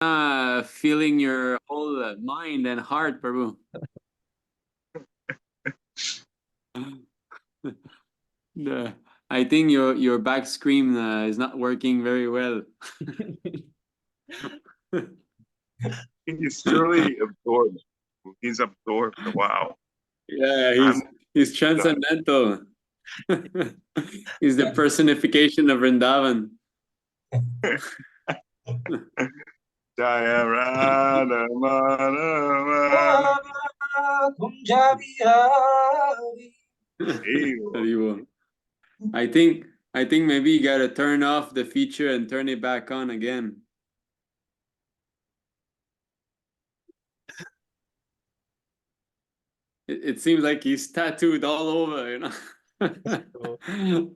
Feeling your whole mind and heart, Prabhu. I think your back screen is not working very well. He's truly absorbed. He's absorbed. Wow. Yeah, he's transcendental. He's the personification of Vrindavan. Jaya Radha Madhava. I think maybe you gotta turn off the feature and turn it back on again. It seems like he's tattooed all over, you know.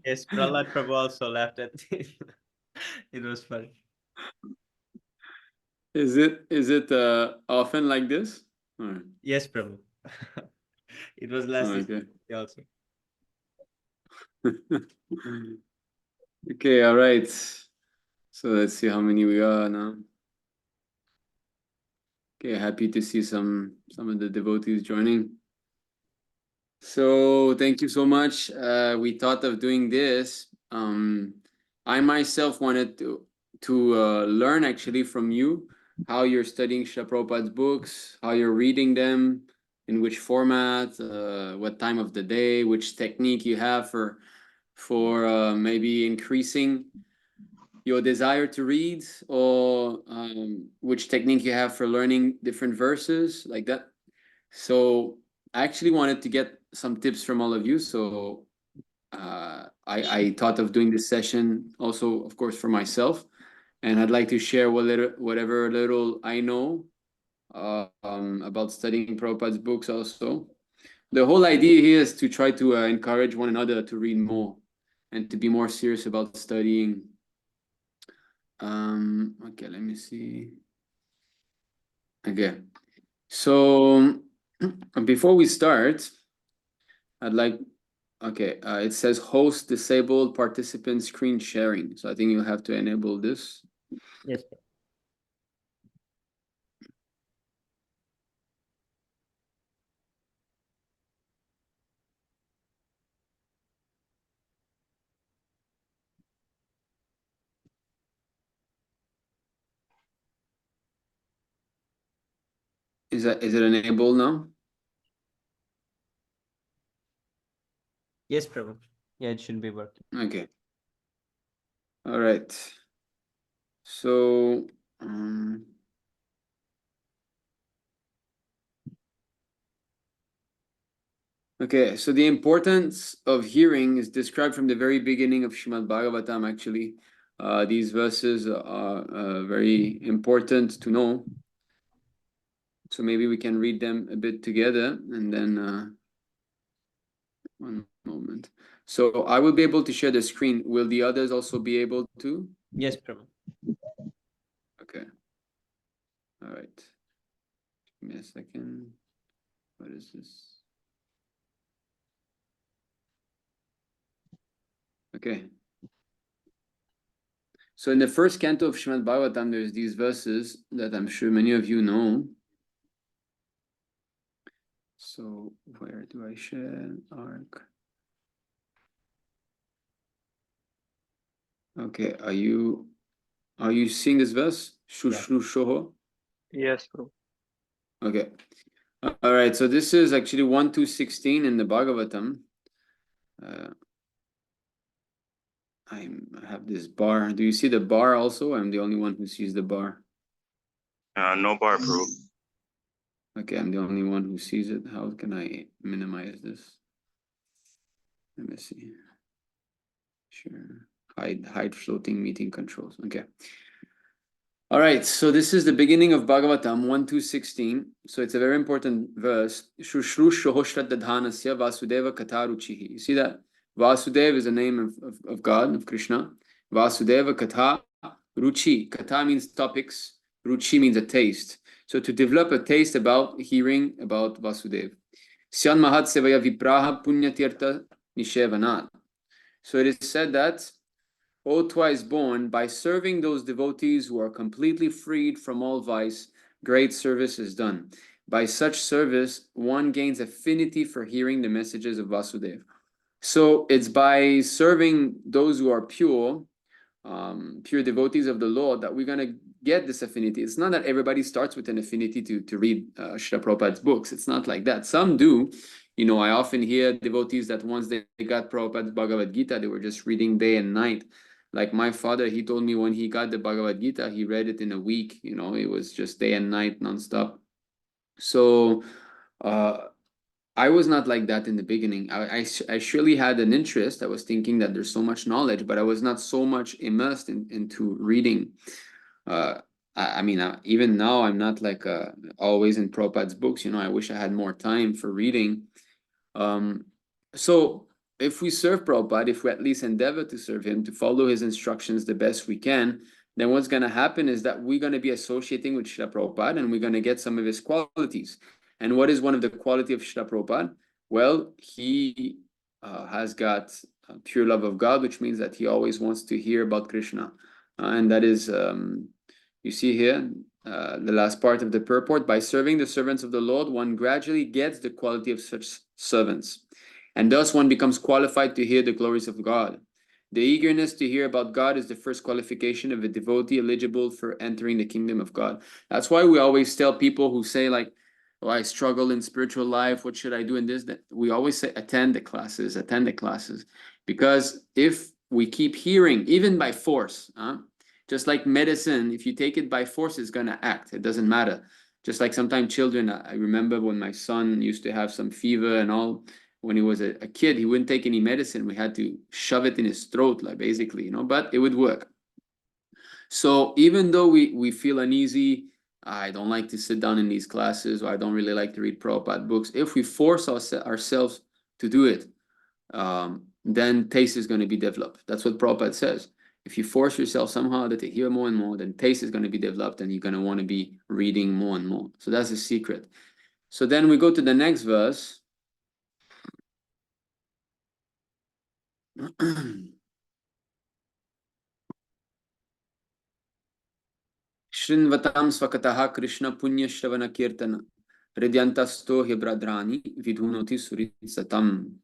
Yes, Prahlad Prabhu also laughed at it. It was funny. Is it often like this? Or? Yes, Prabhu. It was last okay. also. Okay, all right. So let's see how many we are now. Okay, happy to see some of the devotees joining. So thank you so much. We thought of doing this. I myself wanted to learn actually from you how you're studying Śrīla Prabhupāda's books, how you're reading them, in which format, what time of the day, which technique you have for maybe increasing your desire to read, or which technique you have for learning different verses like that. So I actually wanted to get some tips from all of you. So I thought of doing this session also, of course, for myself. And I'd like to share whatever little I know about studying Prabhupada's books also. The whole idea here is to try to encourage one another to read more and to be more serious about studying. Okay, let me see. Okay, so before we start, I'd like, okay, it says host disabled participant screen sharing. So I think you'll have to enable this. Yes. Is it enabled now? Yes, Prabhu. Yeah, it should be working. Okay. All right. So okay, so the importance of hearing is described from the very beginning of Srimad Bhagavatam, actually. These verses are very important to know. So maybe we can read them a bit together, and then one moment. So I will be able to share the screen. Will the others also be able to? Yes, Prabhu. Okay. All right. Give me a second. What is this? Okay. So in the first canto of Srimad Bhagavatam, there's these verses that I'm sure many of you know. So where do I share arc? Okay, are you seeing this verse? Shushru. Yes, bro. Okay. All right, so this is actually 1-16 in the Bhagavatam. I have this bar. Do you see the bar also? I'm the only one who sees the bar. No bar, bro. Okay, I'm the only one who sees it. How can I minimize this? Let me see. Sure. Hide floating meeting controls. Okay. All right, so this is the beginning of Bhagavatam 1-16. So it's a very important verse. Shushrushyohoshradadhanasya Vasudeva Kataruchihi. You see that? Vasudeva is the name of God, of Krishna. Vasudeva Katha Ruchi. Katha means topics. Ruchi means a taste. So to develop a taste about hearing about Vasudeva. Syan Mahat Sevaya Vipraha Punyatirtha Nishevanat. So it is said that O twice born, by serving those devotees who are completely freed from all vice, great service is done. By such service, one gains affinity for hearing the messages of Vasudeva. So it's by serving those who are pure, pure devotees of the Lord, that we're going to get this affinity. It's not that everybody starts with an affinity to read Śrīla Prabhupāda's books. It's not like that. Some do. You know, I often hear devotees that once they got Prabhupāda's Bhagavad Gita, they were just reading day and night. Like my father, he told me when he got the Bhagavad Gita, he read it in a week. You know, it was just day and night nonstop. So I was not like that in the beginning. I surely had an interest. I was thinking that there's so much knowledge, but I was not so much immersed into reading. I mean, even now, I'm not like always in Prabhupada's books. You know, I wish I had more time for reading. So if we serve Prabhupada, if we at least endeavor to serve him, to follow his instructions the best we can, then what's going to happen is that we're going to be associating with Śrīla Prabhupada and we're going to get some of his qualities. And what is one of the quality of Śrīla Prabhupada? Well, he has got pure love of God, which means that he always wants to hear about Krishna. And that is, you see here, the last part of the purport, by serving the servants of the Lord, one gradually gets the quality of such servants. And thus one becomes qualified to hear the glories of God. The eagerness to hear about God is the first qualification of a devotee eligible for entering the kingdom of God. That's why we always tell people who say like, oh, I struggle in spiritual life, what should I do in this? That we always say, attend the classes. Because if we keep hearing, even by force, just like medicine, if you take it by force, it's going to act. It doesn't matter. Just like sometimes children, I remember when my son used to have some fever and all, when he was a kid, he wouldn't take any medicine. We had to shove it in his throat, like basically, you know, but it would work. So even though we feel uneasy, I don't like to sit down in these classes, or I don't really like to read Prabhupada books, if we force ourselves to do it, then taste is going to be developed. That's what Prabhupada says. If you force yourself somehow to hear more and more, then taste is going to be developed and you're going to want to be reading more and more. So that's the secret. So then we go to the next verse. Shrinvatam svakataha Krishna punya shravana kirtana hridyantasto hibradrani vidhunoti suritsatam.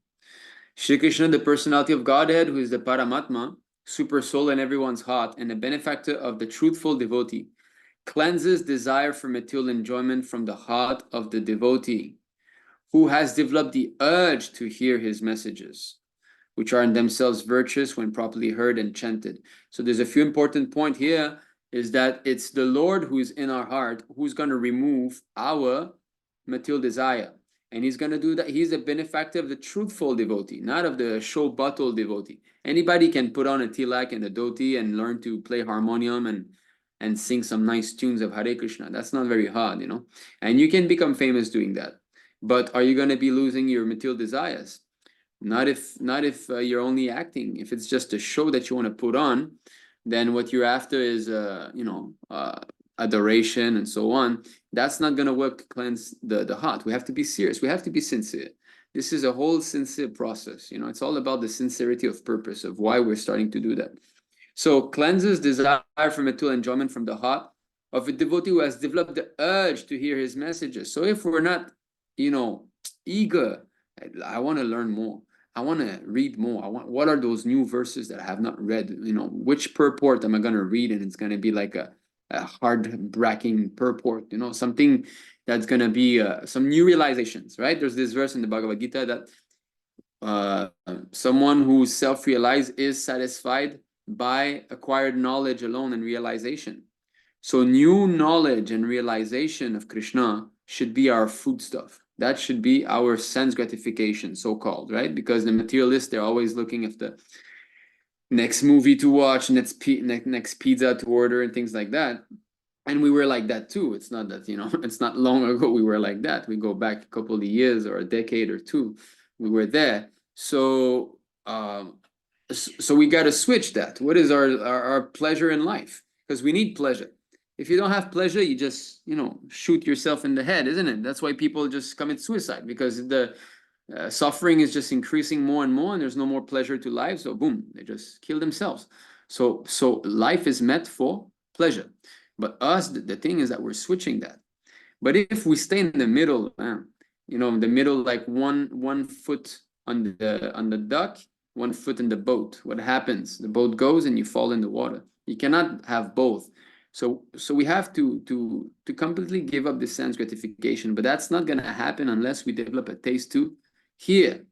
Shri Krishna, the personality of Godhead, who is the Paramatma, super soul in everyone's heart, and the benefactor of the truthful devotee, cleanses desire for material enjoyment from the heart of the devotee, who has developed the urge to hear his messages, which are in themselves virtuous when properly heard and chanted. So there's a few important points here, is that it's the Lord who is in our heart who's going to remove our material desire. And he's going to do that. He's a benefactor of the truthful devotee, not of the show bottle devotee. Anybody can put on a tilak and a dhoti and learn to play harmonium and sing some nice tunes of Hare Krishna. That's not very hard, you know. And you can become famous doing that. But are you going to be losing your material desires? Not if you're only acting. If it's just a show that you want to put on, then what you're after is adoration and so on. That's not going to work to cleanse the heart. We have to be serious. We have to be sincere. This is a whole sincere process. You know, it's all about the sincerity of purpose of why we're starting to do that. So cleanses desire for material enjoyment from the heart of a devotee who has developed the urge to hear his messages. So if we're not, eager, I want to learn more. I want to read more. What are those new verses that I have not read? Which purport am I going to read? And it's going to be like a hard-bracking purport, something that's going to be some new realizations, right? There's this verse in the Bhagavad Gita that someone who's self-realized is satisfied by acquired knowledge alone and realization. So new knowledge and realization of Krishna should be our foodstuff. That should be our sense gratification, so-called, right? Because the materialists, they're always looking at the next movie to watch, next pizza to order and things like that. And we were like that too. It's not that, it's not long ago we were like that. We go back a couple of years or a decade or two, we were there. So we got to switch that. What is our pleasure in life? Because we need pleasure. If you don't have pleasure, you just, shoot yourself in the head, isn't it? That's why people just commit suicide, because the suffering is just increasing more and more, and there's no more pleasure to life. So boom, they just kill themselves. So life is meant for pleasure. But us, the thing is that we're switching that. But if we stay in the middle, in the middle, like one foot on the dock, 1 foot in the boat, what happens? The boat goes and you fall in the water. You cannot have both. So we have to completely give up the sense gratification, but that's not going to happen unless we develop a taste to hear,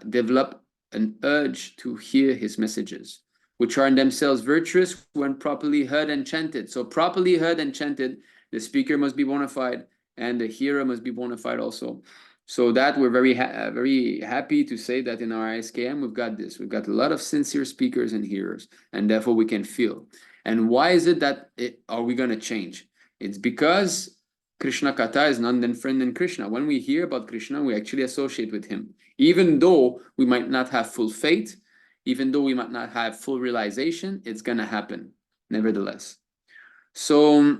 develop an urge to hear his messages, which are in themselves virtuous when properly heard and chanted. So properly heard and chanted, the speaker must be bona fide and the hearer must be bona fide also. So that we're very happy to say that in our ISKM we've got this. We've got a lot of sincere speakers and hearers, and therefore we can feel. And why is it that are we going to change? It's because Krishna Katha is none than friend in Krishna. When we hear about Krishna, we actually associate with him. Even though we might not have full faith, even though we might not have full realization, it's going to happen, nevertheless. So,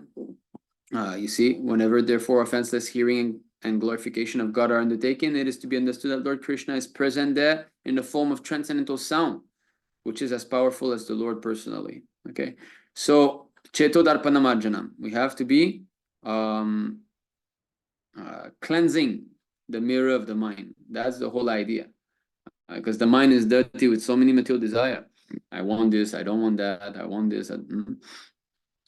you see, whenever therefore offenseless hearing and glorification of God are undertaken, it is to be understood that Lord Krishna is present there in the form of transcendental sound, which is as powerful as the Lord personally. Okay, so Cheto Darpana Marjanam, we have to be cleansing the mirror of the mind. That's the whole idea. Because the mind is dirty with so many material desire. I want this, I don't want that, I want this.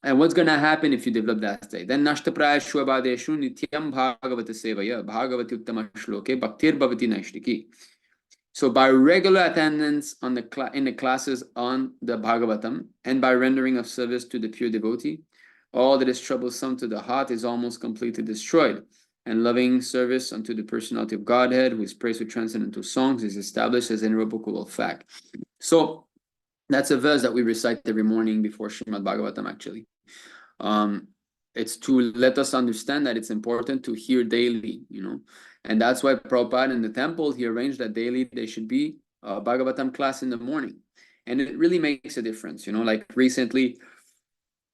And what's going to happen if you develop that state? Then Nashtapraya Shwabadeshu Nityam Bhagavata Sevaya Bhagavati Uttama Shloke Bhaktir Bhavati Naishtiki. So by regular attendance in the classes on the Bhagavatam and by rendering of service to the pure devotee, all that is troublesome to the heart is almost completely destroyed. And loving service unto the personality of Godhead, who is praised with transcendental songs, is established as an irrevocable fact. So that's a verse that we recite every morning before Srimad Bhagavatam, actually. It's to let us understand that it's important to hear daily, and that's why Prabhupada in the temple, he arranged that daily there should be a Bhagavatam class in the morning. And it really makes a difference, like recently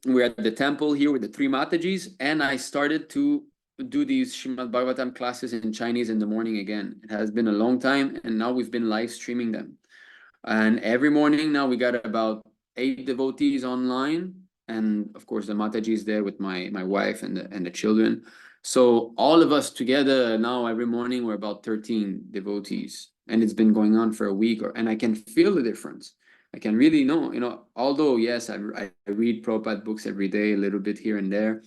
we're at the temple here with the three Matajis, and I started to do these Srimad Bhagavatam classes in Chinese in the morning again. It has been a long time, and now we've been live streaming them. And every morning now we got about 8 devotees online, and of course the Mataji is there with my wife and the children. So all of us together now every morning we're about 13 devotees, and it's been going on for a week, and I can feel the difference. I can really know, although yes, I read Prabhupada books every day, a little bit here and there.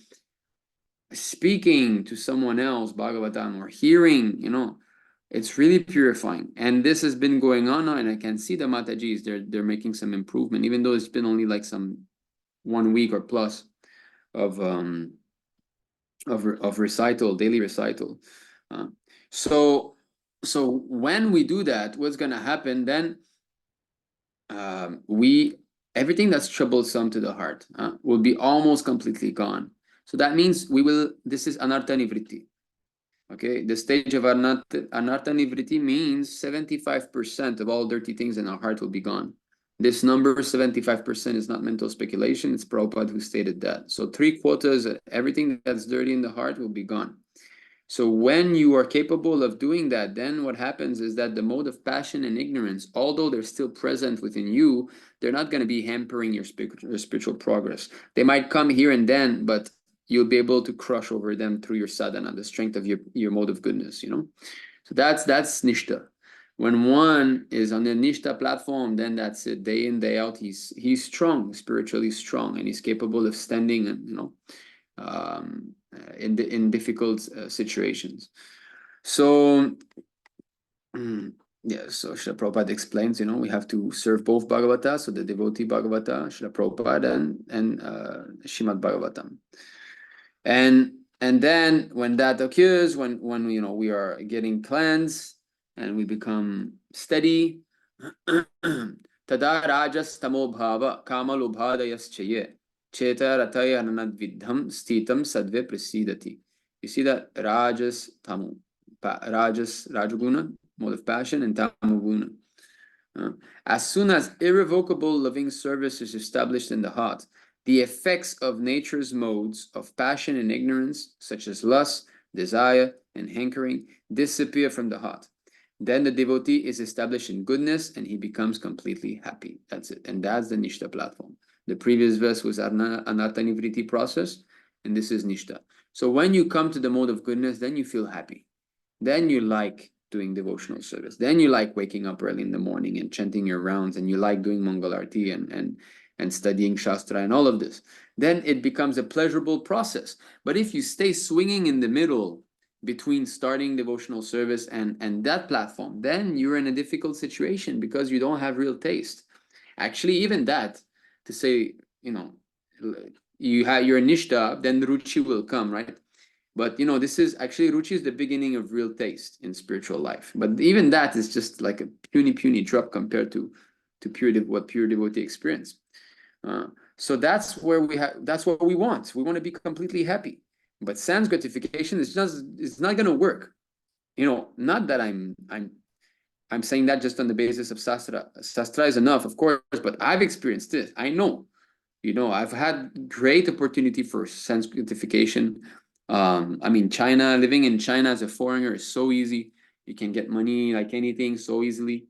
Speaking to someone else, Bhagavatam, or hearing, it's really purifying. And this has been going on now, and I can see the Matajis, they're making some improvement, even though it's been only like 1 week or plus of recital, daily recital. So when we do that, what's going to happen then? Everything that's troublesome to the heart will be almost completely gone. So that means this is anartha nivritti. Okay, the stage of anartha nivritti means 75% of all dirty things in our heart will be gone. This number, 75%, is not mental speculation. It's Prabhupada who stated that. So 3/4, everything that's dirty in the heart will be gone. So when you are capable of doing that, then what happens is that the mode of passion and ignorance, although they're still present within you, they're not going to be hampering your spiritual progress. They might come here and then, but you'll be able to crush over them through your sadhana, the strength of your mode of goodness, So that's Nishta. When one is on the Nishta platform, then that's it. Day in, day out, he's strong, spiritually strong, and he's capable of standing and, in difficult situations. So yeah, so Śrīla Prabhupāda explains, we have to serve both Bhagavata, so the devotee Bhagavata, Śrīla Prabhupāda, and Śrīmad Bhagavatam. And then when that occurs, when we are getting cleansed and we become steady, tada rajas tamo bhava kamalobhadayaschaye cheta rataya anadvidham stitam sadve prasidati. You see that? Rajas tamu, rajaguna, mode of passion, and tamoguna. As soon as irrevocable loving service is established in the heart, the effects of nature's modes of passion and ignorance, such as lust, desire, and hankering, disappear from the heart. then the devotee is established in goodness and he becomes completely happy. That's it. And that's the Nishta platform. The previous verse was Anartha Nivriti process, and this is Nishta. So when you come to the mode of goodness, then you feel happy. Then you like doing devotional service. Then you like waking up early in the morning and chanting your rounds, and you like doing Mangal Arti and studying Shastra and all of this. Then it becomes a pleasurable process. But if you stay swinging in the middle between starting devotional service and that platform, then you're in a difficult situation because you don't have real taste. Actually, even that, to say, you're a Nishta, then Ruchi will come, right? But this is actually, Ruchi is the beginning of real taste in spiritual life. But even that is just like a puny drop compared to what pure devotee experience. So that's where that's what we want. We want to be completely happy. But sense gratification it's not going to work. Not that I'm saying that just on the basis of Sastra. Sastra is enough, of course, but I've experienced this. I know. I've had great opportunity for sense gratification. China, living in China as a foreigner is so easy. You can get money like anything so easily.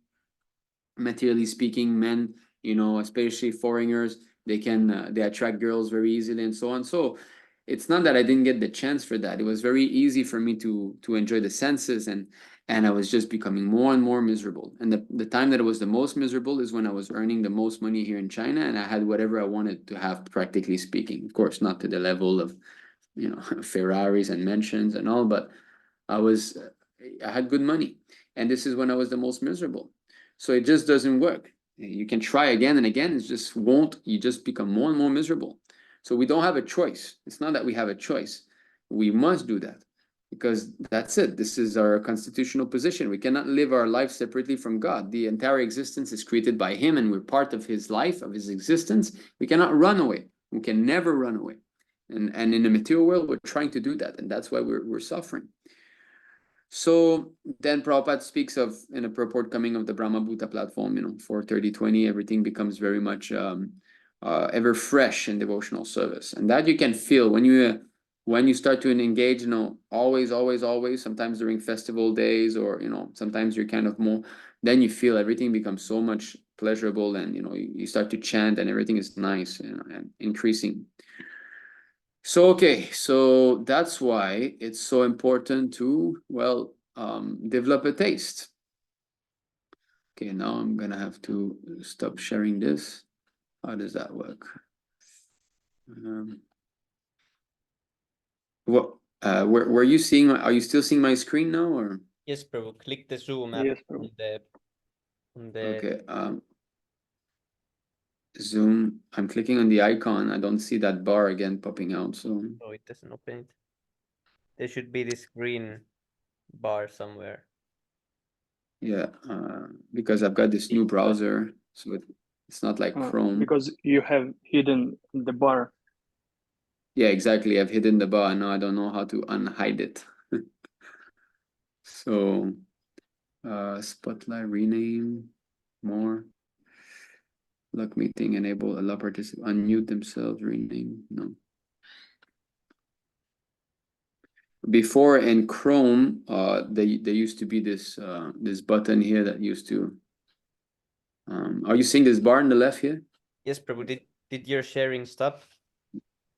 Materially speaking, men, especially foreigners, they attract girls very easily and so on. So it's not that I didn't get the chance for that. It was very easy for me to enjoy the senses, and I was just becoming more and more miserable. And the time that it was the most miserable is when I was earning the most money here in China, and I had whatever I wanted to have, practically speaking. Of course, not to the level of Ferraris and mansions and all, but I had good money, and this is when I was the most miserable. So it just doesn't work. You can try again and again, it just won't. You just become more and more miserable. So we don't have a choice. It's not that we have a choice. We must do that because that's it. This is our constitutional position. We cannot live our life separately from God. The entire existence is created by Him, and we're part of His life, of His existence. We cannot run away. We can never run away. And in the material world, we're trying to do that, and that's why we're suffering. So then Prabhupada speaks of, in a purport coming of the Brahma Bhuta platform, 4:30:20, everything becomes very much ever fresh in devotional service. And that you can feel when you start to engage, always, sometimes during festival days, or, sometimes you're kind of more, then you feel everything becomes so much pleasurable, and, you start to chant and everything is nice, and increasing. So, okay, so that's why it's so important to, develop a taste. Okay, now I'm gonna have to stop sharing this. How does that work? Were you seeing, are you still seeing my screen now, or? Yes, Prabhu. Click the Zoom app on the Okay, Zoom. I'm clicking on the icon. I don't see that bar again popping out, so. Oh, it doesn't open it. There should be this green bar somewhere. Yeah, because I've got this new browser, so it's not like Chrome. Because you have hidden the bar. Yeah, exactly. I've hidden the bar. Now I don't know how to unhide it. So, spotlight, rename, more. Luck meeting, enable, allow participants, unmute themselves, rename, no. Before in Chrome, there used to be this this button here that used to. Are you seeing this bar on the left here? Yes, Prabhu. Did your sharing stop?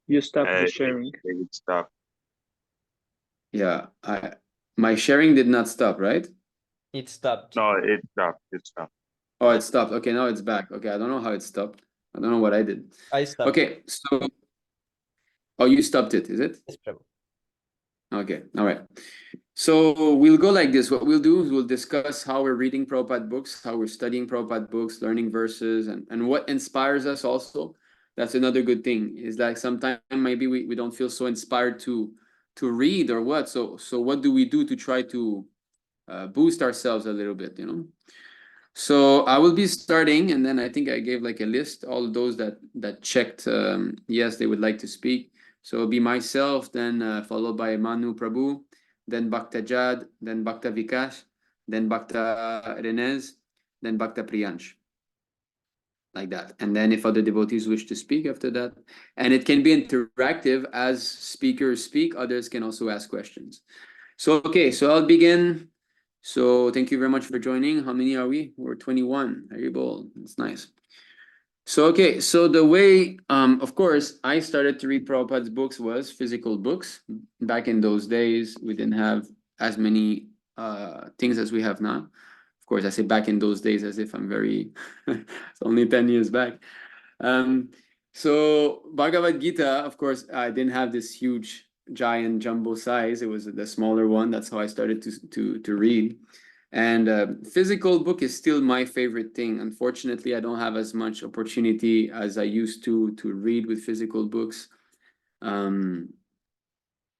You stop the sharing. It stopped. Yeah, my sharing did not stop, right? It stopped. No, it stopped. It stopped. Oh, it stopped. Okay, now it's back. Okay, I don't know how it stopped. I don't know what I did. I stopped. Okay, so. Oh, you stopped it, is it? Yes, Prabhu. Okay, all right. So we'll go like this. What we'll do is we'll discuss how we're reading Prabhupada books, how we're studying Prabhupada books, learning verses, and what inspires us also. That's another good thing, is like sometimes maybe we don't feel so inspired to read or what. So what do we do to try to boost ourselves a little bit, So I will be starting, and then I think I gave like a list, all of those that checked yes, they would like to speak. So it'll be myself, then followed by Manu Prabhu, then Bhakta Jad, then Bhakta Vikas, then Bhakta Renez, then Bhakta Priyansh. Like that. And then if other devotees wish to speak after that, and it can be interactive as speakers speak, others can also ask questions. So, okay, so I'll begin So thank you very much for joining. How many are we? We're 21. Haribol. It's nice. So okay, so the way, of course, I started to read Prabhupada's books was physical books. Back in those days, we didn't have as many things as we have now. Of course, I say back in those days as if I'm very, it's only 10 years back. So Bhagavad Gita, of course, I didn't have this huge, giant jumbo size. It was the smaller one. That's how I started to read. And physical book is still my favorite thing. Unfortunately, I don't have as much opportunity as I used to read with physical books.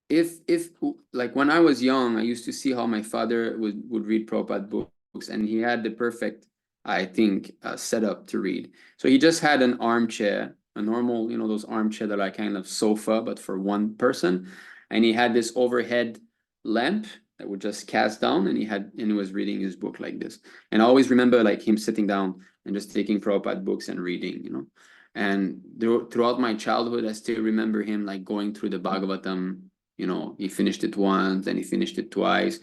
If like when I was young, I used to see how my father would read Prabhupada books, and he had the perfect, I think, setup to read. So he just had an armchair, a normal, those armchair that are kind of sofa, but for one person, and he had this overhead lamp that would just cast down, and he was reading his book like this. And I always remember like him sitting down and just taking Prabhupada books and reading. And throughout my childhood, I still remember him like going through the Bhagavatam. He finished it once, then he finished it twice.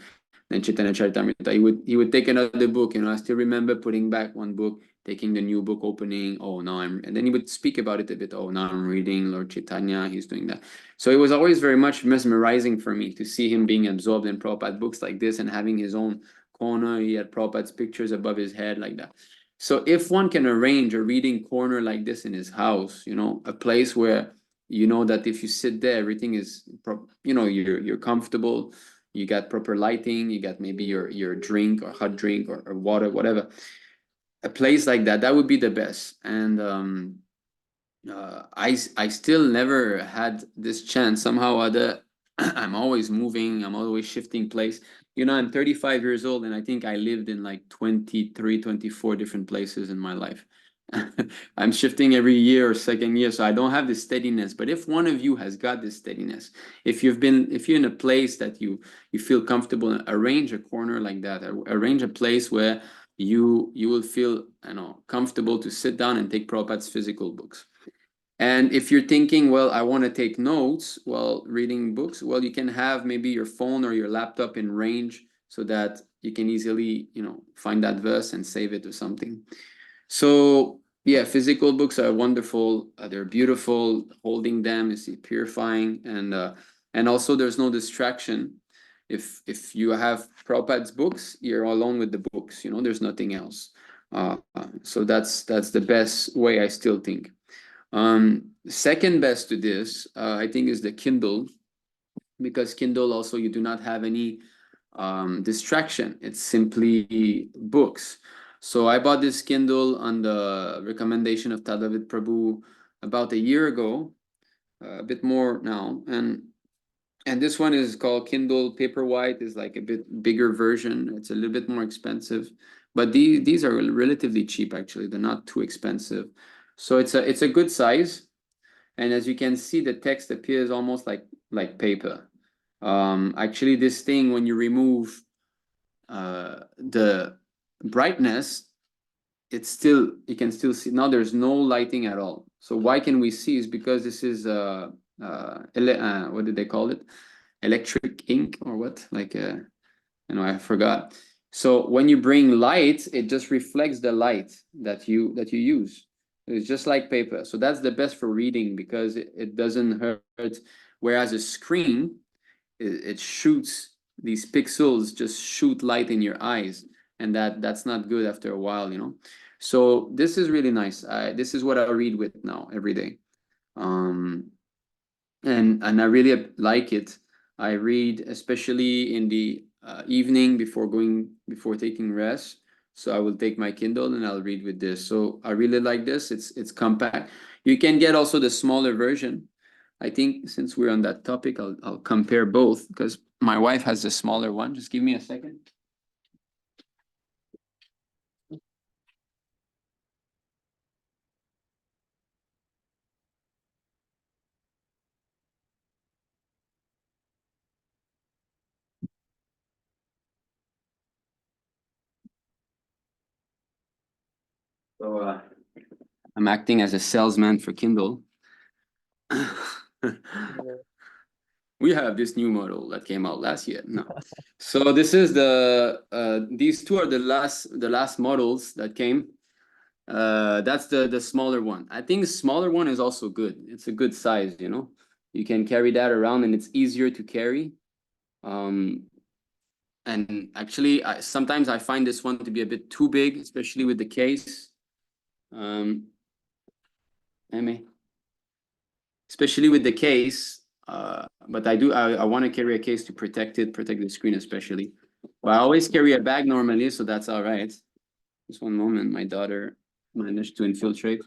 Then Chaitanya Charitamrita, he would take another book. I still remember putting back one book, taking the new book, opening. Oh, now and then he would speak about it a bit. Oh, now I'm reading Lord Chaitanya. He's doing that. So it was always very much mesmerizing for me to see him being absorbed in Prabhupada books like this and having his own corner. He had Prabhupada's pictures above his head like that. So if one can arrange a reading corner like this in his house, a place where that if you sit there, everything is, you're comfortable, you got proper lighting, you got maybe your drink or hot drink or water, whatever. A place like that would be the best. And I still never had this chance. Somehow or other, I'm always moving, I'm always shifting place. I'm 35 years old, and I think I lived in like 23, 24 different places in my life. I'm shifting every year or second year, so I don't have this steadiness. But if one of you has got this steadiness, if you're in a place that you feel comfortable, arrange a corner like that, arrange a place where you will feel comfortable to sit down and take Prabhupada's physical books. And if you're thinking, well, I want to take notes while reading books, well, you can have maybe your phone or your laptop in range so that you can easily, find that verse and save it or something. So yeah, physical books are wonderful. They're beautiful. Holding them is purifying, and also there's no distraction. If you have Prabhupada's books, you're alone with the books. There's nothing else. So that's the best way, I still think. Second best to this, I think, is the Kindle, because Kindle also you do not have any distraction. It's simply books. So I bought this Kindle on the recommendation of Tadavid Prabhu about a year ago, a bit more now, and this one is called Kindle Paperwhite. Is like a bit bigger version. It's a little bit more expensive, but these are relatively cheap actually. They're not too expensive. So it's a good size, and as you can see, the text appears almost like paper. Actually, this thing, when you remove the brightness, you can still see. Now there's no lighting at all. So why can we see? Is because this is what did they call it? Electric ink or what? Like I forgot. So when you bring light, it just reflects the light that you use. It's just like paper. So that's the best for reading because it doesn't hurt. Whereas a screen, it shoots, these pixels just shoot light in your eyes, and that's not good after a while. So this is really nice. This is what I read with now every day. And I really like it. I read especially in the evening before taking rest. So I will take my Kindle and I'll read with this. So I really like this. It's compact. You can get also the smaller version. I think since we're on that topic, I'll compare both because my wife has the smaller one. Just give me a second. So I'm acting as a salesman for Kindle. We have this new model that came out last year. No. So this is the these two are the last models that came. That's the smaller one. I think the smaller one is also good. It's a good size, you know. You can carry that around and it's easier to carry. And actually, sometimes I find this one to be a bit too big, especially with the case. Especially with the case. But I want to carry a case to protect the screen especially. But I always carry a bag normally, so that's all right. Just one moment, my daughter managed to infiltrate.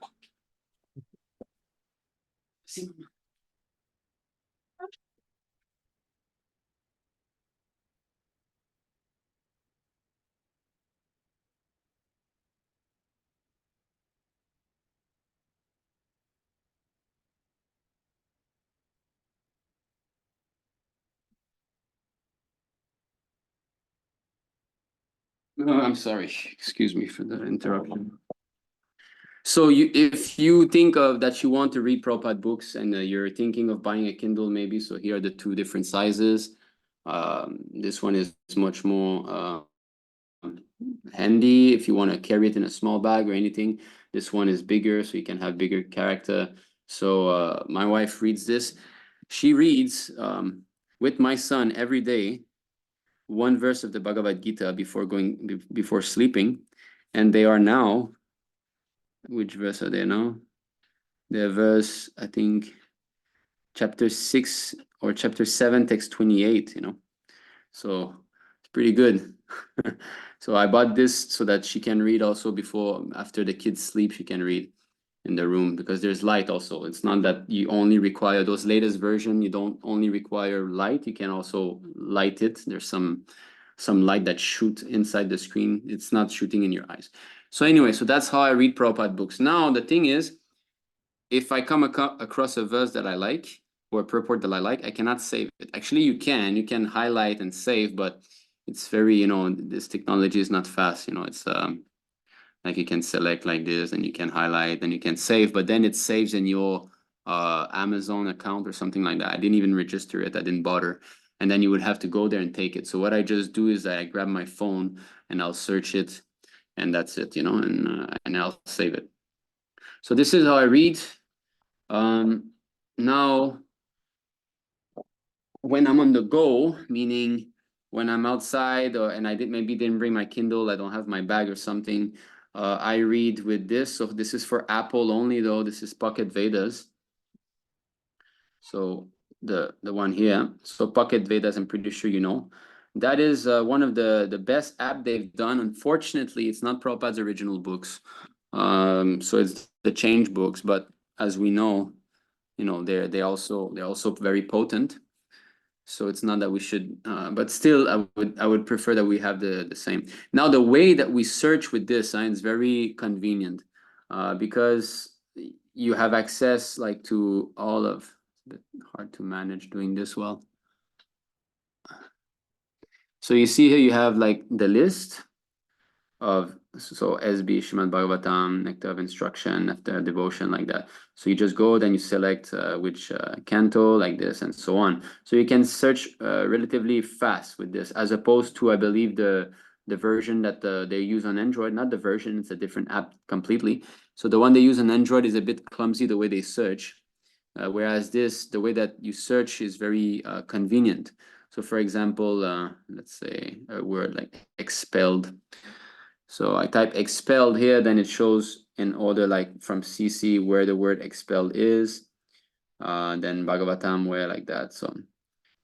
No, I'm sorry. Excuse me for the interruption. So if you think of that you want to read Prabhupada books and you're thinking of buying a Kindle maybe, so here are the two different sizes. This one is much more handy if you want to carry it in a small bag or anything. This one is bigger, so you can have bigger character. So my wife reads this. She reads with my son every day one verse of the Bhagavad Gita before sleeping, and they are now. Which verse are they now? They're verse, I think, chapter 6 or chapter 7, text 28, you know. So it's pretty good. So I bought this so that she can read also after the kids sleep, she can read in the room because there's light also. It's not that you only require those latest version, you don't only require light, you can also light it. There's some light that shoot inside the screen. It's not shooting in your eyes. So anyway, so that's how I read Prabhupada books. Now, the thing is, if I come across a verse that I like or a purport that I like, I cannot save it. Actually, you can highlight and save, but it's very, you know, this technology is not fast. You know, it's like you can select like this and you can highlight and you can save, but then it saves in your Amazon account or something like that. I didn't even register it. I didn't bother. And then you would have to go there and take it. So what I just do is I grab my phone and I'll search it. And that's it, you know, and I'll save it. So this is how I read. Now, when I'm on the go, meaning when I'm outside and I maybe didn't bring my Kindle, I don't have my bag or something, I read with this. So this is for Apple only, though. This is Pocket Vedas. So the one here. So Pocket Vedas, I'm pretty sure you know. That is one of the best app they've done. Unfortunately, it's not Prabhupada's original books. So it's the change books, but as we know, you know, they're also very potent. So it's not that we should, but still, I would prefer that we have the same. Now, the way that we search with this is very convenient, because you have access like to all of. It's a bit hard to manage doing this well. So you see here you have like the list of SB, Srimad Bhagavatam, Nectar of Instruction, Nectar of Devotion, like that. So you just go, then you select which canto, like this, and so on. So you can search relatively fast with this, as opposed to, I believe, the version that they use on Android. Not the version, it's a different app completely. So the one they use on Android is a bit clumsy the way they search, whereas the way that you search is very convenient. So for example, let's say a word like expelled. So I type expelled here, then it shows in order like from CC where the word expelled is, then Bhagavatam where like that. So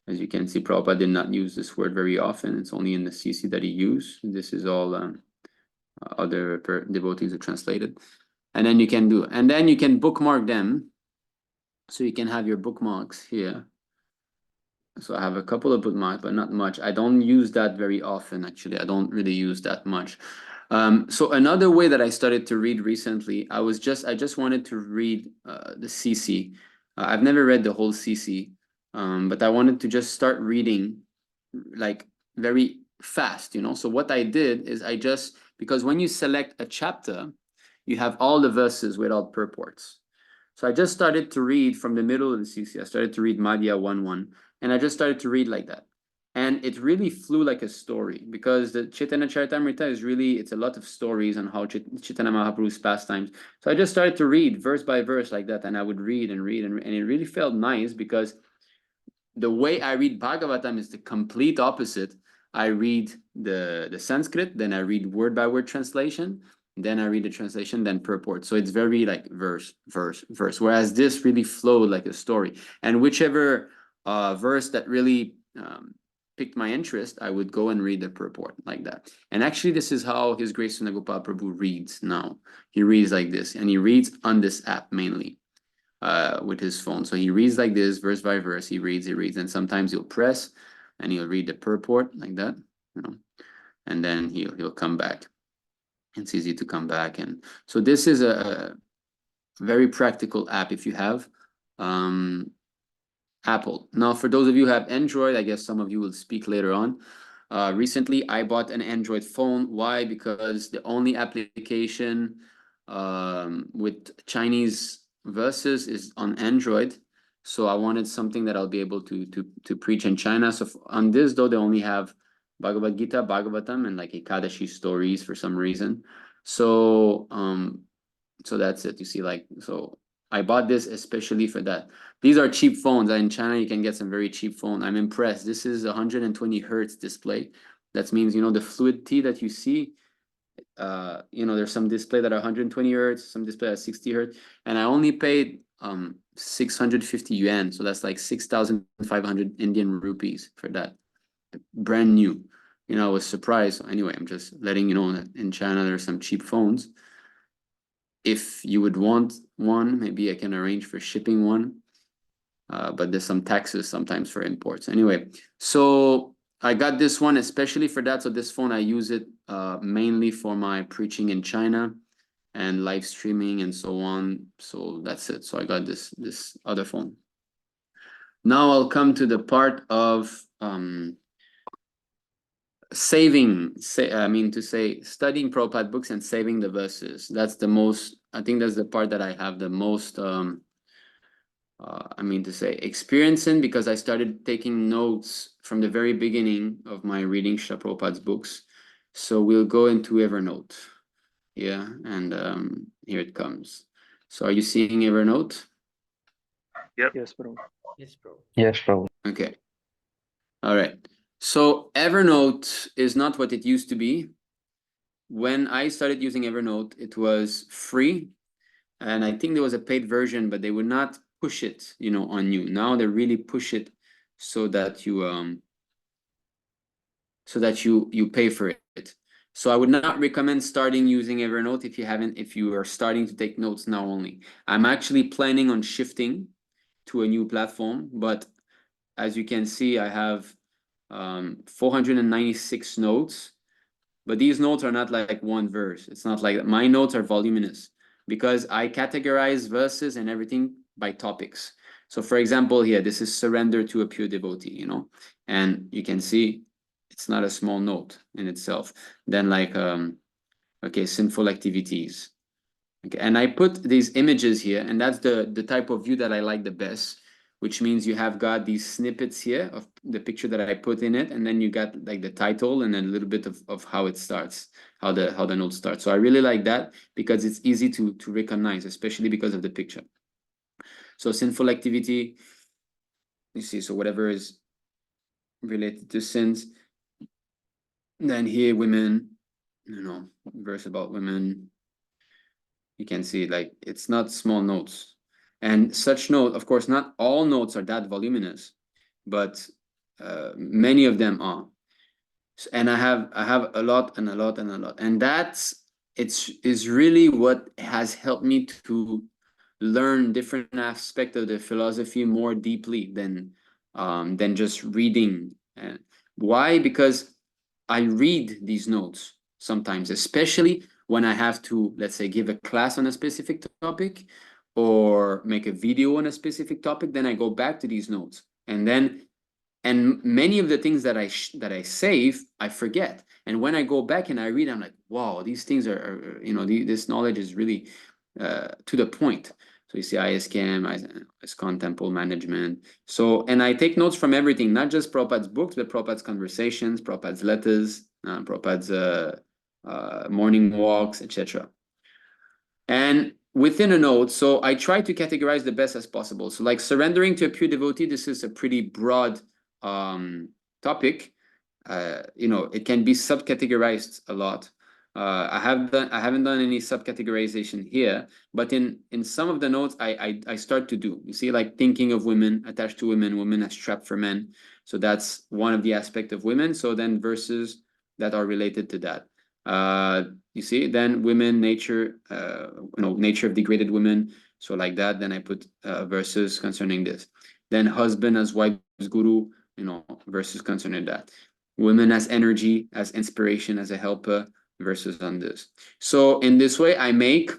as you can see, Prabhupada did not use this word very often. It's only in the CC that he used. This is all other devotees who translated. And then you can bookmark them. So you can have your bookmarks here. So I have a couple of bookmarks, but not much. I don't use that very often, actually. I don't really use that much. So another way that I started to read recently, I just wanted to read the CC. I've never read the whole CC, but I wanted to just start reading like very fast, you know. So what I did is because when you select a chapter, you have all the verses without purports. So I just started to read from the middle of the CC. I started to read Madhya 1:1. And I just started to read like that. And it really flew like a story, because the Chaitanya Charitamrita is really, it's a lot of stories on how Chaitanya Mahaprabhu's pastimes. So I just started to read verse by verse like that, and I would read and read, and it really felt nice, because the way I read Bhagavatam is the complete opposite. I read the Sanskrit, then I read word by word translation, then I read the translation, then purport. So it's very like verse, verse, verse. Whereas this really flowed like a story. And whichever verse that really piqued my interest, I would go and read the purport like that. And actually, this is how His Grace Nagopal Prabhu reads now. He reads like this, and he reads on this app mainly with his phone. So he reads like this, verse by verse. He reads, and sometimes he'll press and he'll read the purport like that, you know, and then he'll come back. It's easy to come back. And so this is a very practical app if you have Apple. Now, for those of you who have Android, I guess some of you will speak later on. Recently, I bought an Android phone. Why? Because the only application with Chinese verses is on Android. So I wanted something that I'll be able to preach in China. So on this, though, they only have Bhagavad Gita, Bhagavatam, and like Ekadashi stories for some reason. So so that's it. You see, like, so I bought this especially for that. These are cheap phones. In China, you can get some very cheap phone. I'm impressed. This is 120 hertz display. That means, you know, the fluidity that you see, you know, there's some display that are 120 hertz, some display at 60 hertz. And I only paid 650 yuan. So that's like 6,500 Indian rupees for that. Brand new. You know, I was surprised. Anyway, I'm just letting you know that in China, there's some cheap phones. If you would want one, maybe I can arrange for shipping one. But there's some taxes sometimes for imports. Anyway, so I got this one especially for that. So this phone, I use it mainly for my preaching in China and live streaming and so on. So that's it. So I got this other phone. Now I'll come to the part of studying Prabhupada books and saving the verses. That's the most, I think that's the part that I have the most experience in, because I started taking notes from the very beginning of my reading Śrīla Prabhupāda's books. So we'll go into Evernote. Yeah, and here it comes. So are you seeing Evernote? Yep. Yes, Prabhu. Yes, bro. Yes, Prabhu. Okay. All right. So Evernote is not what it used to be. When I started using Evernote, it was free. And I think there was a paid version, but they would not push it, you know, on you. Now they really push it so that you pay for it. So I would not recommend starting using Evernote if you are starting to take notes now only. I'm actually planning on shifting to a new platform, but as you can see, I have 496 notes, but these notes are not like one verse. It's not like that. My notes are voluminous because I categorize verses and everything by topics. So for example, here, this is surrender to a pure devotee, you know, and you can see it's not a small note in itself. Then like, okay, sinful activities. Okay, and I put these images here, and that's the type of view that I like the best, which means you have got these snippets here of the picture that I put in it, and then you got like the title and then a little bit of how it starts, how the note starts. So I really like that because it's easy to recognize, especially because of the picture. So sinful activity, you see, so whatever is related to sins. Then here, women, you know, verse about women. You can see like it's not small notes. And such note, of course, not all notes are that voluminous, but many of them are. And I have a lot and a lot and a lot. And is really what has helped me to learn different aspects of the philosophy more deeply than just reading. And why? Because I read these notes sometimes, especially when I have to, let's say, give a class on a specific topic or make a video on a specific topic, then I go back to these notes. And many of the things that I save, I forget. And when I go back and I read, I'm like, wow, these things are you know, this knowledge is really to the point. So you see ISCAM, ISKCON Temple Management. So, and I take notes from everything, not just Prabhupada's books, but Prabhupada's conversations, Prabhupada's letters, Prabhupada's morning walks, etc. And within a note, so I try to categorize the best as possible. So like surrendering to a pure devotee, this is a pretty broad topic. It can be subcategorized a lot. I haven't done any subcategorization here, but in some of the notes I start to do. You see, like thinking of women, attached to women, women as trapped for men. So that's one of the aspects of women. So then verses that are related to that. You see, then women, nature, nature of degraded women. So like that, then I put verses concerning this. Then husband as wife's guru, verses concerning that. Women as energy, as inspiration, as a helper, verses on this. So in this way, I make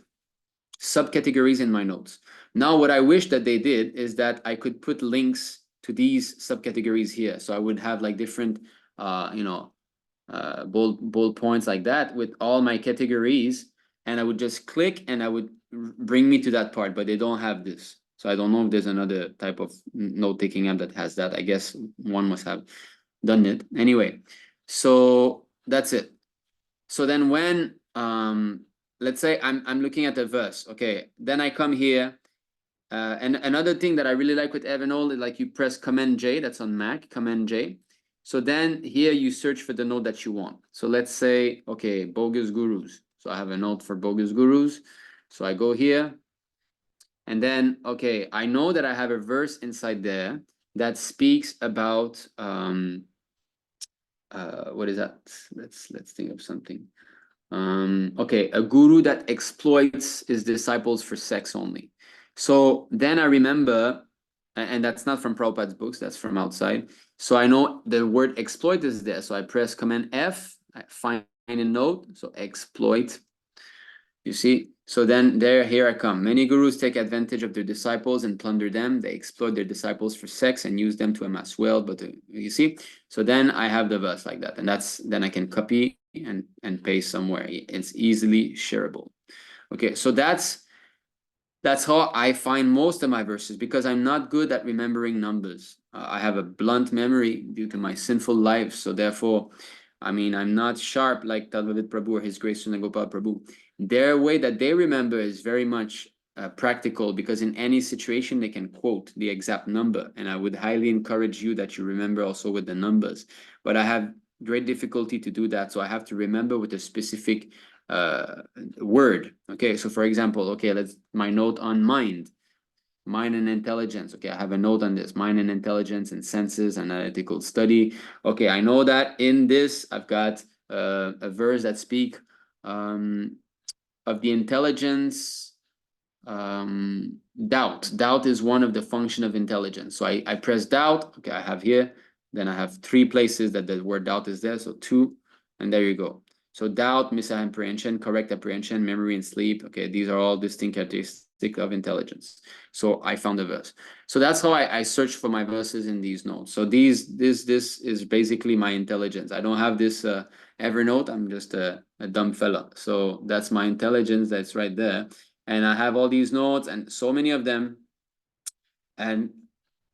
subcategories in my notes. Now, what I wish that they did is that I could put links to these subcategories here. So I would have like different, bold points like that with all my categories, and I would just click and I would bring me to that part, but they don't have this. So I don't know if there's another type of note-taking app that has that. I guess one must have done it. Anyway, so that's it. So then when, let's say I'm looking at a verse, okay, then I come here, and another thing that I really like with Evernote is like you press Command J, that's on Mac, Command J. So then here you search for the note that you want. So let's say, okay, bogus gurus. So I have a note for bogus gurus. So I go here, and then, okay, I know that I have a verse inside there that speaks about, what is that? Let's think of something. Okay, a guru that exploits his disciples for sex only. So then I remember, and that's not from Prabhupada's books, that's from outside. So I know the word exploit is there. So I press Command F, I find a note, so exploit. You see? So then here I come. Many gurus take advantage of their disciples and plunder them. They exploit their disciples for sex and use them to amass wealth. But you see? So then I have the verse like that. And then I can copy and paste somewhere. It's easily shareable. Okay, so that's how I find most of my verses, because I'm not good at remembering numbers. I have a blunt memory due to my sinful life. So therefore, I'm not sharp like Tadvavid Prabhu or His Grace Sunagopal Prabhu. Their way that they remember is very much practical, because in any situation they can quote the exact number. And I would highly encourage you that you remember also with the numbers. But I have great difficulty to do that. So I have to remember with a specific word. Okay, so for example, okay, my note on mind and intelligence. Okay, I have a note on this, mind and intelligence and senses, analytical study. Okay, I know that in this I've got a verse that speak of the intelligence. Doubt is one of the function of intelligence. So I press doubt. Okay, I have here, then I have 3 places that the word doubt is there, so 2, and there you go. So doubt, misapprehension, correct apprehension, memory and sleep. Okay, these are all distinct characteristics of intelligence. So I found a verse. So that's how I search for my verses in these notes. So this is basically my intelligence. I don't have this Evernote. I'm just a dumb fella. So that's my intelligence. That's right there. And I have all these notes and so many of them. And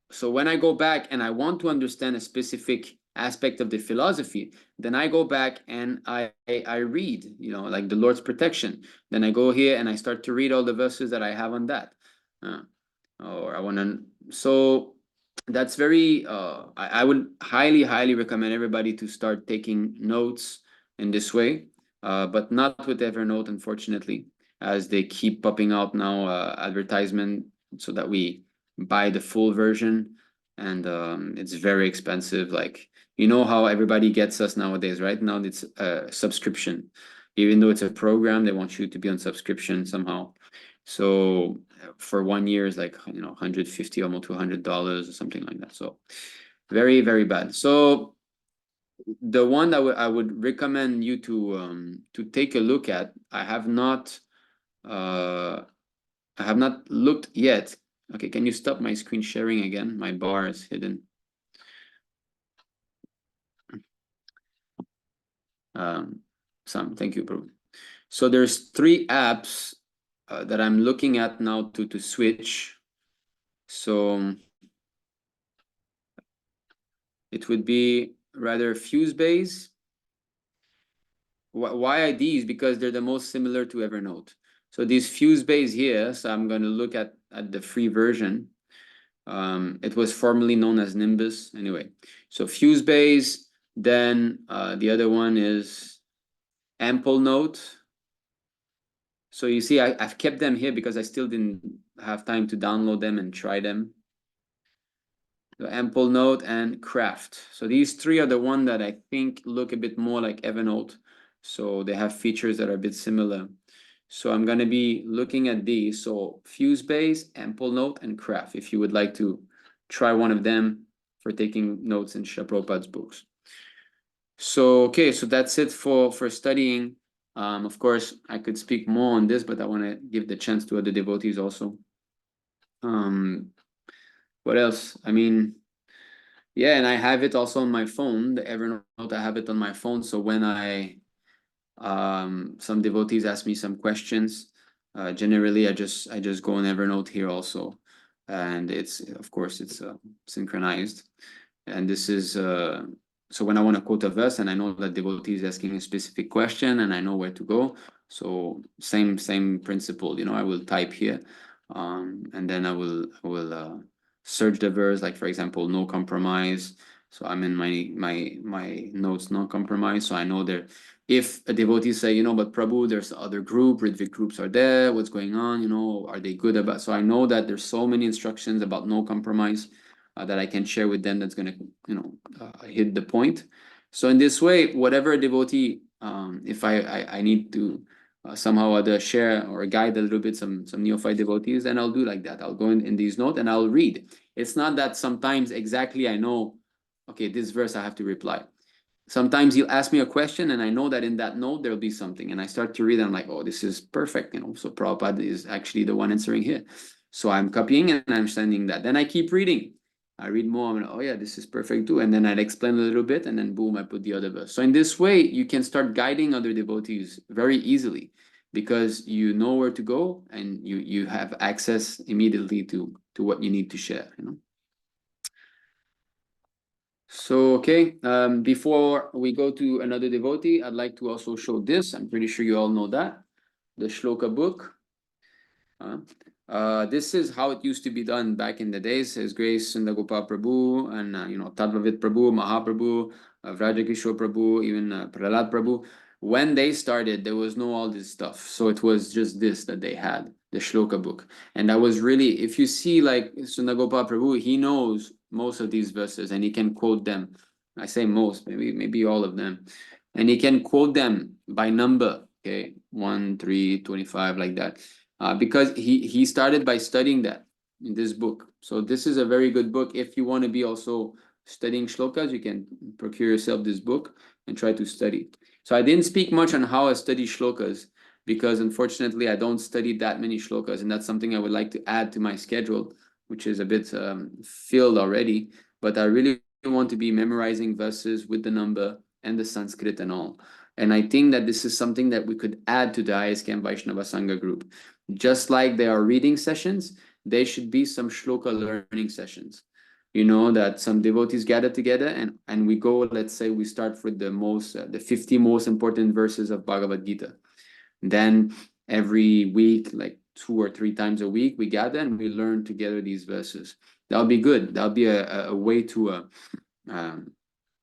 so when I go back and I want to understand a specific aspect of the philosophy, then I go back and I read, like the Lord's protection. Then I go here and I start to read all the verses that I have on that. Or I want to, so that's very, I would highly recommend everybody to start taking notes in this way, but not with Evernote, unfortunately, as they keep popping out now advertisement so that we buy the full version, and it's very expensive. Like, how everybody gets us nowadays, right? Now it's a subscription. Even though it's a program, they want you to be on subscription somehow. So for 1 year is like, $150, almost $200 or something like that. So very, very bad. So the one that I would recommend you to take a look at, I have not looked yet. Okay, can you stop my screen sharing again? My bar is hidden. Thank you, bro. So there's 3 apps that I'm looking at now to switch. So it would be rather fuse base. Why are these? Because they're the most similar to Evernote. So these fuse base here, so I'm going to look at the free version. It was formerly known as Nimbus. Anyway, so fuse base, then the other one is Ample Note. So you see, I've kept them here because I still didn't have time to download them and try them. So Ample Note and Craft. So these three are the one that I think look a bit more like Evernote. So they have features that are a bit similar. So I'm going to be looking at these. So Fuse Base, Ample Note, and Craft, if you would like to try one of them for taking notes in Śrīla Prabhupāda's books. So, okay, so that's it for studying. Of course, I could speak more on this, but I want to give the chance to other devotees also. What else? I mean, yeah, and I have it also on my phone, the Evernote, I have it on my phone. So when some devotees ask me some questions, generally I just go on Evernote here also. And it's, of course, it's synchronized. And this is, so when I want to quote a verse and I know that devotee is asking a specific question and I know where to go. So same principle, I will type here, and then I will search the verse, like for example, no compromise. So I'm in my notes, no compromise. So I know there, if a devotee say, but Prabhu, there's other group, Ritvik groups are there, what's going on, are they good about, so I know that there's so many instructions about no compromise that I can share with them that's going to, hit the point. So in this way, whatever a devotee, if I need to somehow or other share or guide a little bit some neophyte devotees, then I'll do like that. I'll go in these notes and I'll read. It's not that sometimes exactly I know, okay, this verse I have to reply. Sometimes he'll ask me a question and I know that in that note there'll be something, and I start to read and I'm like, oh, this is perfect, so Prabhupada is actually the one answering here. So I'm copying and I'm sending that. Then I keep reading. I read more, I'm like, oh yeah, this is perfect too. And then I'd explain a little bit and then boom, I put the other verse. So in this way, you can start guiding other devotees very easily because you know where to go and you have access immediately to what you need to share, So, okay, before we go to another devotee, I'd like to also show this. I'm pretty sure you all know that, the Shloka book. This is how it used to be done back in the days. His Grace Sundagopal Prabhu and Tadvavit Prabhu, Mahaprabhu, Vrajakishore Prabhu, even Prahlad Prabhu. When they started, there was no all this stuff. So it was just this that they had, the Shloka book. And that was really, if you see like Sundagopal Prabhu, he knows most of these verses and he can quote them. I say most, maybe all of them. And he can quote them by number, okay, 1, 3, 25, like that. Because he started by studying that in this book. So this is a very good book. If you want to be also studying shlokas, you can procure yourself this book and try to study. So I didn't speak much on how I study shlokas because unfortunately I don't study that many shlokas, and that's something I would like to add to my schedule, which is a bit filled already. But I really want to be memorizing verses with the number and the Sanskrit and all. And I think that this is something that we could add to the ISKM Vaishnava Sangha group. Just like there are reading sessions, there should be some shloka learning sessions. That some devotees gather together and we go, let's say we start with the 50 most important verses of Bhagavad Gita. Then every week, like 2 or 3 times a week, we gather and we learn together these verses. That'll be good. That'll be a way to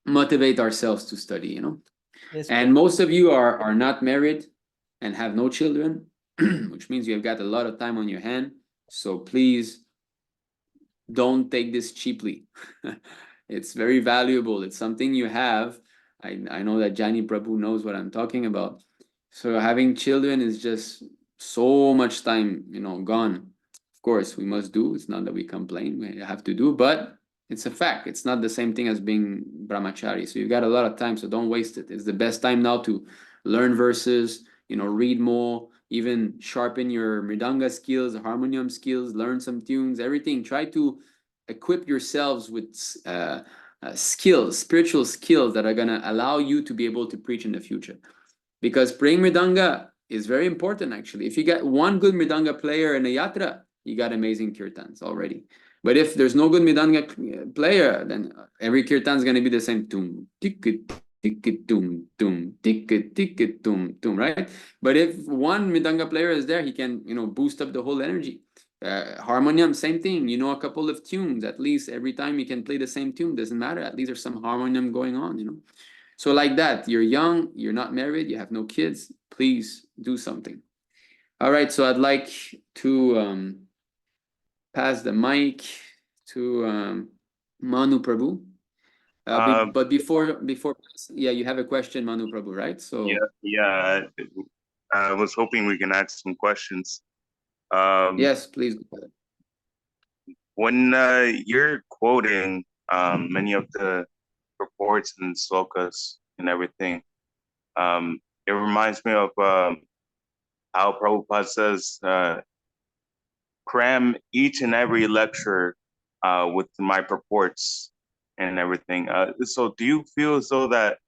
motivate ourselves to study, Yes, And most of you are not married and have no children, which means you have got a lot of time on your hand. So please don't take this cheaply. It's very valuable. It's something you have. I know that Jani Prabhu knows what I'm talking about. So having children is just so much time, gone. Of course, we must do. It's not that we complain. We have to do, but it's a fact. It's not the same thing as being brahmachari. So you've got a lot of time, so don't waste it. It's the best time now to learn verses, read more, even sharpen your mridanga skills, harmonium skills, learn some tunes, everything. Try to equip yourselves with skills, spiritual skills that are going to allow you to be able to preach in the future. Because praying mridanga is very important, actually. If you get one good mridanga player in a yatra, you got amazing kirtans already. But if there's no good mridanga player, then every kirtan is going to be the same. Tum, tikka, tikka, tum, tum, tikka, tikka, tum, tum, right? But if one mridanga player is there, he can, boost up the whole energy. Harmonium, same thing. You know, a couple of tunes, at least every time you can play the same tune. Doesn't matter. At least there's some harmonium going on. So like that, you're young, you're not married, you have no kids, please do something. All right, so I'd like to pass the mic to Manu Prabhu. But before, yeah, you have a question, Manu Prabhu, right? So yeah. I was hoping we can ask some questions. yes, please go ahead. When you're quoting many of the reports and slokas and everything, it reminds me of how Prabhupada says, cram each and every lecture with my purports and everything. So do you feel as though that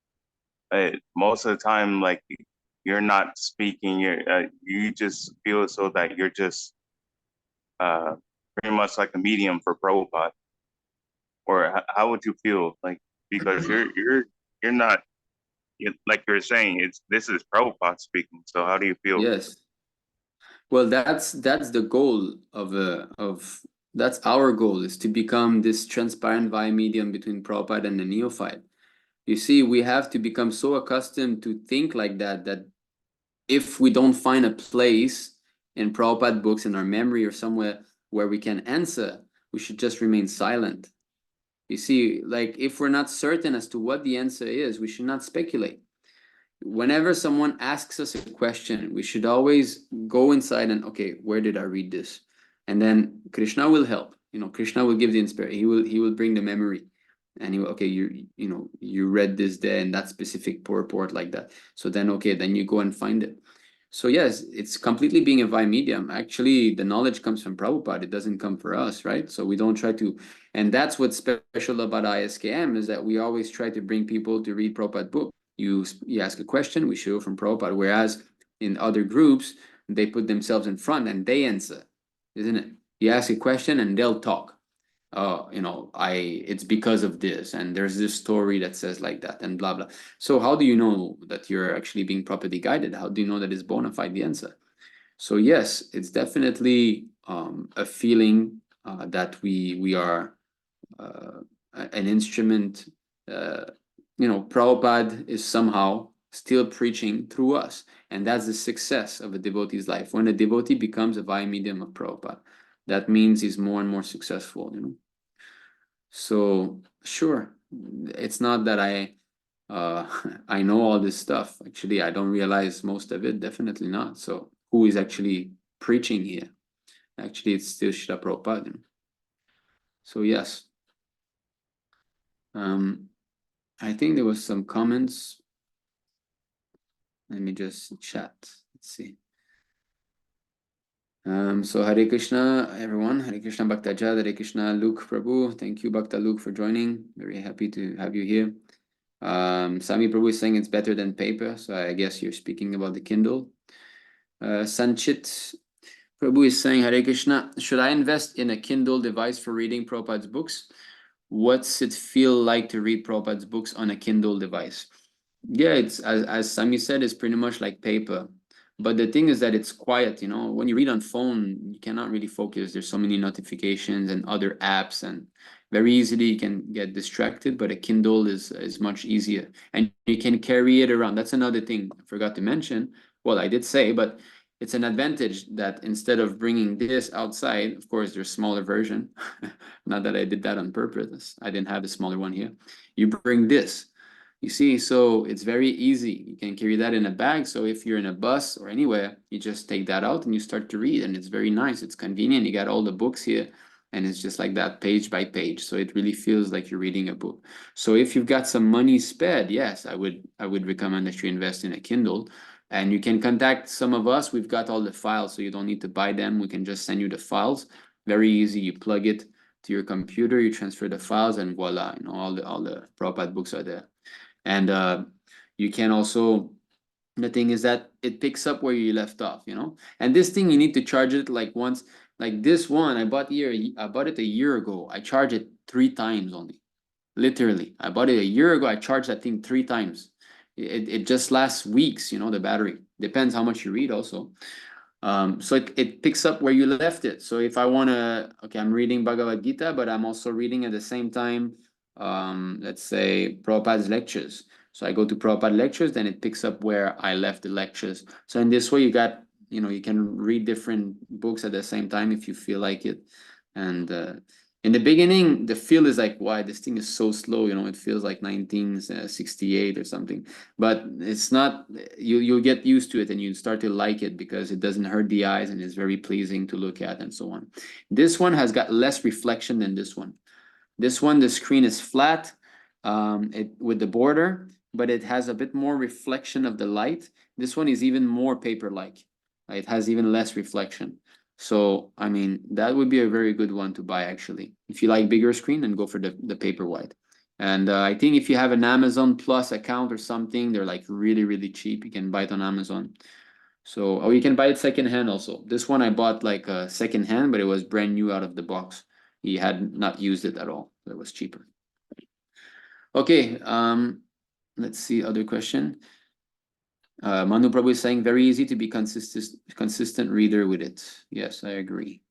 most of the time, like, you're not speaking, you just feel as though that you're just pretty much like a medium for Prabhupada? Or how would you feel? Like, because you're not, like you're saying, this is Prabhupada speaking. So how do you feel? Yes. Well, that's the goal of that's our goal, is to become this transparent via medium between Prabhupada and the neophyte. You see, we have to become so accustomed to think like that if we don't find a place in Prabhupada books in our memory or somewhere where we can answer, we should just remain silent. You see, like, if we're not certain as to what the answer is, we should not speculate. Whenever someone asks us a question, we should always go inside and, okay, where did I read this? And then Krishna will help. Krishna will give the inspiration. He will bring the memory, and he will, okay, you read this there in that specific purport like that. So then, okay, then you go and find it. So yes, it's completely being a via medium. Actually, the knowledge comes from Prabhupada. It doesn't come for us, right? So we don't try to, and that's what's special about ISKM, is that we always try to bring people to read Prabhupada book. You ask a question, we show from Prabhupada. Whereas in other groups, they put themselves in front and they answer, isn't it? You ask a question and they'll talk. It's because of this, and there's this story that says like that, and blah blah. So how do you know that you're actually being properly guided? How do you know that it's bona fide the answer? So yes, it's definitely a feeling that we are an instrument. Prabhupada is somehow still preaching through us, and that's the success of a devotee's life. When a devotee becomes a via medium of Prabhupada, that means he's more and more successful. So sure, it's not that I know all this stuff. Actually, I don't realize most of it. Definitely not. So who is actually preaching here? Actually, it's still Śrīla Prabhupāda. So yes. I think there was some comments. Let me just chat. Let's see. So Hare Krishna, everyone. Hare Krishna Bhaktaja, Hare Krishna Luke Prabhu. Thank you, Bhakta Luke, for joining. Very happy to have you here. Sami Prabhu is saying it's better than paper, so I guess you're speaking about the Kindle. Sanchit Prabhu is saying, Hare Krishna, should I invest in a Kindle device for reading Prabhupada's books? What's it feel like to read Prabhupada's books on a Kindle device? Yeah, it's as Sami said, it's pretty much like paper. But the thing is that it's quiet, when you read on phone, you cannot really focus. There's so many notifications and other apps, and very easily you can get distracted, but a Kindle is much easier. And you can carry it around. That's another thing I forgot to mention. Well, I did say, but it's an advantage that instead of bringing this outside, of course, there's a smaller version. Not that I did that on purpose. I didn't have a smaller one here. You bring this. You see, so it's very easy. You can carry that in a bag. So if you're in a bus or anywhere, you just take that out and you start to read. And it's very nice. It's convenient. You got all the books here. And it's just like that, page by page. So it really feels like you're reading a book. So if you've got some money spared, yes, I would recommend that you invest in a Kindle. And you can contact some of us. We've got all the files, so you don't need to buy them. We can just send you the files. Very easy. You plug it to your computer, you transfer the files, and voila, all the Prabhupada books are there. And you can also The thing is that it picks up where you left off, you know. And this thing you need to charge it like once. Like this one, I bought it a year ago. I charge it 3 times only. Literally, I bought it a year ago. I charged that thing 3 times. It just lasts weeks, you know. The battery depends how much you read also. So it picks up where you left it. So if I want to, okay, I'm reading Bhagavad Gita, but I'm also reading at the same time, let's say Prabhupada's lectures. So I go to Prabhupada lectures, then it picks up where I left the lectures. So in this way, you got, you know, you can read different books at the same time if you feel like it. And in the beginning, the feel is like, why this thing is so slow, you know, it feels like 1968 or something. But it's not, you'll get used to it and you start to like it because it doesn't hurt the eyes and it's very pleasing to look at and so on. This one has got less reflection than this one. This one, the screen is flat, with the border, but it has a bit more reflection of the light. This one is even more paper-like. It has even less reflection. So, I mean, that would be a very good one to buy, actually. If you like bigger screen, then go for the paper white. And I think if you have an Amazon Plus account or something, they're like really, really cheap. You can buy it on Amazon. So, or you can buy it secondhand also. This one I bought like a secondhand, but it was brand new out of the box. He had not used it at all. So it was cheaper. Okay, let's see, other question. Manu Prabhu is saying very easy to be consistent reader with it. Yes, I agree.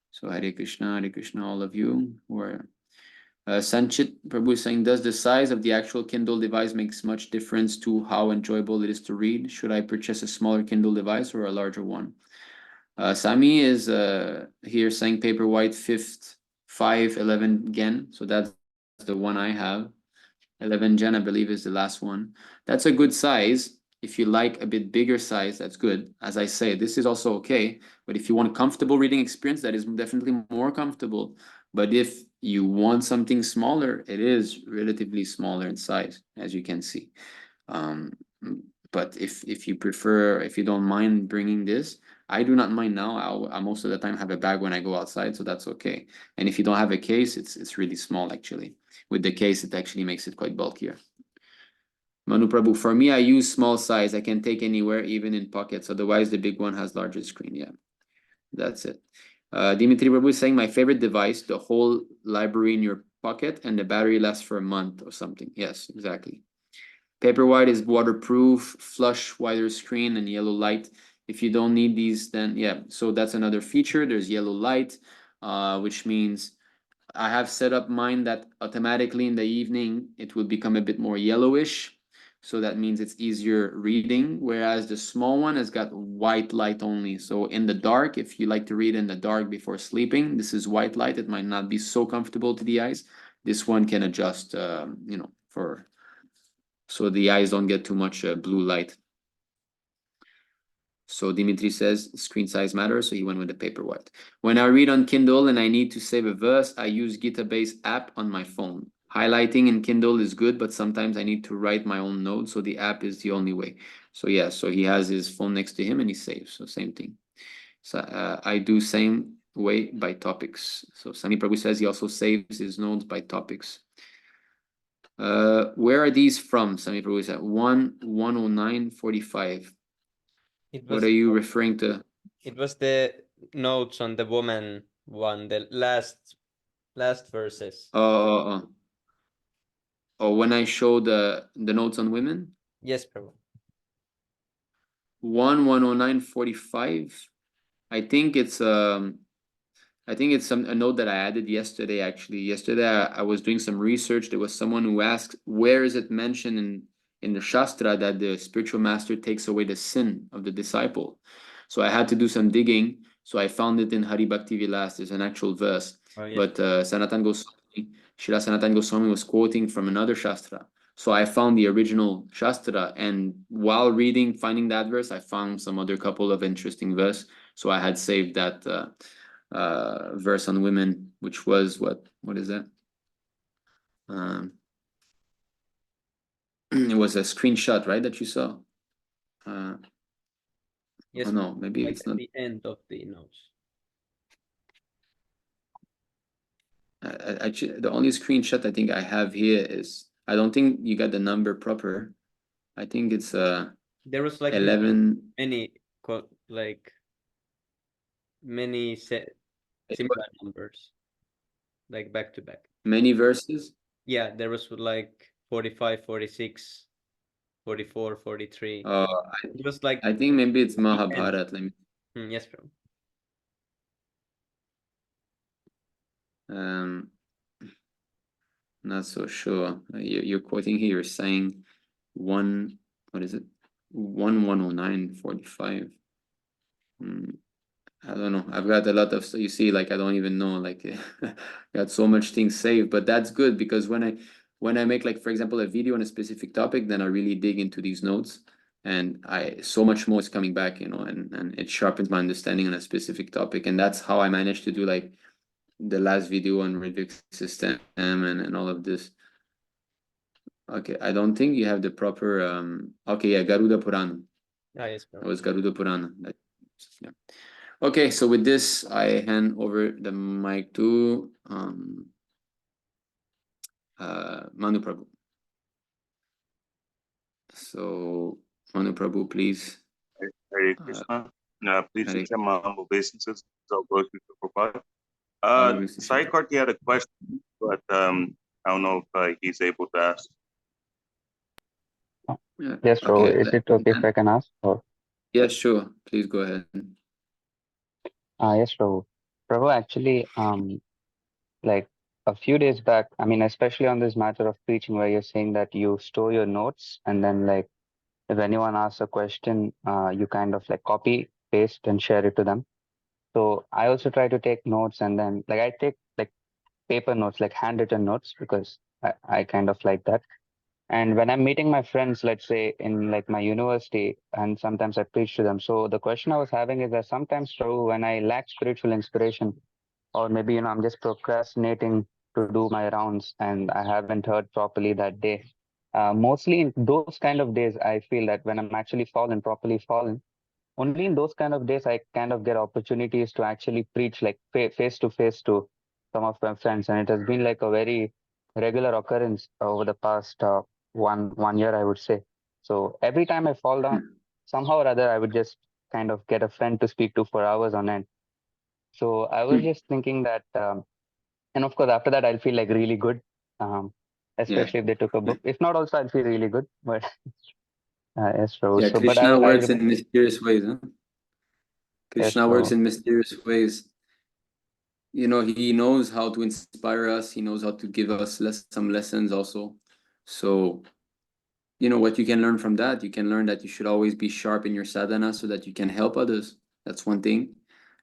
So Hare Krishna, all of you who are. Sanchit Prabhu is saying, does the size of the actual Kindle device makes much difference to how enjoyable it is to read? Should I purchase a smaller Kindle device or a larger one? Sami is here saying Paperwhite 511 Gen. So that's the one I have. 11 Gen, I believe, is the last one. That's a good size. If you like a bit bigger size, that's good. As I say, this is also okay. But if you want a comfortable reading experience, that is definitely more comfortable. But if you want something smaller, it is relatively smaller in size, as you can see. But if you prefer, if you don't mind bringing this, I do not mind now. I most of the time have a bag when I go outside, so that's okay. And if you don't have a case, it's really small actually. With the case, it actually makes it quite bulkier. Manu Prabhu, for me, I use small size. I can take anywhere, even in pockets. Otherwise, the big one has larger screen. Yeah, that's it. Dimitri Prabhu is saying my favorite device, the whole library in your pocket, and the battery lasts for a month or something. Yes, exactly. Paperwhite is waterproof, flush, wider screen, and yellow light. If you don't need these, then yeah. So that's another feature. There's yellow light, which means I have set up mine that automatically in the evening it will become a bit more yellowish. So that means it's easier reading, whereas the small one has got white light only. So in the dark, if you like to read in the dark before sleeping, this is white light. It might not be so comfortable to the eyes. This one can adjust, you know, for so the eyes don't get too much blue light. So Dimitri says screen size matters, so he went with the Paperwhite. When I read on Kindle and I need to save a verse, I use Gita-based app on my phone. Highlighting in Kindle is good, but sometimes I need to write my own notes, so the app is the only way. So yeah, so he has his phone next to him and he saves, so same thing. So I do same way by topics. So Sani Prabhu says he also saves his notes by topics. Where are these from? Sami Prabhu is at 109:45. What are you referring to? It was the notes on the woman one, the last verses. Oh, when I show the notes on women? Yes, Prabhu. 109:45. I think it's a note that I added yesterday. Actually, yesterday I was doing some research. There was someone who asked, where is it mentioned in the Shastra that the spiritual master takes away the sin of the disciple? So I had to do some digging. So I found it in Hari Bhakti Vilas. There's an actual verse. Oh, yes. But Srila Sanatan Goswami was quoting from another Shastra. So I found the original Shastra, and while finding that verse, I found some other couple of interesting verse. So I had saved that verse on women, which was what is that? It was a screenshot, right, that you saw? Yes, oh no, maybe like it's not. at the end of the notes. Actually, the only screenshot I think I have here is, I don't think you got the number proper. I think it's There was like 11. many many similar numbers, like back to back. Many verses. Yeah, there was like 45, 46, 44, 43. It was like I think maybe it's events. Mahabharat. Let me. Yes, bro. Not so sure. You're quoting here. You're saying one. What is it? 1:109:45. I don't know. I've got a lot of, so you see, like I don't even know. Like got so much things saved, but that's good because when I make, like, for example, a video on a specific topic, then I really dig into these notes, and so much more is coming back, and it sharpens my understanding on a specific topic, and that's how I managed to do like the last video on Riddick system and all of this. Okay, I don't think you have the proper okay, yeah, Garuda Purana. Yes, bro. It was Garuda Purana. Yeah. Okay, so with this, I hand over the mic to Manu Prabhu. So, Manu Prabhu, please. Hare Krishna. Please Hare- accept my humble obeisances. So, Lord Prabhupada. Hare Sai Karti had a question, but I don't know if he's able to ask. Yeah, Yes, bro. okay. Is it okay if I can ask? Or Yeah, sure. Please go ahead. yes, Prabhu. Prabhu, actually, like a few days back, I mean, especially on this matter of preaching, where you're saying that you store your notes, and then like if anyone asks a question, you kind of like copy, paste, and share it to them. So I also try to take notes, and then like I take like paper notes, like handwritten notes, because I kind of like that. And when I'm meeting my friends, let's say in like my university, and sometimes I preach to them. So the question I was having is that sometimes, Prabhu, when I lack spiritual inspiration, or maybe, I'm just procrastinating to do my rounds and I haven't heard properly that day. Mostly in those kind of days, I feel that when I'm actually properly fallen, only in those kind of days, I kind of get opportunities to actually preach like face to face to some of my friends. And it has been like a very regular occurrence over the past one year, I would say. So every time I fall down, somehow or other, I would just kind of get a friend to speak to for hours on end. So I was just thinking that, and of course, after that, I'll feel like really good, especially if they took a book. If not, also, I'll feel really good. But yes, bro. Yeah, So, but Krishna I works in mysterious ways, huh? yes, Krishna works bro. in mysterious ways. He knows how to inspire us. He knows how to give us some lessons also. So, what you can learn from that, you can learn that you should always be sharp in your sadhana so that you can help others. That's one thing.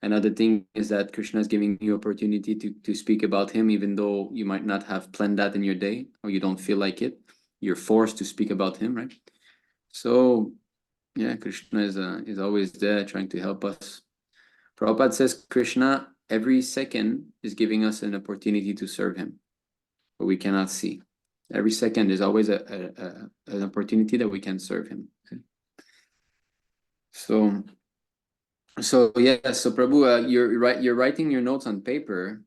Another thing is that Krishna is giving you opportunity to speak about him, even though you might not have planned that in your day or you don't feel like it. You're forced to speak about him, right? So, yeah, Krishna is always there trying to help us. Prabhupada says Krishna every second is giving us an opportunity to serve him, but we cannot see. Every second is always an opportunity that we can serve him. Okay? So yeah, so Prabhu, you're writing your notes on paper.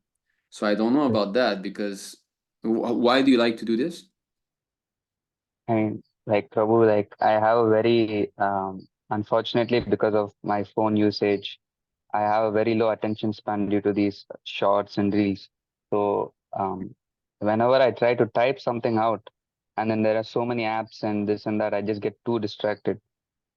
So I don't know about that because why do you like to do this? I mean, like Prabhu, like I have a very, unfortunately, because of my phone usage, I have a very low attention span due to these shorts and reels. So, whenever I try to type something out, and then there are so many apps and this and that, I just get too distracted.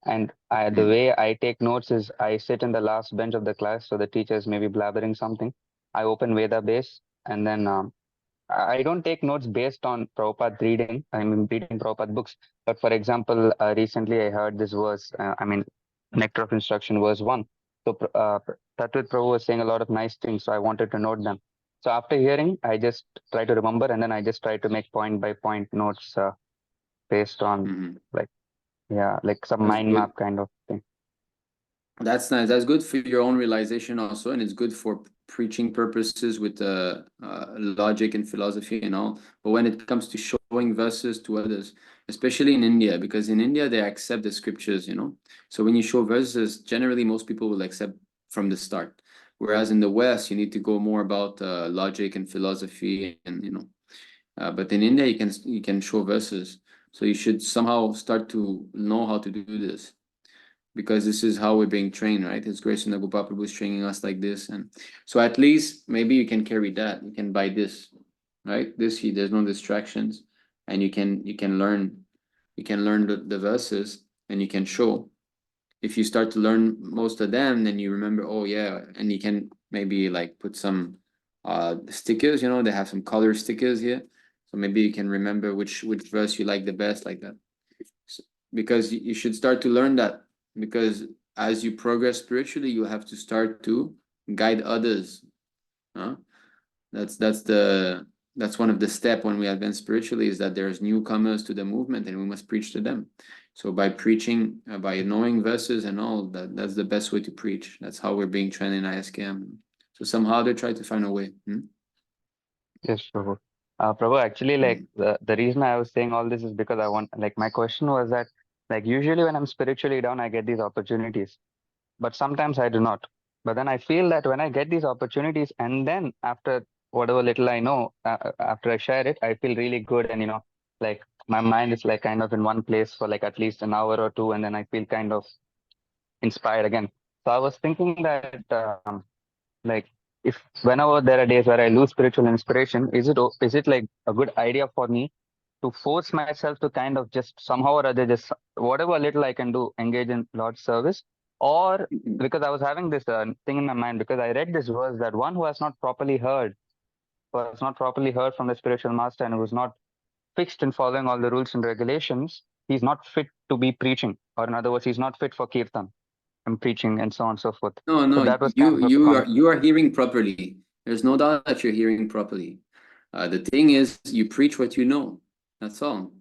And the way I take notes is I sit in the last bench of the class, so the teacher is maybe blabbering something. I open Veda base, and then I don't take notes based on Prabhupada reading. I mean, reading Prabhupada books. But for example, recently I heard this verse, Nectar of Instruction, verse 1. So Tatwit Prabhu was saying a lot of nice things, so I wanted to note them. So after hearing, I just try to remember, and then I just try to make point by point notes based on like some That's mind good. map kind of thing. That's nice. That's good for your own realization also, and it's good for preaching purposes with logic and philosophy and all. But when it comes to showing verses to others, especially in India, because in India they accept the scriptures, So when you show verses, generally most people will accept from the start. Whereas in the West, you need to go more about logic and philosophy, and but in India you can show verses. So you should somehow start to know how to do this, because this is how we're being trained, right? His Grace Srila Prabhu is training us like this. And so at least maybe you can carry that. You can buy this, right? There's no distractions, and you can learn the verses, and you can show. If you start to learn most of them, then you remember, oh yeah, and you can maybe like put some stickers, they have some color stickers here. So maybe you can remember which verse you like the best, like that. So, because you should start to learn that, because as you progress spiritually, you have to start to guide others. That's one of the steps when we advance spiritually, is that there's newcomers to the movement and we must preach to them. So by preaching, by knowing verses and all, that's the best way to preach. That's how we're being trained in ISKM. So somehow they try to find a way. Yes, Prabhu. Prabhu, actually, like the reason I was saying all this is because my question was that, like, usually when I'm spiritually down, I get these opportunities, but sometimes I do not. But then I feel that when I get these opportunities, and then after whatever little I know, after I share it, I feel really good. And, like my mind is like kind of in one place for like at least an hour or two. And then I feel kind of inspired again. So I was thinking that, like, if whenever there are days where I lose spiritual inspiration, is it like a good idea for me to force myself to kind of just somehow or other, just whatever little I can do, engage in Lord's service? Or because I was having this thing in my mind, because I read this verse that one who has not properly heard from the spiritual master, and who is not fixed in following all the rules and regulations, he's not fit to be preaching, or in other words, he's not fit for kirtan and preaching and so on and so forth. No, So that was you are hearing properly. There's no doubt that you're hearing properly. The thing is, you preach what you know. That's all.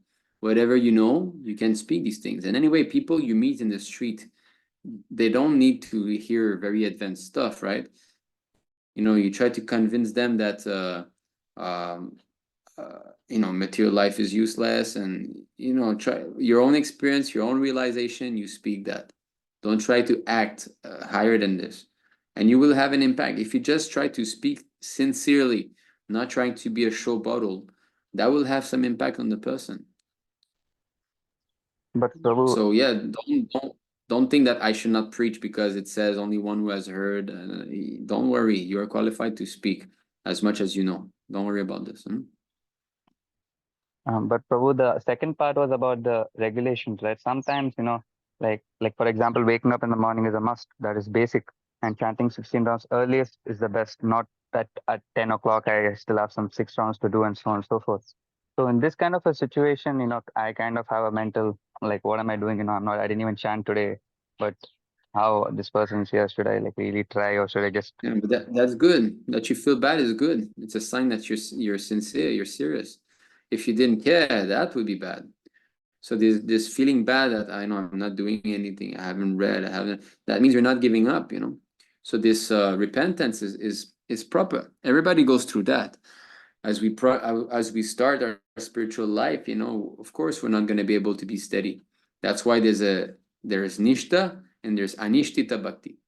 Whatever you know, you can speak these things. And anyway, people you meet in the street, they don't need to hear very advanced stuff, right? You try to convince them that material life is useless, and try your own experience, your own realization, you speak that. Don't try to act higher than this, and you will have an impact. If you just try to speak sincerely, not trying to be a show bottle, that will have some impact on the person. But Prabhu, So yeah, don't think that I should not preach because it says only one who has heard. Don't worry, you are qualified to speak as much as you know. Don't worry about this. but Prabhu, the second part was about the regulations, right? Sometimes, like for example, waking up in the morning is a must. That is basic. And chanting 16 rounds earliest is the best. Not that at 10 o'clock I still have some 6 rounds to do, and so on and so forth. So in this kind of a situation, I kind of have a mental, like, what am I doing? I didn't even chant today, but how this person's here, should I like really try, or should I just? Yeah, but that's good. That you feel bad is good. It's a sign that you're sincere, you're serious. If you didn't care, that would be bad. So this feeling bad that I know I'm not doing anything, I haven't read, that means you're not giving up, So this repentance is proper. Everybody goes through that. As we start our spiritual life, of course we're not going to be able to be steady. That's why there's nishta and there's anishtita bhakti.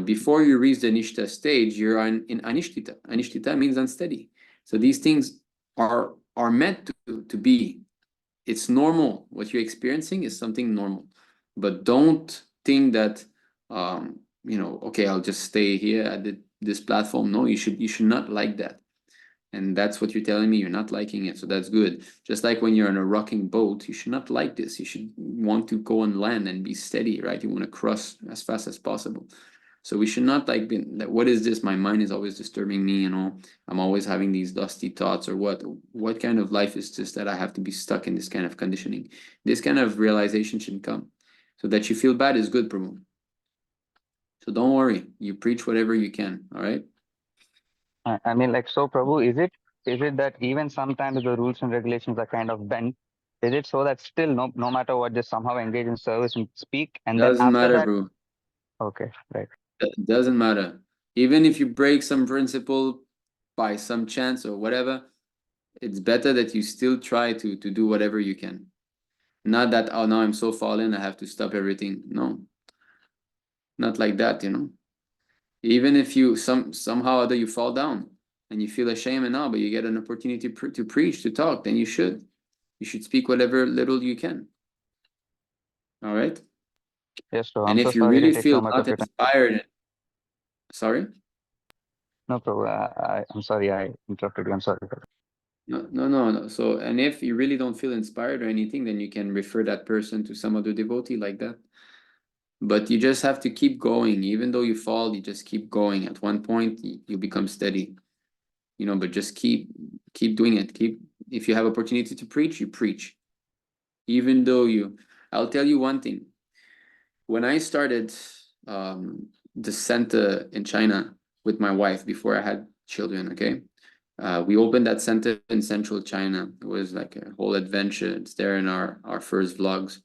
Before you reach the nishta stage, you're in anishtita. Anishtita means unsteady. So these things are meant to be. It's normal. What you're experiencing is something normal. But don't think that okay, I'll just stay here at this platform. No, you should not like that. And that's what you're telling me, you're not liking it. So that's good. Just like when you're on a rocking boat, you should not like this. You should want to go on land and be steady, right? You want to cross as fast as possible. So we should not like be, what is this? My mind is always disturbing me, I'm always having these dusty thoughts, or what kind of life is this that I have to be stuck in this kind of conditioning? This kind of realization should come. So that you feel bad is good, Prabhu. So don't worry. You preach whatever you can, all right? I mean, like, so Prabhu, is it that even sometimes the rules and regulations are kind of bent? Is it so that still no matter what, just somehow engage in service and speak, and then Doesn't after matter, that? bro. Okay, right. It doesn't matter. Even if you break some principle by some chance or whatever, it's better that you still try to do whatever you can. Not that, oh, now I'm so fallen, I have to stop everything. No, not like that, Even if you somehow or other you fall down and you feel ashamed and all, but you get an opportunity to preach, to talk, then you should. You should speak whatever little you can. All right. Yes, Prabhu. And I'm so if you sorry to really take feel so much not of your time. inspired, sorry. No, Prabhu. I'm sorry I interrupted you. I'm sorry. Prabhu. No. So, and if you really don't feel inspired or anything, then you can refer that person to some other devotee like that. But you just have to keep going. Even though you fall, you just keep going. At one point, you become steady. You know, but just keep doing it. If you have opportunity to preach, you preach. Even though I'll tell you one thing. When I started the center in China with my wife before I had children, okay? We opened that center in central China. It was like a whole adventure. It's there in our first vlogs.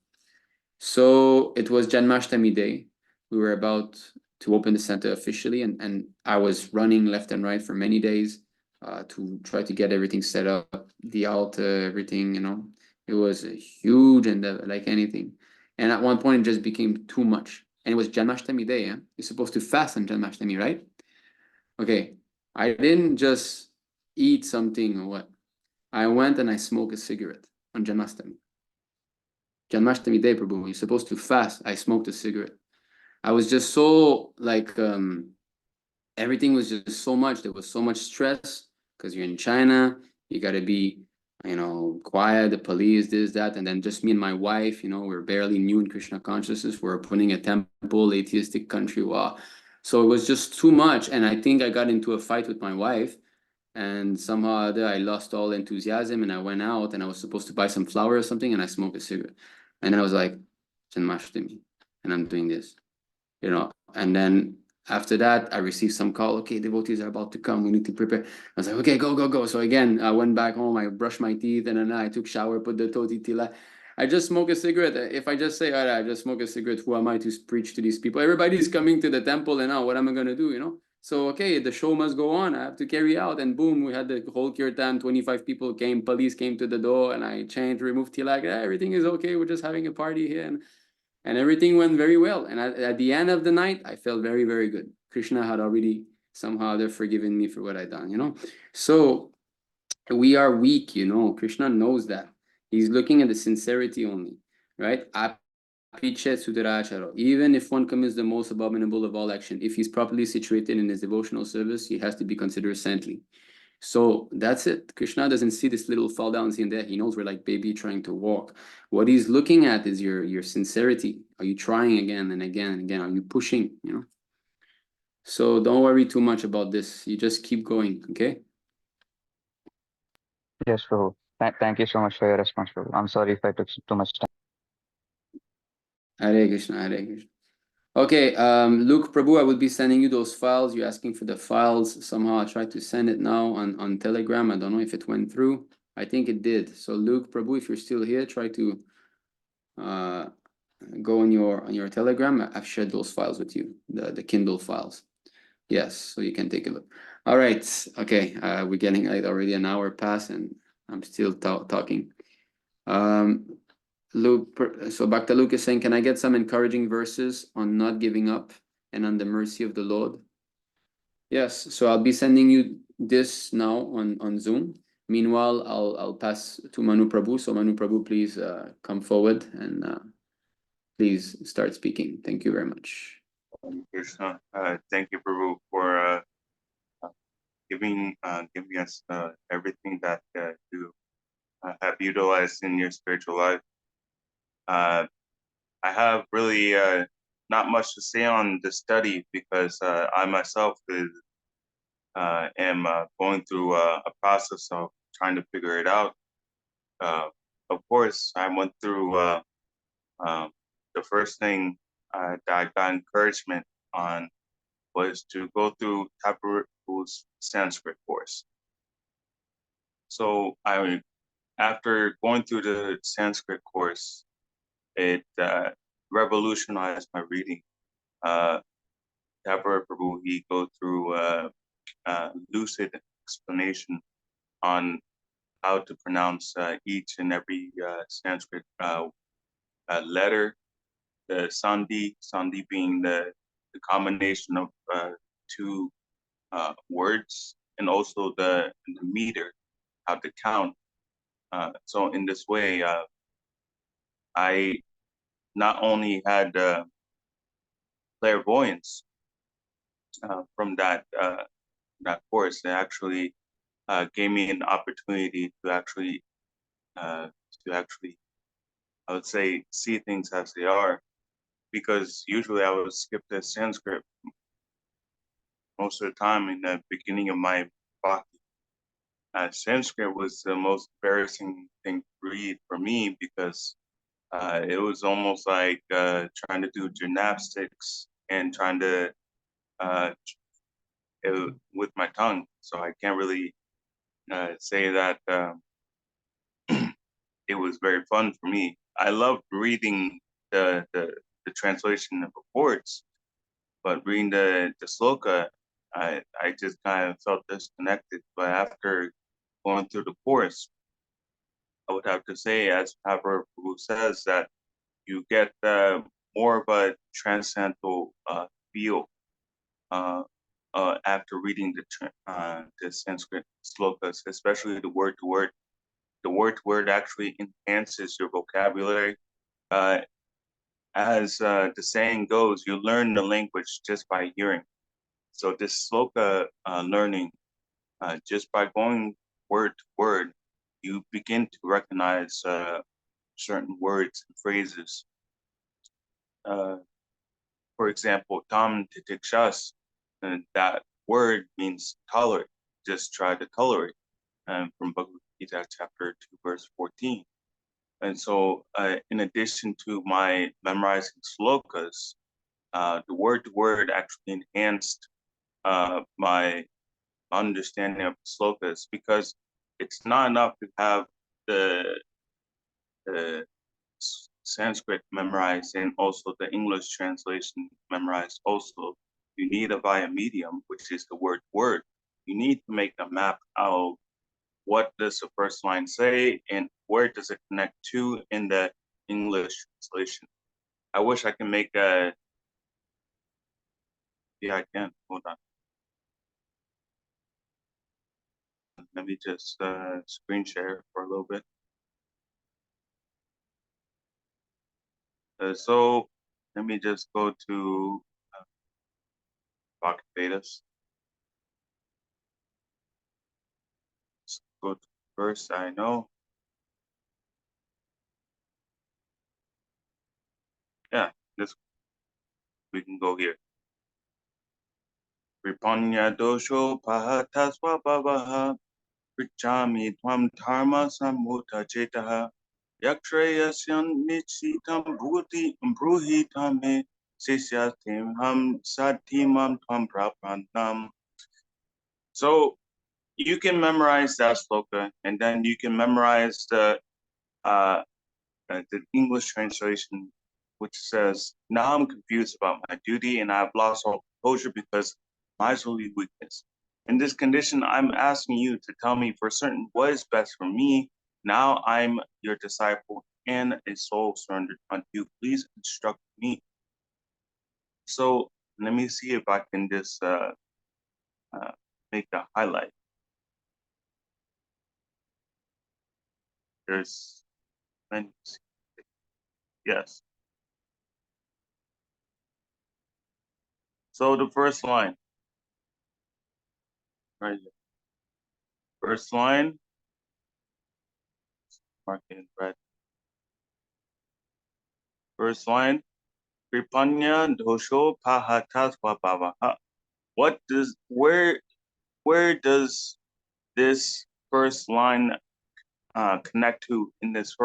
So it was Janmashtami Day. We were about to open the center officially, and I was running left and right for many days to try to get everything set up, the altar, everything, you know. It was a huge endeavor, like anything. And at one point, it just became too much. And it was Janmashtami Day, yeah? You're supposed to fast on Janmashtami, right? Okay, I didn't just eat something or what. I went and I smoked a cigarette on Janmashtami. Janmashtami Day, Prabhu, you're supposed to fast. I smoked a cigarette. I was just so like everything was just so much. There was so much stress because you're in China. You got to be, you know, quiet. The police, this, that, and then just me and my wife. You know, we're barely new in Krishna consciousness. We're opening a temple, atheistic country. Wow. So it was just too much, and I think I got into a fight with my wife, and somehow or other I lost all enthusiasm, and I went out, and I was supposed to buy some flour or something, and I smoked a cigarette, and then I was like, Janmashtami, and I'm doing this, you know, and then after that I received some call. Okay, devotees are about to come. We need to prepare. I was like, okay, go. So again, I went back home. I brushed my teeth, and then I took shower, put the toti tila. I just smoke a cigarette. If I just say, all right, I just smoke a cigarette, who am I to preach to these people? Everybody's coming to the temple, and now what am I gonna do? You know. So okay, the show must go on. I have to carry out, and boom, we had the whole kirtan. 25 people came. Police came to the door, and I changed, removed tilak. Everything is okay. We're just having a party here, and everything went very well. And at the end of the night, I felt very, very good. Krishna had already somehow they're forgiven me for what I done, you know. So we are weak, you know. Krishna knows that. He's looking at the sincerity only, right? Even if one commits the most abominable of all action, if he's properly situated in his devotional service, he has to be considered saintly. So that's it. Krishna doesn't see this little fall downs in there. He knows we're like baby trying to walk. What he's looking at is your sincerity. Are you trying again and again and again? Are you pushing? You know. So don't worry too much about this. You just keep going, okay? Yes, Prabhu. Thank you so much for your response, Prabhu. I'm sorry if I took too much time. Hare Krishna, Hare Krishna. Okay, Luke Prabhu, I will be sending you those files. You're asking for the files. Somehow I tried to send it now on Telegram. I don't know if it went through. I think it did. So Luke Prabhu, if you're still here, try to go on your Telegram. I've shared those files with you, the Kindle files. Yes, so you can take a look. All right, okay. We're getting like already an hour past, and I'm still talking. Luke, so Bhakta Luke is saying, can I get some encouraging verses on not giving up and on the mercy of the Lord? Yes, so I'll be sending you this now on Zoom. Meanwhile, I'll pass to Manu Prabhu. So Manu Prabhu, please come forward and please start speaking. Thank you very much. Krishna, thank you, Prabhu, for giving us everything that you have utilized in your spiritual life. I have really not much to say on the study because I myself am going through a process of trying to figure it out. Of course, I went through the first thing that I got encouragement on was to go through Prabhu's Sanskrit course. So after going through the Sanskrit course, it revolutionized my reading. Prabhu, he go through lucid explanation on how to pronounce each and every Sanskrit letter, the sandhi being the combination of two words, and also the meter, how to count. So in this way, I not only had clairvoyance from that course, it actually gave me an opportunity to actually, I would say, see things as they are. Because usually I would skip the Sanskrit most of the time in the beginning of my bhakti. Sanskrit was the most embarrassing thing to read for me because it was almost like trying to do gymnastics and trying to with my tongue. So I can't really say that it was very fun for me. I loved reading the translation of reports, but reading the sloka, I just kind of felt disconnected. But after going through the course, I would have to say, as Prabhu says, that you get more of a transcendental feel after reading the Sanskrit slokas, especially the word to word. The word to word actually enhances your vocabulary. As the saying goes, you learn the language just by hearing. So this sloka learning, just by going word to word, you begin to recognize certain words and phrases. For example, tam titikshas, and that word means tolerate. Just try to tolerate. From Bhagavad Gita chapter 2, verse 14. And so, in addition to my memorizing slokas, the word to word actually enhanced my understanding of slokas, because it's not enough to have the Sanskrit memorized and also the English translation memorized also. You need a via medium, which is the word word. You need to make a map out what does the first line say and where does it connect to in the English translation. I wish I can make a, yeah, I can, hold on. Let me just screen share for a little bit. So let me just go to Bhakti Vedas. Let's go to verse I know. Yeah, this we can go here. Vipanya dosho pahata swabhavaha Prichami tvam dharma sammuta chetaha Yakshayasyan nichitam bruhitam me sisyatim ham satimam tvam prapannam. So you can memorize that sloka, and then you can memorize the English translation, which says, "Now I'm confused about my duty, and I've lost all composure because my holy weakness. In this condition, I'm asking you to tell me for certain what is best for me. Now I'm your disciple and a soul surrendered unto you. Please instruct me." So let me see if I can just make a highlight. There's many. Yes. So the first line, right here. First line, mark it in red. First line, Kripanya dosho pahata swabhavaha. Where does this first line connect to in this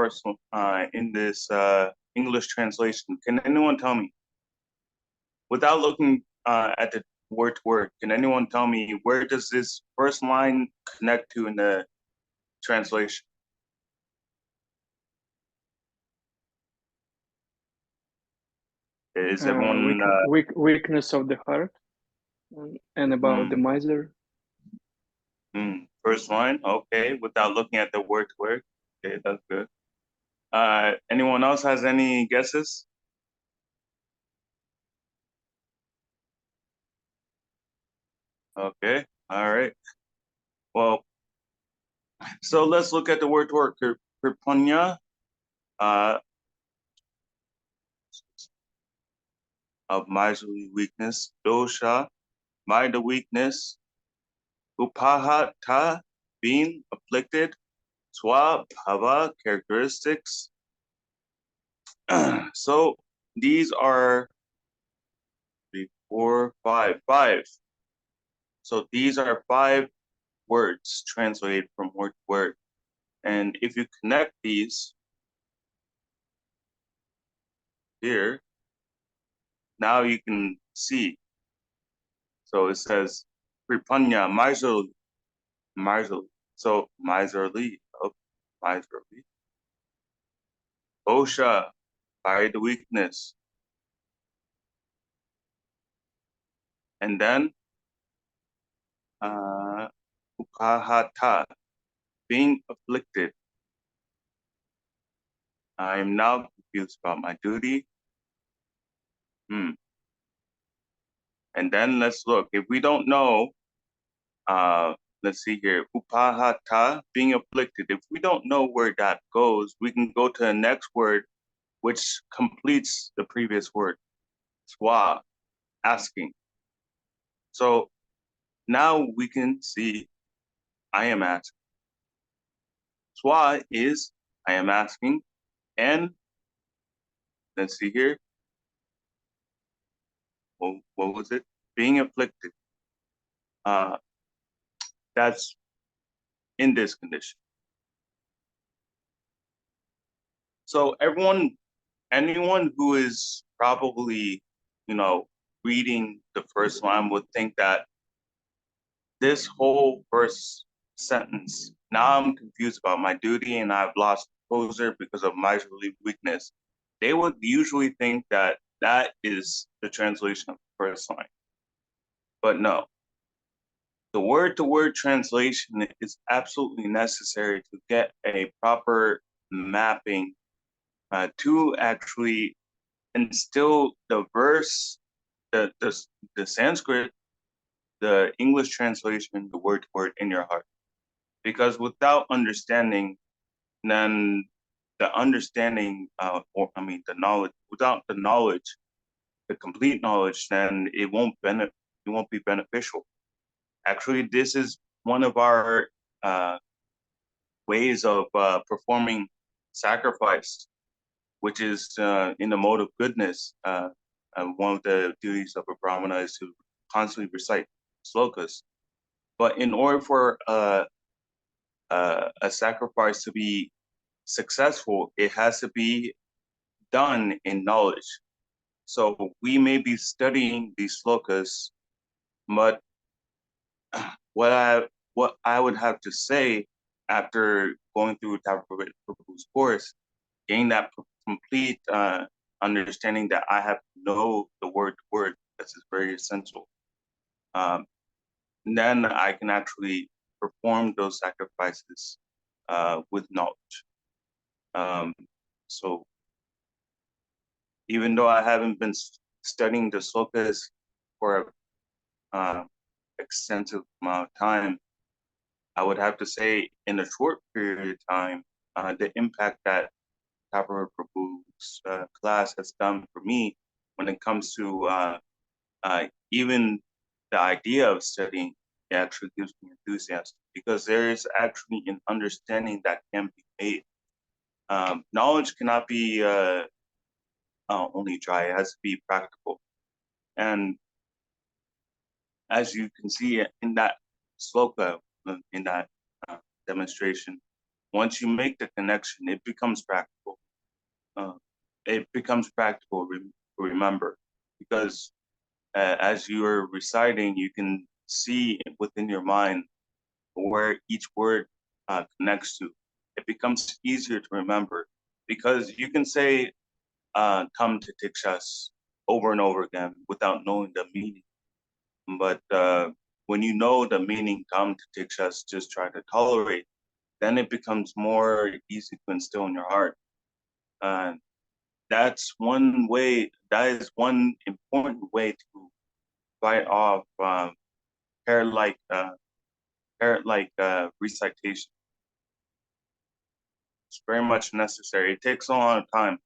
English translation? Can anyone tell me? Without looking at the word to word, can anyone tell me where does this first line connect to in the translation? Is everyone weakness of the heart, and about the miser. First line, okay. Without looking at the word to word, okay, that's good. Anyone else has any guesses? Okay, all right. Well, So let's look at the word kripunya, of miserly weakness, dosha, mind the weakness, upahata, being afflicted, swabhava, characteristics. So these are 3, 4, 5, 5. So these are 5 words translated from word to word. And if you connect these here, now you can see. So it says pripanya, miserly, miserly. So miserly, oh, miserly. Osha, by the weakness. And then upahata, being afflicted. I am now confused about my duty. And then let's look. If we don't know, let's see here, upahata, being afflicted. If we don't know where that goes, we can go to the next word, which completes the previous word, swa, asking. So now we can see, I am asking. Swa is, I am asking, and let's see here, what was it? Being afflicted. That's in this condition. So anyone who is probably, reading the first line would think that this whole first sentence, now I'm confused about my duty and I've lost composure because of miserly weakness. They would usually think that that is the translation of the first line. But no, the word-to-word translation is absolutely necessary to get a proper mapping to actually instill the verse, the Sanskrit, the English translation, the word to word in your heart. Because without understanding, then the understanding, the knowledge, without the knowledge, the complete knowledge, then it won't be beneficial. Actually, this is one of our ways of performing sacrifice, which is in the mode of goodness. One of the duties of a brahmana is to constantly recite slokas. But in order for a sacrifice to be successful, it has to be done in knowledge. So we may be studying these slokas, but what I would have to say after going through Prabhu's course, gain that complete understanding that I have to know the word to word. This is very essential. Then I can actually perform those sacrifices with knowledge. So even though I haven't been studying the slokas for an extensive amount of time, I would have to say in a short period of time, the impact that Thakur Prabhu's class has done for me when it comes to even the idea of studying, it actually gives me enthusiasm because there is actually an understanding that can be made. Knowledge cannot be only dry, it has to be practical. And as you can see in that sloka, in that demonstration, once you make the connection, it becomes practical. It becomes practical to remember because as you are reciting, you can see within your mind where each word connects to. It becomes easier to remember because you can say "tam titikshas" over and over again without knowing the meaning. But when you know the meaning "tam titikshas," just try to tolerate, then it becomes more easy to instill in your heart. That's one way. That is one important way to fight off parrot-like recitation. It's very much necessary. It takes a lot of time.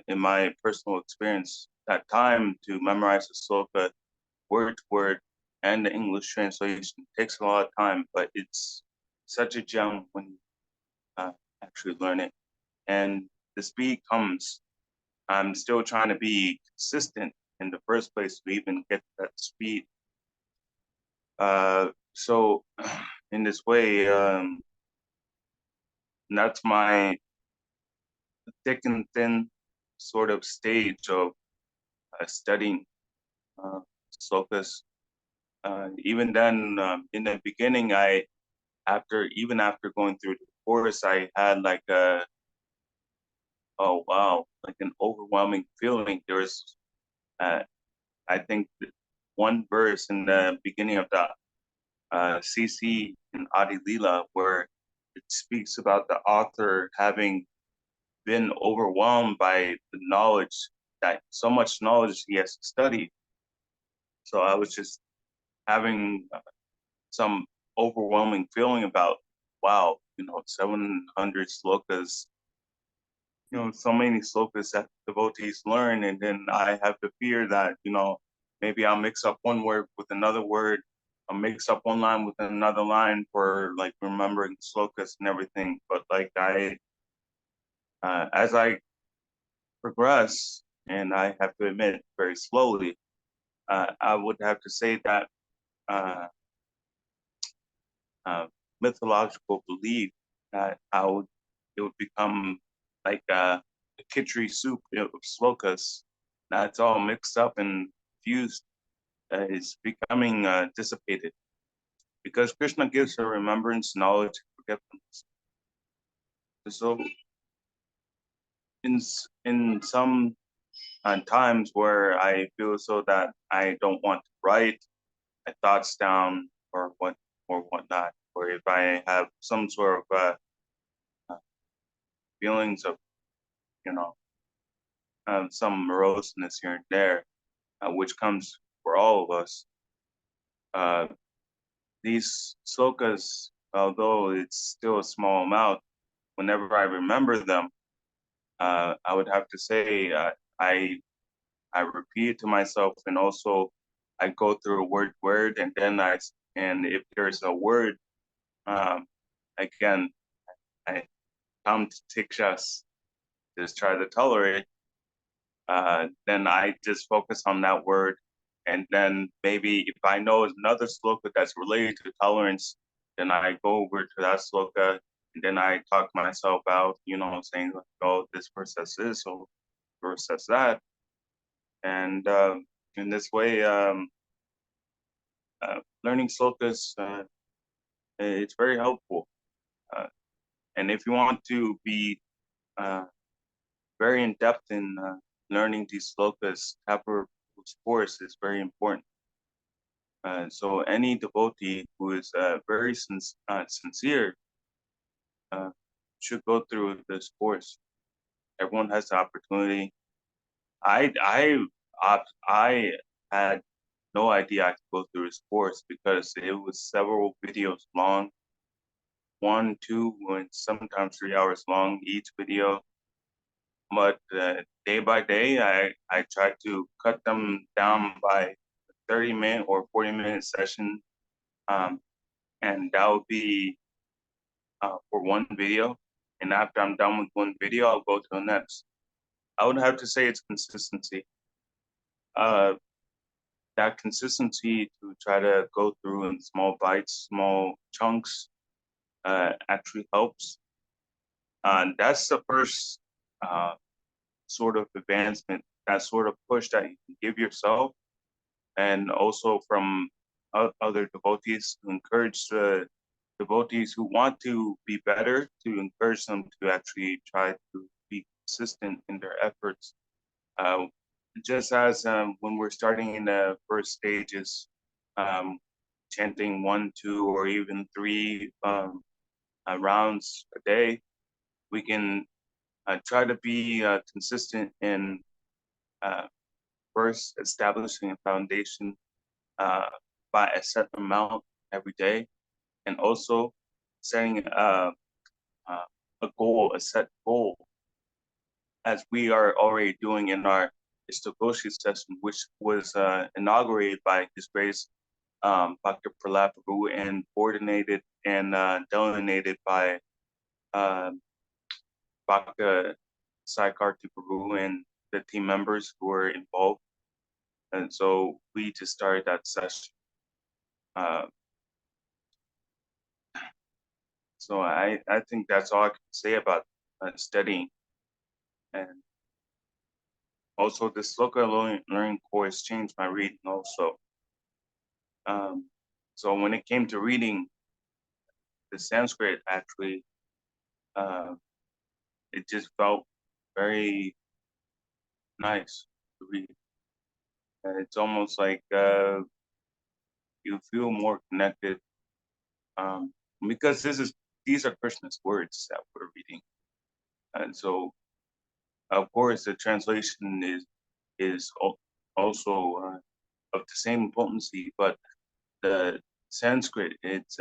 In my personal experience, that time to memorize the sloka word to word and the English translation takes a lot of time, but it's such a gem when you actually learn it. And the speed comes. I'm still trying to be consistent in the first place to even get that speed. So in this way, that's my thick and thin sort of stage of studying slokas. Even then, in the beginning, after going through the course, I had like oh wow, like an overwhelming feeling. There was, I think, one verse in the beginning of the CC in Adi Lila where it speaks about the author having been overwhelmed by the knowledge, that so much knowledge he has to study. So I was just having some overwhelming feeling about, wow, 700 slokas, so many slokas that devotees learn, and then I have the fear that, maybe I'll mix up one word with another word, I'll mix up one line with another line for like remembering slokas and everything. But like as I progress, and I have to admit very slowly, I would have to say that mythological belief that it would become like a khichdi soup of slokas. That's all mixed up and fused. Is becoming dissipated because Krishna gives her remembrance, knowledge, forgetfulness. So in some times where I feel so that I don't want to write my thoughts down or whatnot, or if I have some sort of feelings of some moroseness here and there, which comes for all of us. These slokas, although it's still a small amount, whenever I remember them, I would have to say I repeat it to myself, and also I go through word and then and if there's a word, again, I come to tikshas, just try to tolerate. Then I just focus on that word, and then maybe if I know another sloka that's related to tolerance, then I go over to that sloka, and then I talk myself out, saying, oh, this verse says this, or verse says that. And in this way, learning slokas, it's very helpful. And if you want to be very in-depth in learning these slokas, Prabhu's course is very important. So any devotee who is very sincere should go through this course. Everyone has the opportunity. I had no idea I could go through this course because it was several videos long, 1, 2, and sometimes 3 hours long each video. But day by day, I tried to cut them down by 30-minute or 40-minute session, and that would be for one video. And after I'm done with one video, I'll go to the next. I would have to say it's consistency. That consistency to try to go through in small bites, small chunks, actually helps. That's the first sort of advancement, that sort of push that you can give yourself, and also from other devotees, to encourage the devotees who want to be better, to encourage them to actually try to be consistent in their efforts. Just as when we're starting in the first stages, chanting 1, 2, or even 3 rounds a day, we can try to be consistent in first establishing a foundation by a set amount every day, and also setting a goal, a set goal, as we are already doing in our Istogoshi session, which was inaugurated by His Grace Bhakti Prahlad Prabhu and coordinated and delegated by Bhakti Saikarti Prabhu and the team members who were involved. And so we just started that session. So I think that's all I can say about studying. And also the Sloka learning course changed my reading also. So when it came to reading the Sanskrit, actually, it just felt very nice to read. And it's almost like you feel more connected, because these are Krishna's words that we're reading. And so, of course, the translation is also of the same potency, but the Sanskrit, it's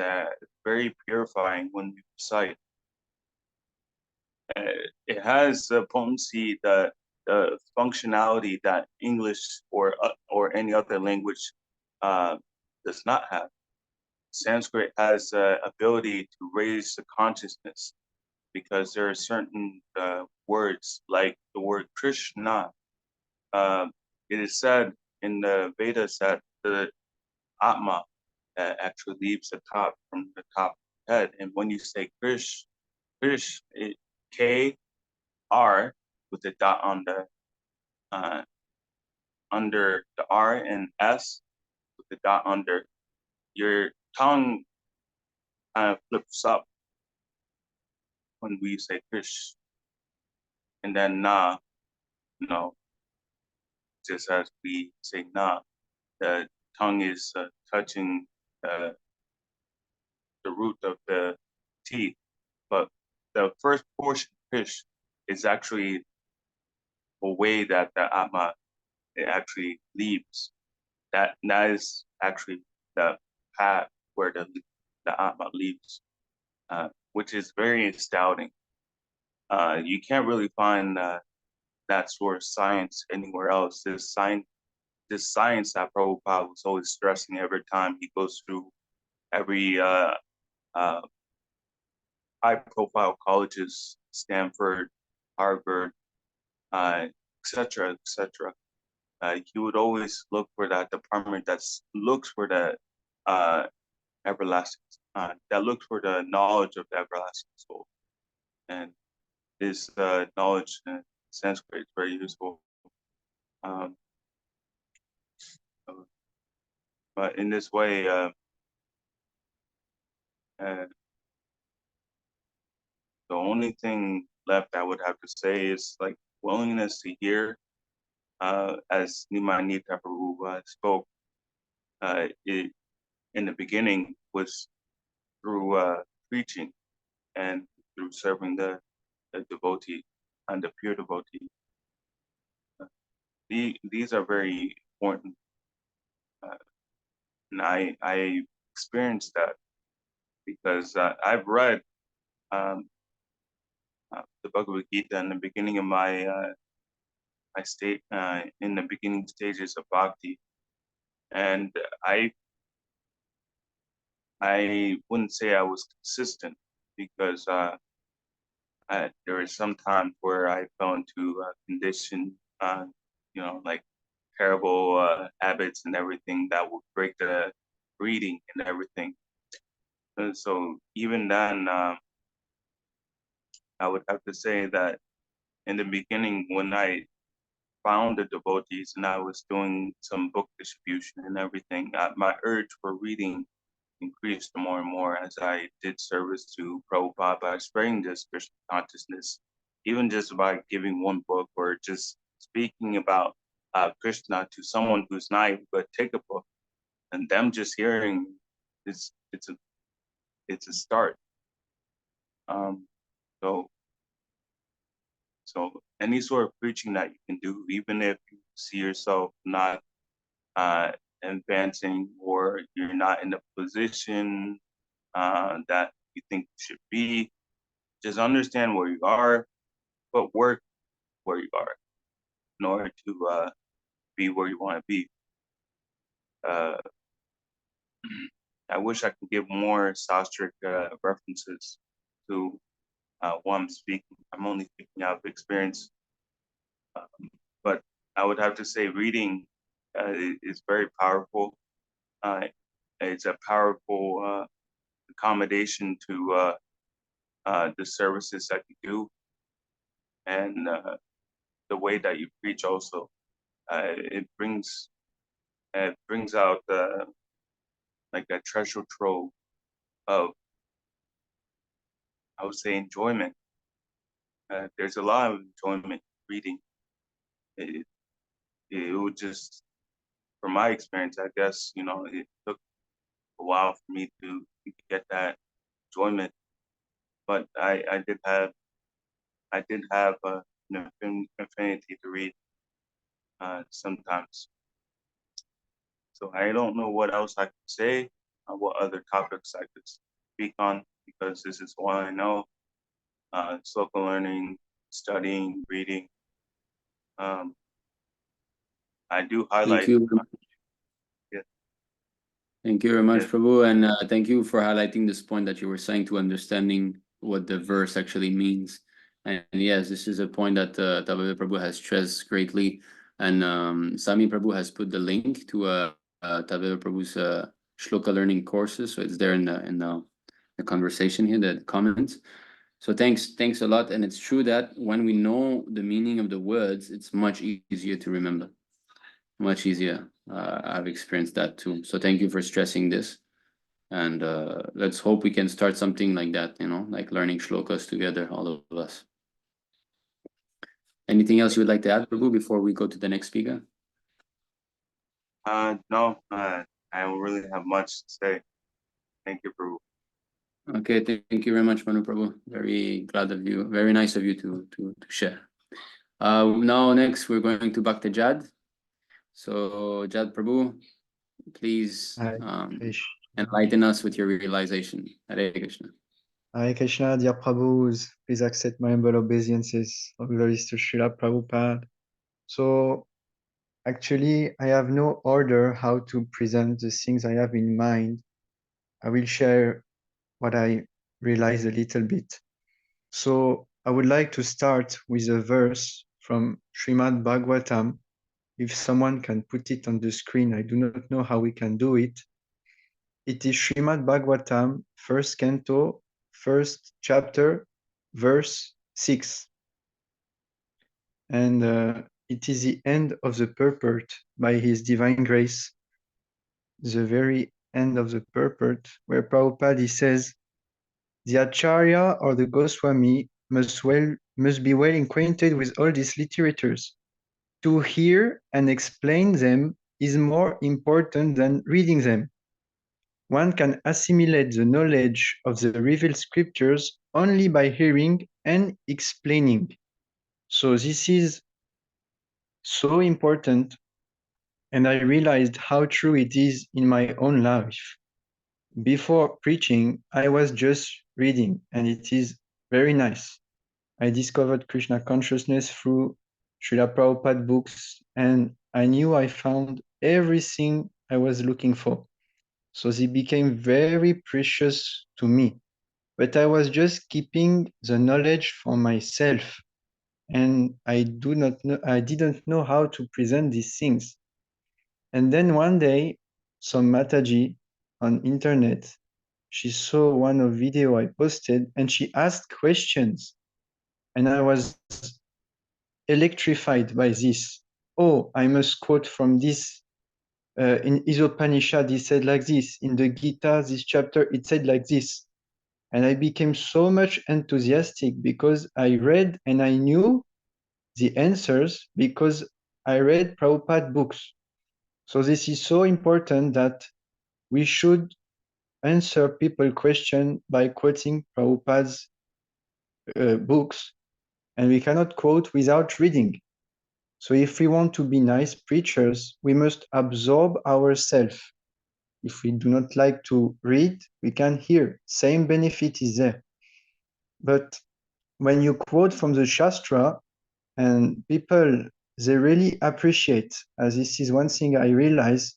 very purifying when you recite. It has the potency, the functionality that English or any other language does not have. Sanskrit has the ability to raise the consciousness, because there are certain words, like the word Krishna. It is said in the Vedas that the Atma actually leaves the top from the top head. And when you say Krish, K-R with the dot on the under the R, and S with the dot under, your tongue kind of flips up when we say Krish. And then Na, just as we say Na, the tongue is touching the root of the teeth. But the first portion, Krish, is actually a way that the Atma, it actually leaves. That is actually the path where the Atma leaves, which is very astounding. You can't really find that sort of science anywhere else. This science that Prabhupada was always stressing every time he goes through every high-profile colleges, Stanford, Harvard, etc., etc. He would always look for that department that looks for the everlasting, that looks for the knowledge of the everlasting soul. And this knowledge in Sanskrit is very useful. But in this way, the only thing left I would have to say is like willingness to hear, as Nimai Nitai Prabhu spoke. It in the beginning was through preaching and through serving the devotee and the pure devotee. These are very important, and I experienced that because I've read the Bhagavad Gita in the beginning of my state, in the beginning stages of bhakti, and I wouldn't say I was consistent, because there were some times where I fell into condition, like terrible habits and everything that would break the reading and everything. And so even then, I would have to say that in the beginning, when I found the devotees and I was doing some book distribution and everything, my urge for reading increased more and more as I did service to Prabhupada by spreading this Krishna consciousness, even just by giving one book or just speaking about Krishna to someone who's not able to take a book, and them just hearing it's a start. So any sort of preaching that you can do, even if you see yourself not advancing, or you're not in the position that you think you should be, just understand where you are, but work where you are in order to be where you want to be. I wish I could give more Sanskrit references to what I'm speaking. I'm only speaking out of experience, but I would have to say reading is very powerful. It's a powerful accommodation to the services that you do, and the way that you preach also. It brings out like a treasure trove of, I would say, enjoyment. There's a lot of enjoyment reading. It would just, from my experience, I guess, you know, it took a while for me to get that enjoyment, but I did have an affinity to read sometimes. So I don't know what else I could say, what other topics I could speak on, because this is all I know. Local learning, studying, reading. I do highlight. Thank you. Yeah. Thank you very much, Yeah. Prabhu, and thank you for highlighting this point that you were saying to understanding what the verse actually means. And yes, this is a point that Tavira Prabhu has stressed greatly, and Sami Prabhu has put the link to Tavira Prabhu's shloka learning courses, so it's there in the conversation here, the comments. So thanks a lot, and it's true that when we know the meaning of the words, it's much easier to remember. Much easier. I've experienced that too. So thank you for stressing this. And let's hope we can start something like that, you know, like learning shlokas together, all of us. Anything else you would like to add, Prabhu, before we go to the next speaker? No, I don't really have much to say. Thank you, Prabhu. Okay, thank you very much, Manu Prabhu. Very glad of you. Very nice of you to share. Now next we're going to Bhakti Jad. So Jad Prabhu, please enlighten us with your realization. Hare Krishna. Hare Krishna, dear Prabhus, please accept my humble obeisances. All glories to Śrīla Prabhupāda. So, actually, I have no order how to present the things I have in mind. I will share what I realize a little bit. So, I would like to start with a verse from Srimad Bhagavatam. If someone can put it on the screen, I do not know how we can do it. It is Srimad Bhagavatam, first canto, first chapter, verse 6. And it is the end of the purport by His Divine Grace, the very end of the purport, where Prabhupada says, the Acharya or the Goswami must be well acquainted with all these literatures. To hear and explain them is more important than reading them. One can assimilate the knowledge of the revealed scriptures only by hearing and explaining. So this is so important, and I realized how true it is in my own life. Before preaching, I was just reading, and it is very nice. I discovered Krishna consciousness through Śrīla Prabhupada books, and I knew I found everything I was looking for. So they became very precious to me. But I was just keeping the knowledge for myself, and I didn't know how to present these things. And then one day, some Mataji on internet, she saw one of video I posted, and she asked questions, and I was electrified by this. Oh, I must quote from this. In Isopanishad, he said like this. In the Gita, this chapter, it said like this. And I became so much enthusiastic because I read and I knew the answers because I read Prabhupada books. So this is so important that we should answer people question by quoting Prabhupada's books, and we cannot quote without reading. So if we want to be nice preachers, we must absorb ourselves. If we do not like to read, we can hear. Same benefit is there. But when you quote from the Shastra, and people, they really appreciate, as this is one thing I realize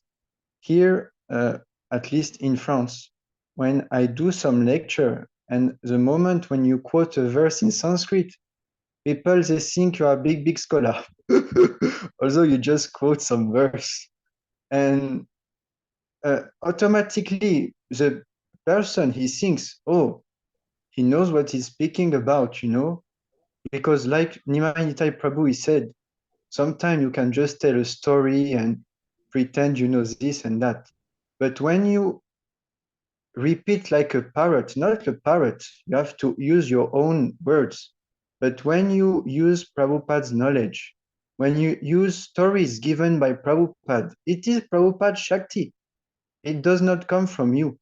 here, at least in France, when I do some lecture, and the moment when you quote a verse in Sanskrit, people, they think you are a big scholar, although you just quote some verse. And automatically, the person, he thinks, oh, he knows what he's speaking about, because like Nimai Nitai Prabhu, he said, sometimes you can just tell a story and pretend you know this and that. But when you repeat like a parrot, not a parrot, you have to use your own words. But when you use Prabhupada's knowledge, when you use stories given by Prabhupada, it is Prabhupada's Shakti. It does not come from you.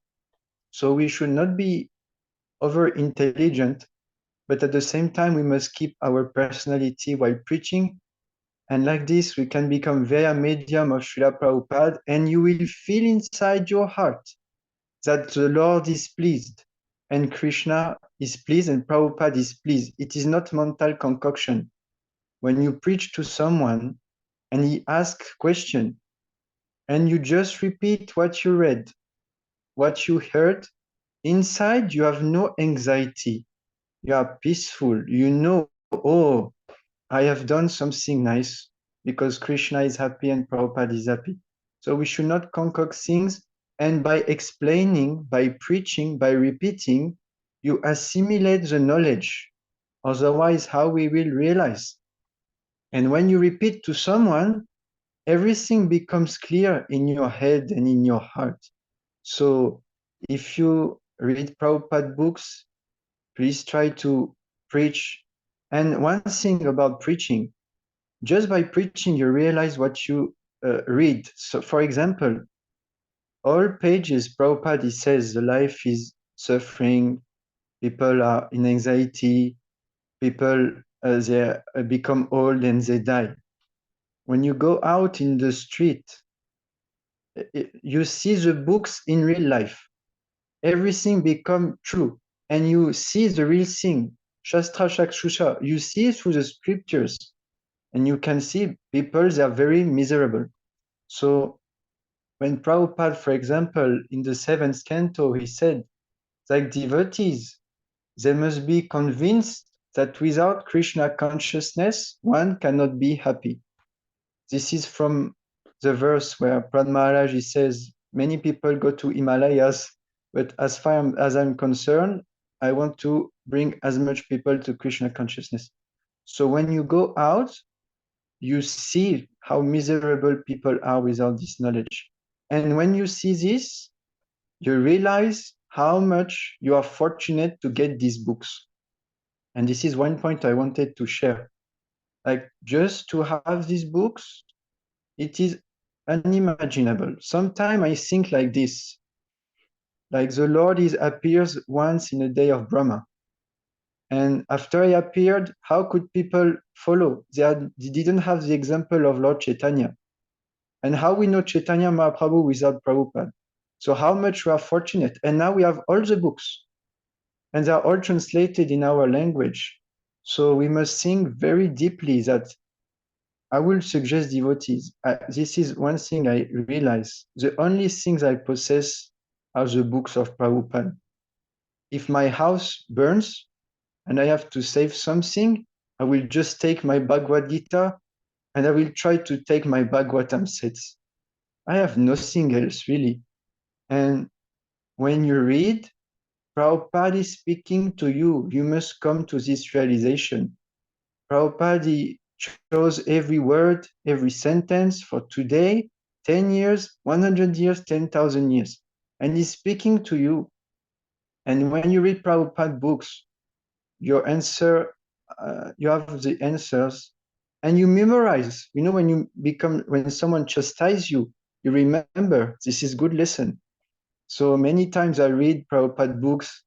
So we should not be over intelligent, but at the same time, we must keep our personality while preaching. And like this, we can become via medium of Śrīla Prabhupada, and you will feel inside your heart that the Lord is pleased, and Krishna is pleased, and Prabhupada is pleased. It is not mental concoction. When you preach to someone and he asks question, and you just repeat what you read, what you heard, inside you have no anxiety. You are peaceful. You know, oh, I have done something nice because Krishna is happy and Prabhupada is happy. So we should not concoct things. And by explaining, by preaching, by repeating, you assimilate the knowledge. Otherwise, how we will realize? And when you repeat to someone, everything becomes clear in your head and in your heart. So if you read Prabhupada books, please try to preach. And one thing about preaching, just by preaching, you realize what you read. So for example, all pages, Prabhupada says the life is suffering, people are in anxiety, people they become old and they die. When you go out in the street, you see the books in real life. Everything become true, and you see the real thing. Shastra Shakshusha, you see through the scriptures, and you can see people, they are very miserable. So when Prabhupada, for example, in the 7th canto, he said, like devotees, they must be convinced that without Krishna consciousness, one cannot be happy. This is from the verse where Prahlad Maharaj says, many people go to Himalayas, but as far as I'm concerned, I want to bring as much people to Krishna consciousness. So when you go out, you see how miserable people are without this knowledge. And when you see this, you realize how much you are fortunate to get these books. And this is one point I wanted to share. Like, just to have these books, it is unimaginable. Sometimes I think like this, like the Lord appears once in a day of Brahma. And after he appeared, how could people follow? They didn't have the example of Lord Chaitanya. And how we know Chaitanya Mahaprabhu without Prabhupada? So how much we are fortunate. And now we have all the books. And they are all translated in our language. So we must think very deeply that I will suggest devotees. This is one thing I realize. The only things I possess are the books of Prabhupada. If my house burns and I have to save something, I will just take my Bhagavad Gita and I will try to take my Bhagavatam sets. I have nothing else really. And when you read, Prabhupada is speaking to you. You must come to this realization. Prabhupada chose every word, every sentence for today, 10 years, 100 years, 10,000 years. And he's speaking to you. And when you read Prabhupada books, your answer, you have the answers and you memorize. You know, when someone chastises you, you remember, this is good lesson. So many times I read Prabhupada books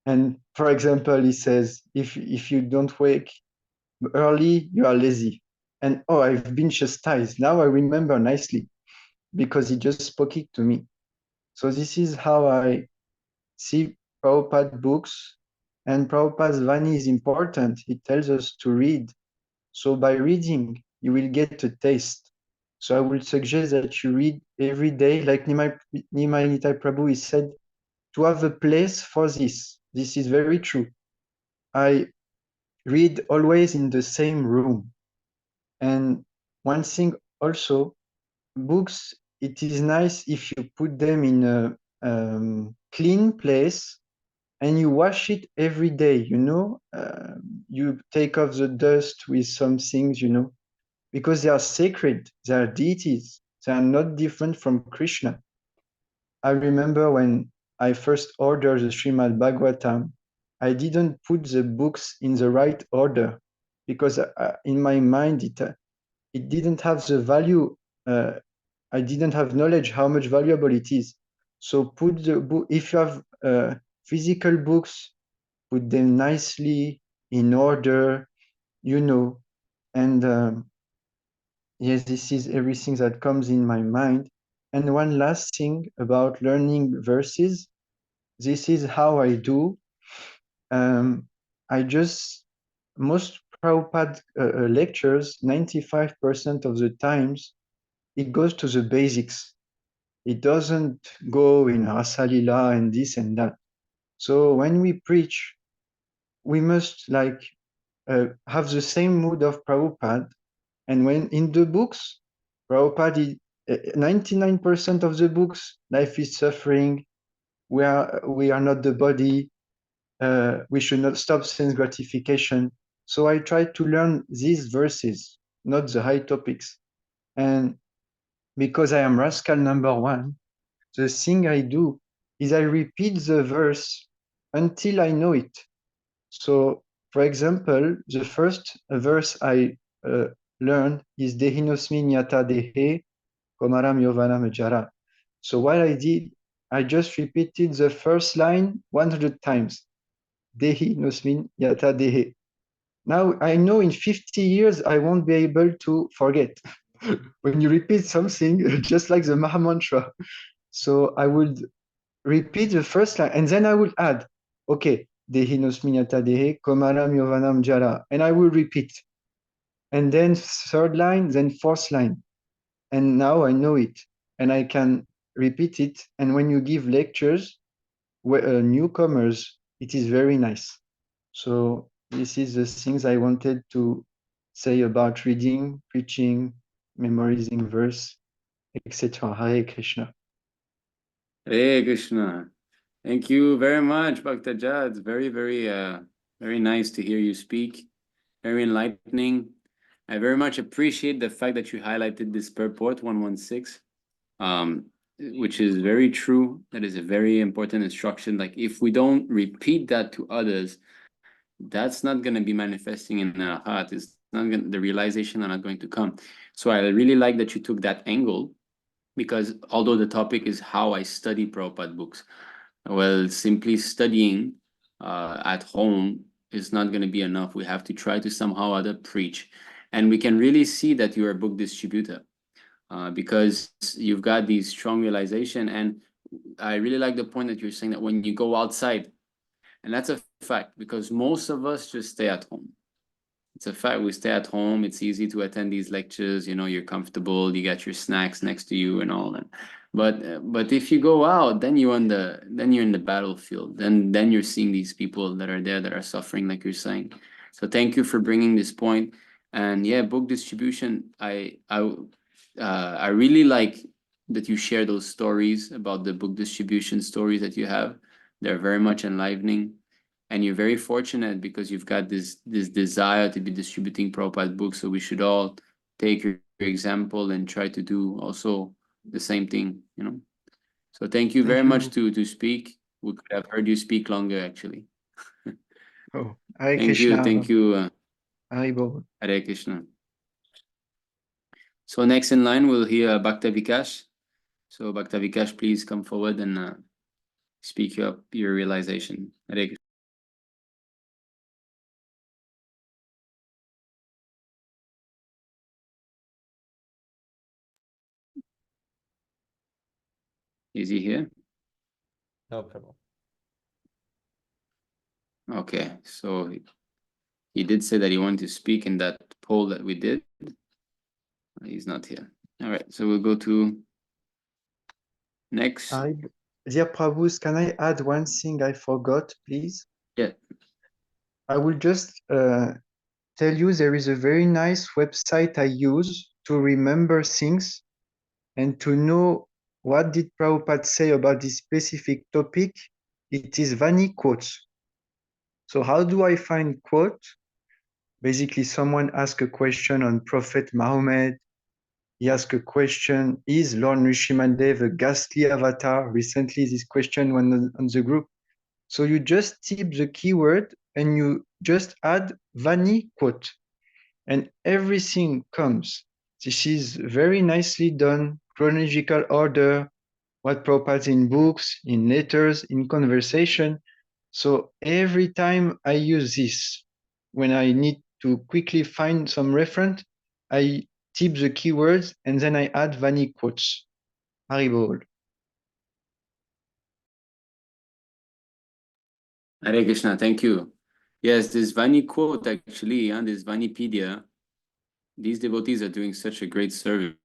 and for example, he says, if you don't wake early, you are lazy. And oh, I've been chastised. Now I remember nicely because he just spoke it to me. So this is how I see Prabhupada books. And Prabhupada's Vani is important. He tells us to read. So by reading, you will get a taste. So I would suggest that you read every day, like Nimai Nitai Prabhu is said, to have a place for this. This is very true. I read always in the same room. And one thing also, books, it is nice if you put them in a clean place and you wash it every day, you know, you take off the dust with some things, you know, because they are sacred, they are deities, they are not different from Krishna. I remember when I first ordered the Srimad Bhagavatam, I didn't put the books in the right order because in my mind it didn't have the value. I didn't have knowledge how much valuable it is. So put the book, if you have physical books, put them nicely in order, you know. And yes, this is everything that comes in my mind. And one last thing about learning verses, this is how I do. I just, most Prabhupada lectures, 95% of the times, it goes to the basics. It doesn't go in Rasalila and this and that. So when we preach, we must like have the same mood of Prabhupada. And when in the books, Prabhupada, 99% of the books, life is suffering, we are not the body, we should not stop sense gratification. So I try to learn these verses, not the high topics. And because I am rascal number one, the thing I do is I repeat the verse until I know it. So, for example, the first verse I learned is Dehinosmi Nyata Dehe Komaram Yovanam Jara. So what I did, I just repeated the first line 100 times. Dehinosmi Nyata Dehe. Now I know in 50 years I won't be able to forget. When you repeat something, just like the Maha Mantra. So I would repeat the first line and then I will add, okay, Dehi Nosminyata Dehe, Komaram Yovanam Jara, and I will repeat. And then third line, then fourth line. And now I know it and I can repeat it. And when you give lectures, newcomers, it is very nice. So this is the things I wanted to say about reading, preaching, memorizing verse, etc. Hare Krishna. Hare Krishna. Thank you very much, Bhaktaja. It's very, very nice to hear you speak. Very enlightening. I very much appreciate the fact that you highlighted this purport 116, which is very true. That is a very important instruction. Like if we don't repeat that to others, that's not going to be manifesting in our heart. It's not going, the realization are not going to come. So I really like that you took that angle, because although the topic is how I study Prabhupada books, well, simply studying at home is not going to be enough. We have to try to somehow or other preach. And we can really see that you're a book distributor because you've got these strong realization. And I really like the point that you're saying that when you go outside, and that's a fact, because most of us just stay at home. It's a fact, we stay at home. It's easy to attend these lectures. You know, you're comfortable. You got your snacks next to you and all that. But if you go out, then you're in the battlefield. Then you're seeing these people that are there that are suffering, like you're saying. So thank you for bringing this point. And yeah, book distribution. I really like that you share those stories about the book distribution stories that you have. They're very much enlivening. And you're very fortunate because you've got this desire to be distributing Prabhupada books. So we should all take your example and try to do also the same thing, you know. So thank you very much to speak. We could have heard you speak longer, actually. Oh, Hare Thank Krishna. you, thank you, Haribol. Hare Krishna. So next in line, we'll hear Bhakta Vikash. So Bhakta Vikash, please come forward and speak up your realization. Hare Krishna. Is he here? No problem. Okay, so he did say that he wanted to speak in that poll that we did. He's not here. All right, so we'll go to next. Dear Prabhus, can I add one thing I forgot, please? Yeah. I will just tell you there is a very nice website I use to remember things and to know what did Prabhupada say about this specific topic. It is Vani quotes. So how do I find quote? Basically, someone asked a question on Prophet Muhammad. He asked a question, is Lord Nrsimhadev a ghastly avatar? Recently, this question went on the group. So you just type the keyword and you just add Vani quote and everything comes. This is very nicely done, chronological order, what Prabhupada in books, in letters, in conversation. So every time I use this, when I need to quickly find some reference, I type the keywords and then I add Vani quotes. Haribol. Hare Krishna, thank you. Yes, this Vani quote actually, and this Vanipedia, these devotees are doing such a great service.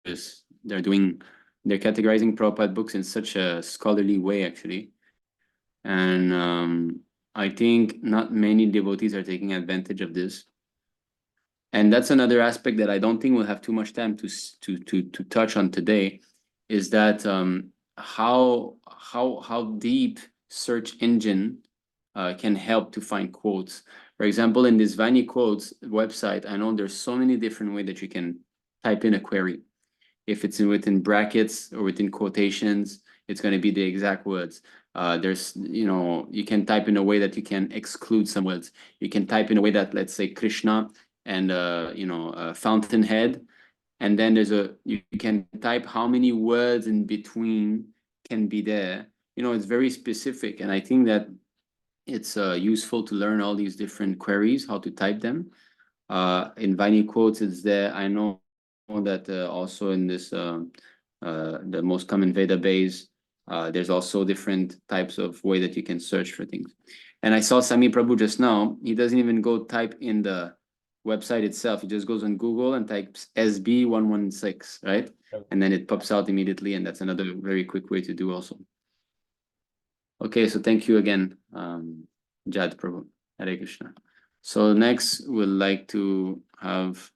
They're categorizing Prabhupada books in such a scholarly way, actually. And I think not many devotees are taking advantage of this. And that's another aspect that I don't think we'll have too much time to touch on today, is that how deep search engine can help to find quotes. For example, in this Vani quotes website, I know there's so many different ways that you can type in a query. If it's within brackets or within quotations, it's going to be the exact words. There's, you can type in a way that you can exclude some words. You can type in a way that, let's say, Krishna and fountainhead, and then you can type how many words in between can be there. It's very specific, and I think that it's useful to learn all these different queries, how to type them. In Vani quotes, it's there. I know that also in this the most common Veda base, there's also different types of way that you can search for things. And I saw Sami Prabhu just now. He doesn't even go type in the website itself. He just goes on Google and types SB116, right? And then it pops out immediately, and that's another very quick way to do also. Okay, so thank you again, Jad Prabhu. Hare Krishna. So next, we'd like to have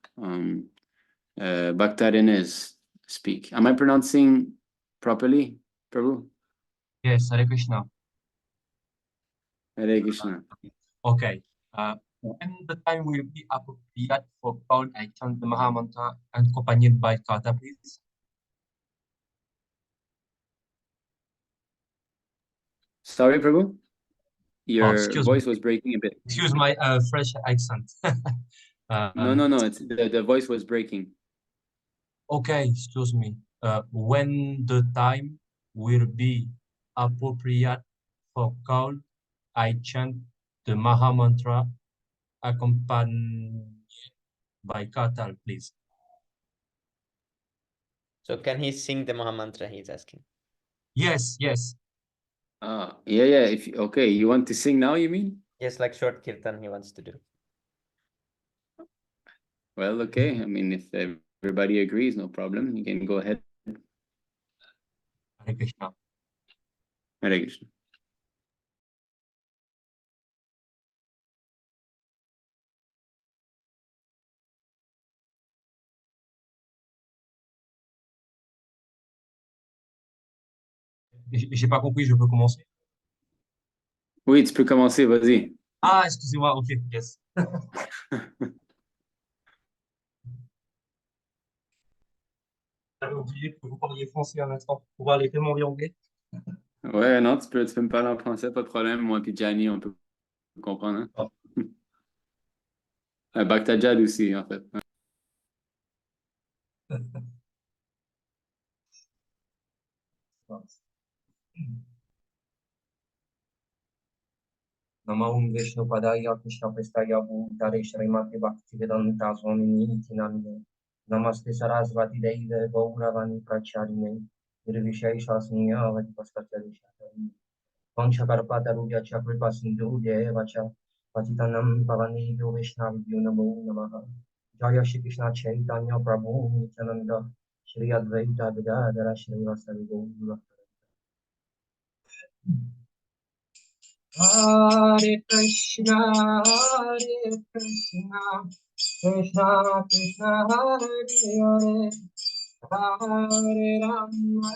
Bhakta Renez speak. Am I pronouncing properly, Prabhu? Yes, Hare Krishna. Hare Krishna. Okay. When the time will be appropriate for call, I chant the Maha Mantra accompanied by kata, please. Sorry, Prabhu? Your excuse voice me. was breaking a bit. Excuse my French accent. No. The voice was breaking. Okay, excuse me. When the time will be appropriate for call, I chant the Maha Mantra accompanied by kata, please. So can he sing the Maha Mantra, he's asking? Yes. Yeah. Okay, you want to sing now, you mean? Yes, like short kirtan he wants to do. Well, okay. I mean, if everybody agrees, no problem. You can go ahead. Hare Krishna. Hare Krishna. J'ai pas compris, je peux commencer? Oui, tu peux commencer, vas-y. Ah, excusez-moi, ok, yes. J'avais oublié que vous parliez français un instant pour pouvoir aller tellement bien anglais. Ouais, non, tu peux me parler en français, pas de problème. Moi puis Gianni, on peut comprendre. Hein? Bhakta Jad aussi, en fait. Namahum Vishnu Padaya Krishna Prestaya Bhutare Shrimati Bhaktivedanta Swamini Iti Namine Namaste Sarasvati Deive Gauravani Pracharine Nirvishai Shasniya Avati Paskatya Vishatari Vanchakarpatarubhyacha Kripasindhubhyevacha Patitanam Pavanebhyo Vaishnavibhyo Namo Namaha. Jaya Shri Krishna Chaitanya Prabhu Nityananda Shri Advaita Gadadhara Srivasadi Gaura. Hare Krishna, Krishna Krishna, Hare Hare, Hare Rama,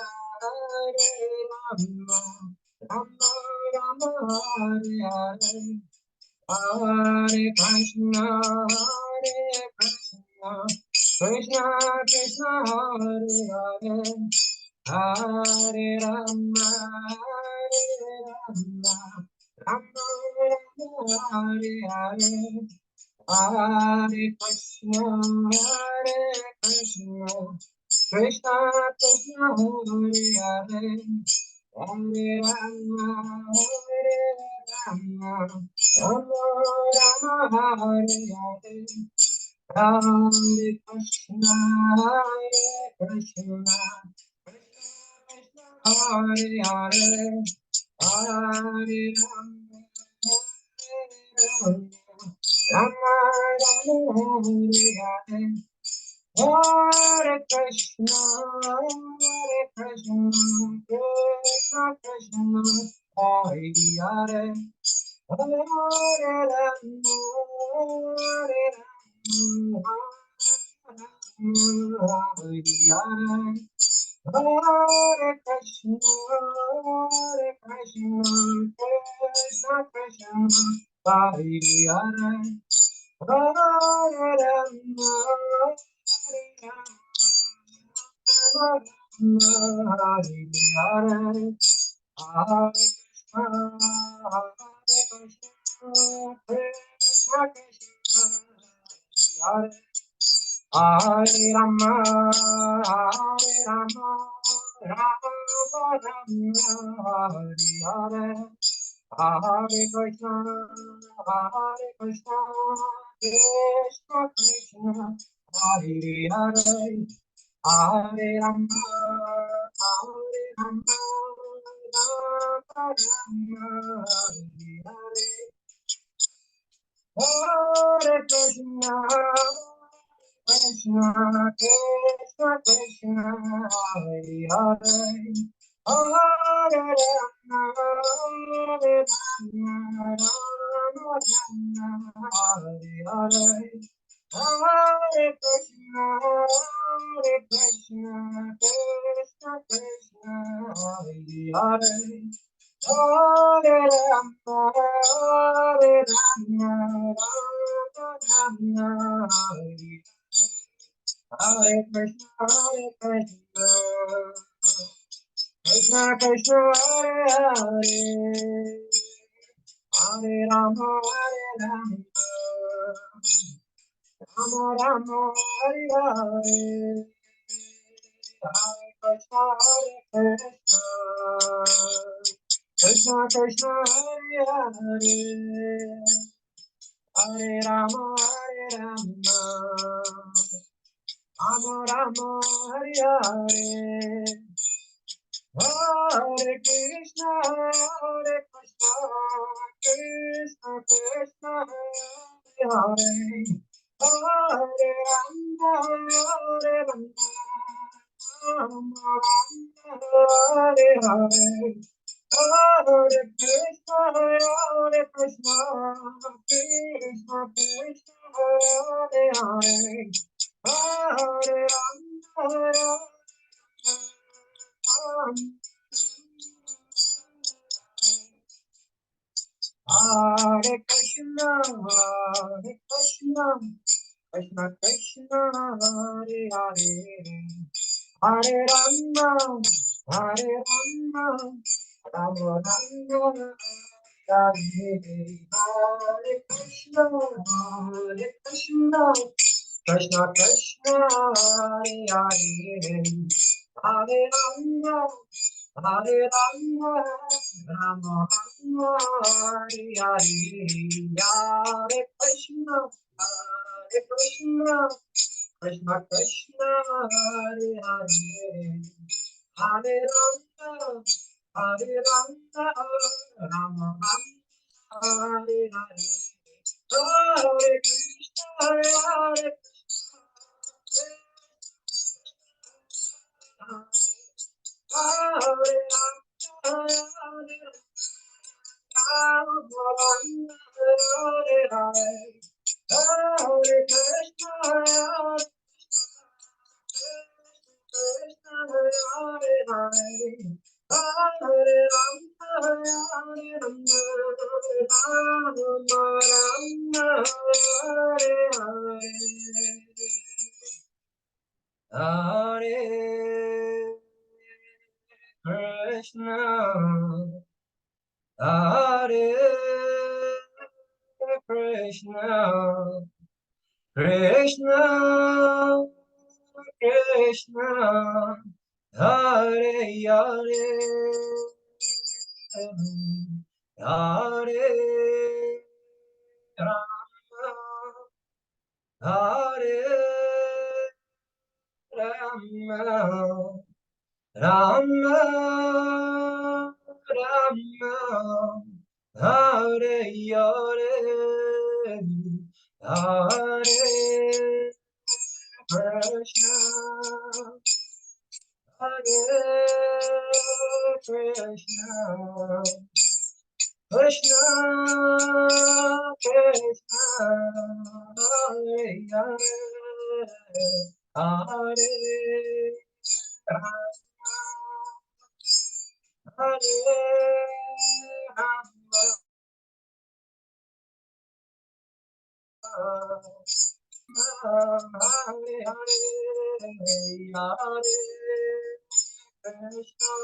Rama Rama, Hare Hare, Hare Krishna, Krishna Krishna, Hare Hare, Hare Rama, Rama Rama, Hare Hare, Hare Krishna, Krishna Krishna, Hare Hare, Hare Rama, Rama Rama, Hare Hare, Hare Krishna, Krishna Krishna, Hare Hare, Hare Rama, Rama Rama, Hare Hare, Hare Krishna, Krishna Krishna, Hare Hare, Hare Rama, Hare Hare, Hare Krishna, Krishna Krishna, Hare Hare, Hare Rama, Hare Hare, Hare Krishna, Krishna Hare, Hare Rama, Hare Rama, Rama Rama, Hare Hare, Hare Krishna, Krishna Krishna, Hare Hare, Hare Rama, Hare Rama, Rama Rama, Hare Hare, Hare Krishna, Krishna Krishna, Krishna Hare Hare, Hare Rama, Hare Rama, Rama Rama, Hare Hare, Hare Krishna, Krishna Krishna, Krishna Hare Hare, Hare Rama, Hare Rama, Rama Rama, Hare Hare Krishna, Krishna Krishna, Hare Hare, Hare Rama, Rama Rama, Hare Hare, Hare Krishna, Krishna Krishna, Hare Hare, Hare Rama, Rama Rama, Hare Hare, Hare Krishna, Krishna Krishna, Hare Hare, Hare Rama, Rama Hare Hare, Hare Krishna, Krishna Krishna, Hare Hare, Hare Rama, Hare Krishna, Krishna Krishna, Hare Hare, Hare Rama, Rama Rama, Hare Krishna, Krishna Krishna Krishna, Hare Hare, Hare Rama, Rama Rama, Hare Hare, Hare Krishna, Krishna Krishna Krishna, Hare Hare, Hare Rama, Hare Rama, Rama Rama, Hare Hare, Hare Krishna, Hare Krishna, Hare Rama, Hare Hare Krishna, Krishna Hare Hare, Hare Rama, Hare Rama, Rama Rama, Hare Hare, Hare Krishna, Hare Krishna, Krishna Krishna, Hare Hare, Hare Rama, Hare Rama, Rama Rama, Hare Hare, Hare Krishna, Hare Krishna, Krishna Krishna, Hare Hare, Hare Rama, Hare Rama, Hare Hare, Hare Krishna,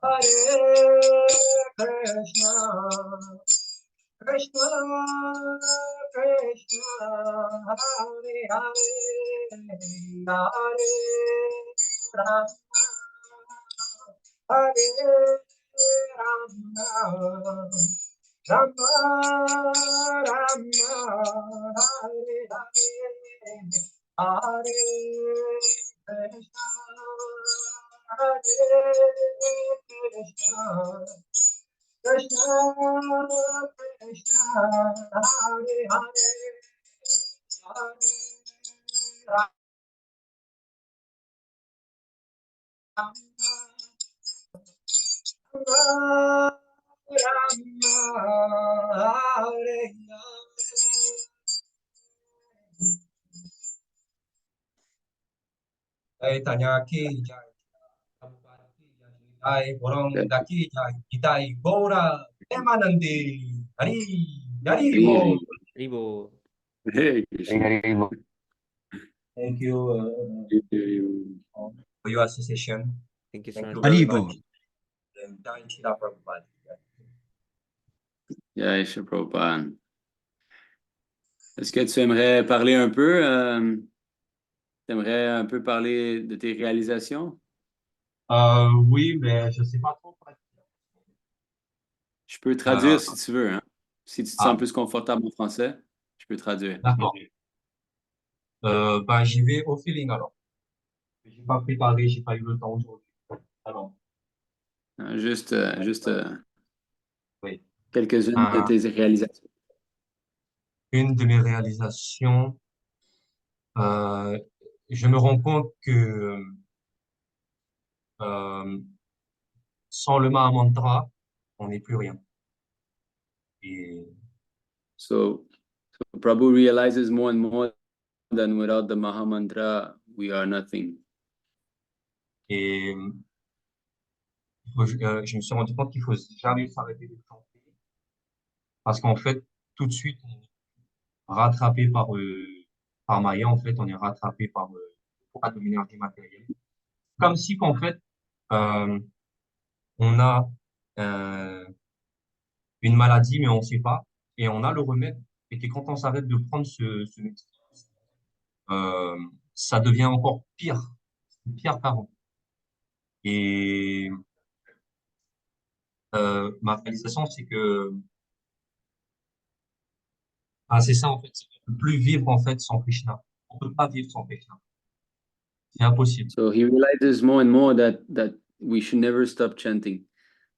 Hare Krishna, Krishna Krishna, Hare Hare, Hare Rama, Hare Rama, Rama Rama, Hare Hare, Hare Krishna, Hare Krishna, Krishna Krishna, Hare Hare, Hare Rama, Rama, Hare Hare. Tanya ki jai, Prabhupada ki jai, Nitai Borong Daki jai, Nitai Gora, Emanandi, Hari, Hari Bo. Ribo. Hare Krishna. Hare Hare. Thank you for your association. Thank you so Thank you much. very Haribo. much. And Jai Śrīla Prabhupāda. Jai Śrīla Prabhupāda. Est-ce que tu aimerais parler un peu? Tu aimerais un peu parler de tes réalisations? Oui, mais je sais pas trop quoi dire. Je peux traduire si tu veux, hein? Si tu te sens plus confortable en français, je peux traduire. D'accord. Ben, j'y vais au feeling alors. J'ai pas préparé, j'ai pas eu le temps aujourd'hui. Alors, Juste oui. quelques-unes de tes réalisations. Une de mes réalisations, je me rends compte que sans le Mahamantra, on n'est plus rien. Et So Prabhu realizes more and more that without the Mahamantra, we are nothing. Et je me suis rendu compte qu'il faut jamais s'arrêter de chanter parce qu'en fait, tout de suite, on est rattrapé par Maya, en fait, on est rattrapé par de l'énergie matérielle. Comme si qu'en fait, on a une maladie, mais on ne sait pas, et on a le remède, et que quand on s'arrête de prendre ce médicament, ça devient encore pire qu'avant. Et ma réalisation, c'est que c'est ça en fait, on ne peut plus vivre en fait sans Krishna. On ne peut pas vivre sans Krishna. C'est impossible. So he realizes more and more that we should never stop chanting.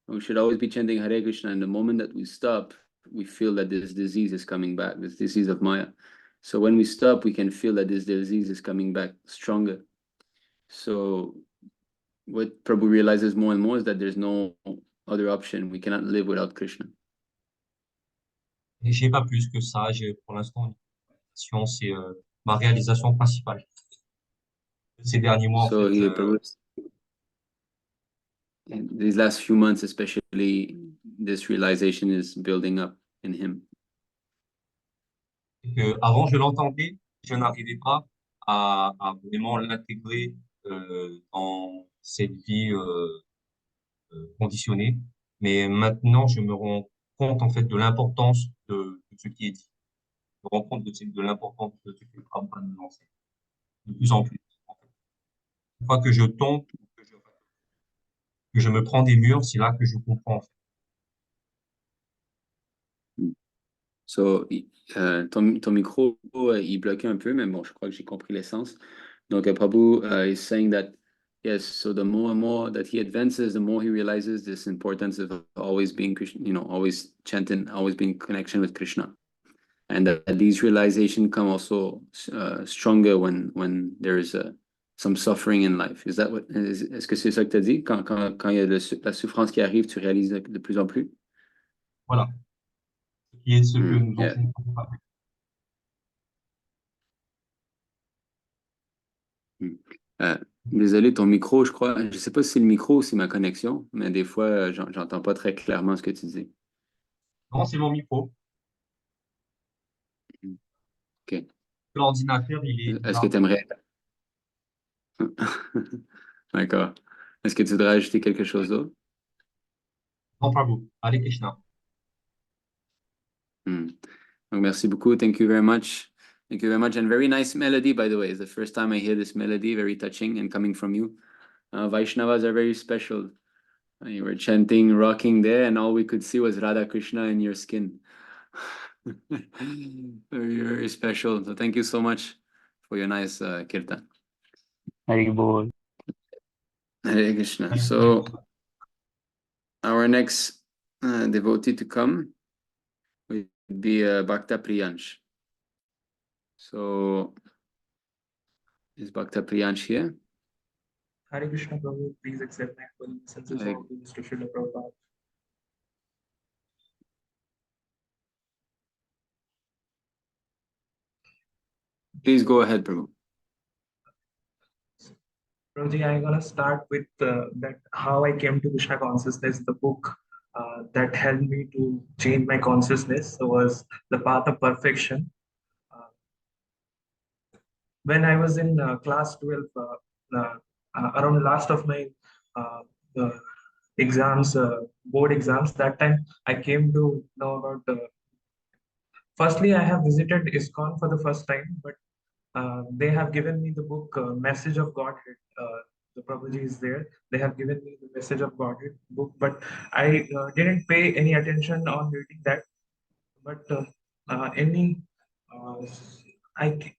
We should always be chanting Hare Krishna. And the moment that we stop, we feel that this disease is coming back, this disease of Maya. So when we stop, we can feel that this disease is coming back stronger. So what Prabhu realizes more and more is that there's no other option. We cannot live without Krishna. Et j'ai pas plus que ça. Pour l'instant, c'est ma réalisation principale. Ces derniers mois, So en fait, Prabhu, in these last few months, especially, this realization is building up in him. Avant, je l'entendais, je n'arrivais pas à vraiment l'intégrer dans cette vie conditionnée. Mais maintenant, je me rends compte en fait de l'importance de ce qui est dit. Je me rends compte de l'importance de ce que Prabhupada nous enseigne. De plus en plus. En fait. Une fois que je tombe, que je me prends des murs, c'est là que je comprends. En fait. So, ton micro, il bloquait un peu, mais bon, je crois que j'ai compris l'essence. Donc, Prabhu is saying that, yes, so the more and more that he advances, the more he realizes this importance of always being Krishna, always chanting, always being in connection with Krishna. And that these realizations come also stronger when there is some suffering in life. Is that what, est-ce que c'est ça que tu as dit? Quand il y a la souffrance qui arrive, tu réalises de plus en plus? Voilà. Ce qui est ce que nous Yeah. enseigne. Désolé, ton micro, je crois, je sais pas si c'est le micro ou si c'est ma connexion, mais des fois, j'entends pas très clairement ce que tu dis. Non, c'est mon micro. OK. L'ordinateur, il est Est-ce là. que tu aimerais... D'accord. Est-ce que tu voudrais ajouter quelque chose d'autre? Non, Prabhu. Hare Krishna. Donc, merci beaucoup. Thank you very much. Thank you very much. And very nice melody, by the way. It's the first time I hear this melody, very touching and coming from you. Vaishnavas are very special. You were chanting, rocking there, and all we could see was Radha Krishna in your skin. Very, very special. So thank you so much for your nice kirtan. Hari Bol. Hare Krishna. So our next devotee to come would be Bhakta Priyansh. So is Bhakta Priyansh here? Hare Krishna Prabhu, please accept my full senses of Mr. Śrīla Prabhupāda. Please go ahead, Prabhu. Prabhuji, I'm gonna start with that how I came to Krishna consciousness. The book that helped me to change my consciousness was The Path of Perfection. When I was in class 12, around last of my exams, board exams, that time I came to know about firstly, I have visited ISKCON for the first time, but they have given me the book Message of Godhead. The Prabhuji is there. They have given me the Message of Godhead book, but I didn't pay any attention on reading that. But I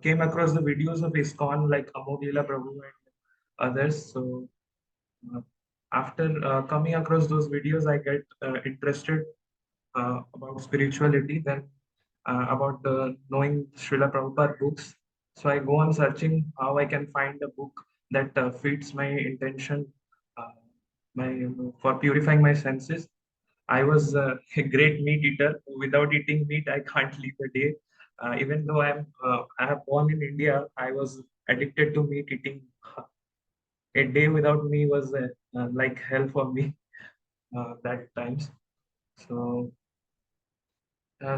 came across the videos of ISKCON like Amogila Prabhu and others. So after coming across those videos, I get interested about spirituality, then about knowing Śrīla Prabhupada books. So I go on searching how I can find a book that fits my intention, for purifying my senses. I was a great meat eater. Without eating meat, I can't live a day. Even though I have born in India, I was addicted to meat eating. A day without me was like hell for me that times. So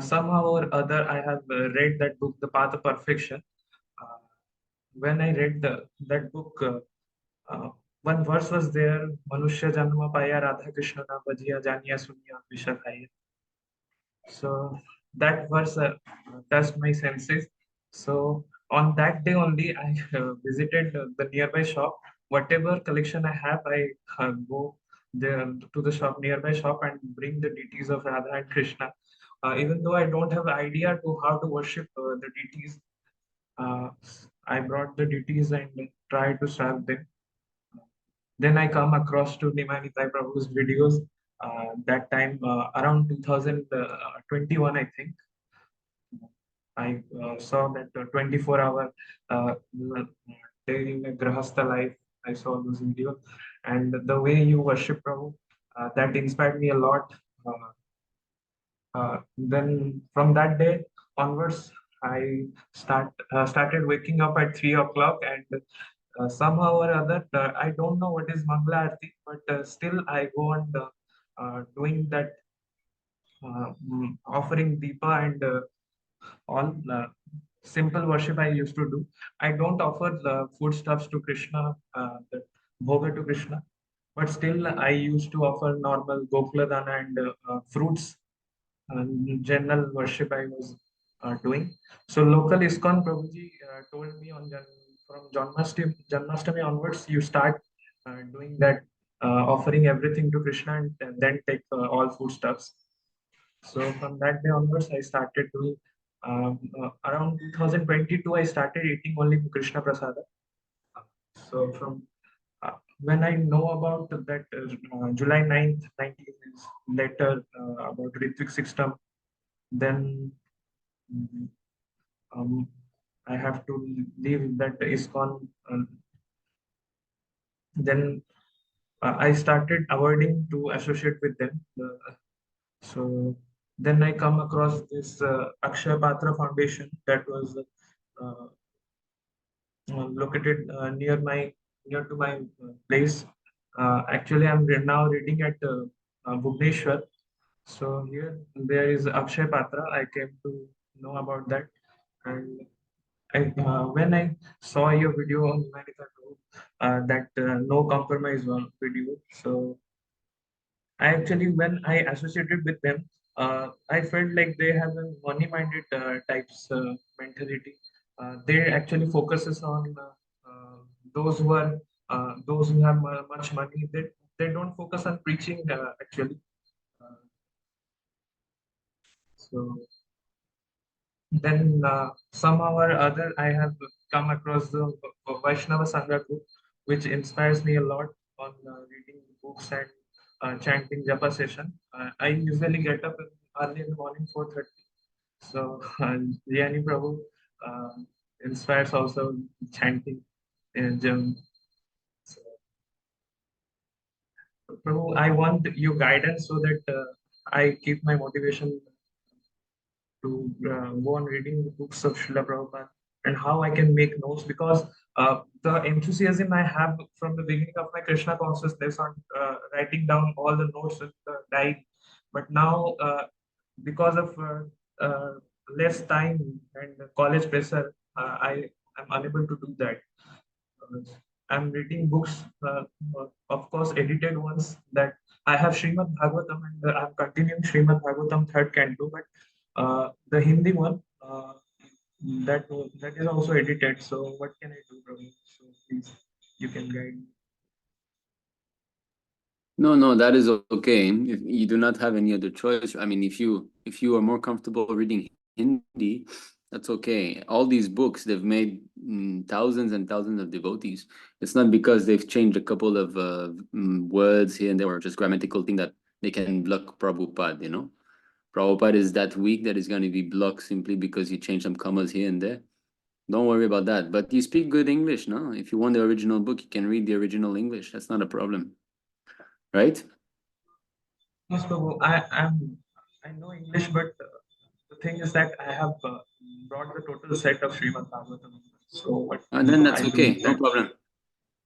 somehow or other, I have read that book, The Path of Perfection. When I read that book, one verse was there, Manushya Janma Paya Radha Krishna Na Bajiya Janiya Sunya Vishakhaya. So that verse touched my senses. So on that day only, I visited the nearby shop. Whatever collection I have, I go there to the shop, nearby shop, and bring the deities of Radha and Krishna. Even though I don't have idea to how to worship the deities, I brought the deities and tried to serve them. Then I come across to Nimai Nitai Prabhu's videos. That time around 2021, I think. I saw that 24-hour daily Grahastha life. I saw those videos, and the way you worship Prabhu, that inspired me a lot. Then from that day onwards, I started waking up at 3 o'clock, and somehow or other, I don't know what is Mangala Arati, but still I go on doing that, offering Deepa and all simple worship I used to do. I don't offer the foodstuffs to Krishna, the bhoga to Krishna, but still I used to offer normal Gokula Dana and fruits and general worship I was doing. So local ISKCON Prabhuji told me from Janmashtami onwards, you start doing that, offering everything to Krishna and then take all foodstuffs. So from that day onwards, I started doing, around 2022, I started eating only Krishna Prasada. So from when I know about that July 9th, 19 is letter about Ritvik system, then I have to leave that ISKCON. Then I started avoiding to associate with them. So then I come across this Akshay Patra Foundation that was located near to my place. Actually, I'm now reading at Bhubaneswar. So here there is Akshay Patra. I came to know about that, and when I saw your video on Nimai Nitai Prabhu, that no compromise one video, so I actually, when I associated with them, I felt like they have a money-minded types mentality. They actually focuses on those who are those who have much money. They don't focus on preaching actually. So then somehow or other, I have come across the Vaishnava Sangha group, which inspires me a lot on reading books and chanting japa session. I usually get up early in the morning, 4:30. So Nimai Prabhu inspires also chanting in Jam. So, Prabhu, I want your guidance so that I keep my motivation to go on reading the books of Śrīla Prabhupāda and how I can make notes, because the enthusiasm I have from the beginning of my Krishna consciousness on writing down all the notes in the diary, but now because of less time and college pressure, I am unable to do that. I'm reading books, of course, edited ones. That I have Srimad Bhagavatam, and I'm continuing Srimad Bhagavatam third canto, but the Hindi one, that is also edited. So what can I do, Prabhu? So please, you can guide me. No, that is okay. If you do not have any other choice, I mean, if you are more comfortable reading Hindi, that's okay. All these books, they've made thousands and thousands of devotees. It's not because they've changed a couple of words here and there, or just grammatical thing, that they can block Prabhupada, you know? Prabhupada is that weak that is going to be blocked simply because you change some commas here and there. Don't worry about that. But you speak good English, no? If you want the original book, you can read the original English. That's not a problem. Right? Yes, Prabhu. I know English, but the thing is that I have brought the total set of Srimad Bhagavatam. So what? And then that's I okay. do No that. problem.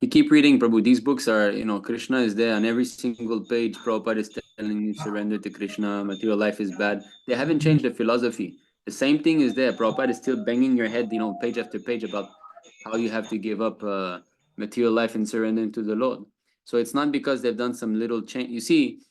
You keep reading, Prabhu. These books are, you know, Krishna is there on every single page. Prabhupada is telling you surrender to Krishna. Material life is bad. They haven't changed the philosophy. The same thing is there. Prabhupada is still banging your head, you know, page after page about how you have to give up material life and surrender to the Lord. So it's not because they've done some little change. You see,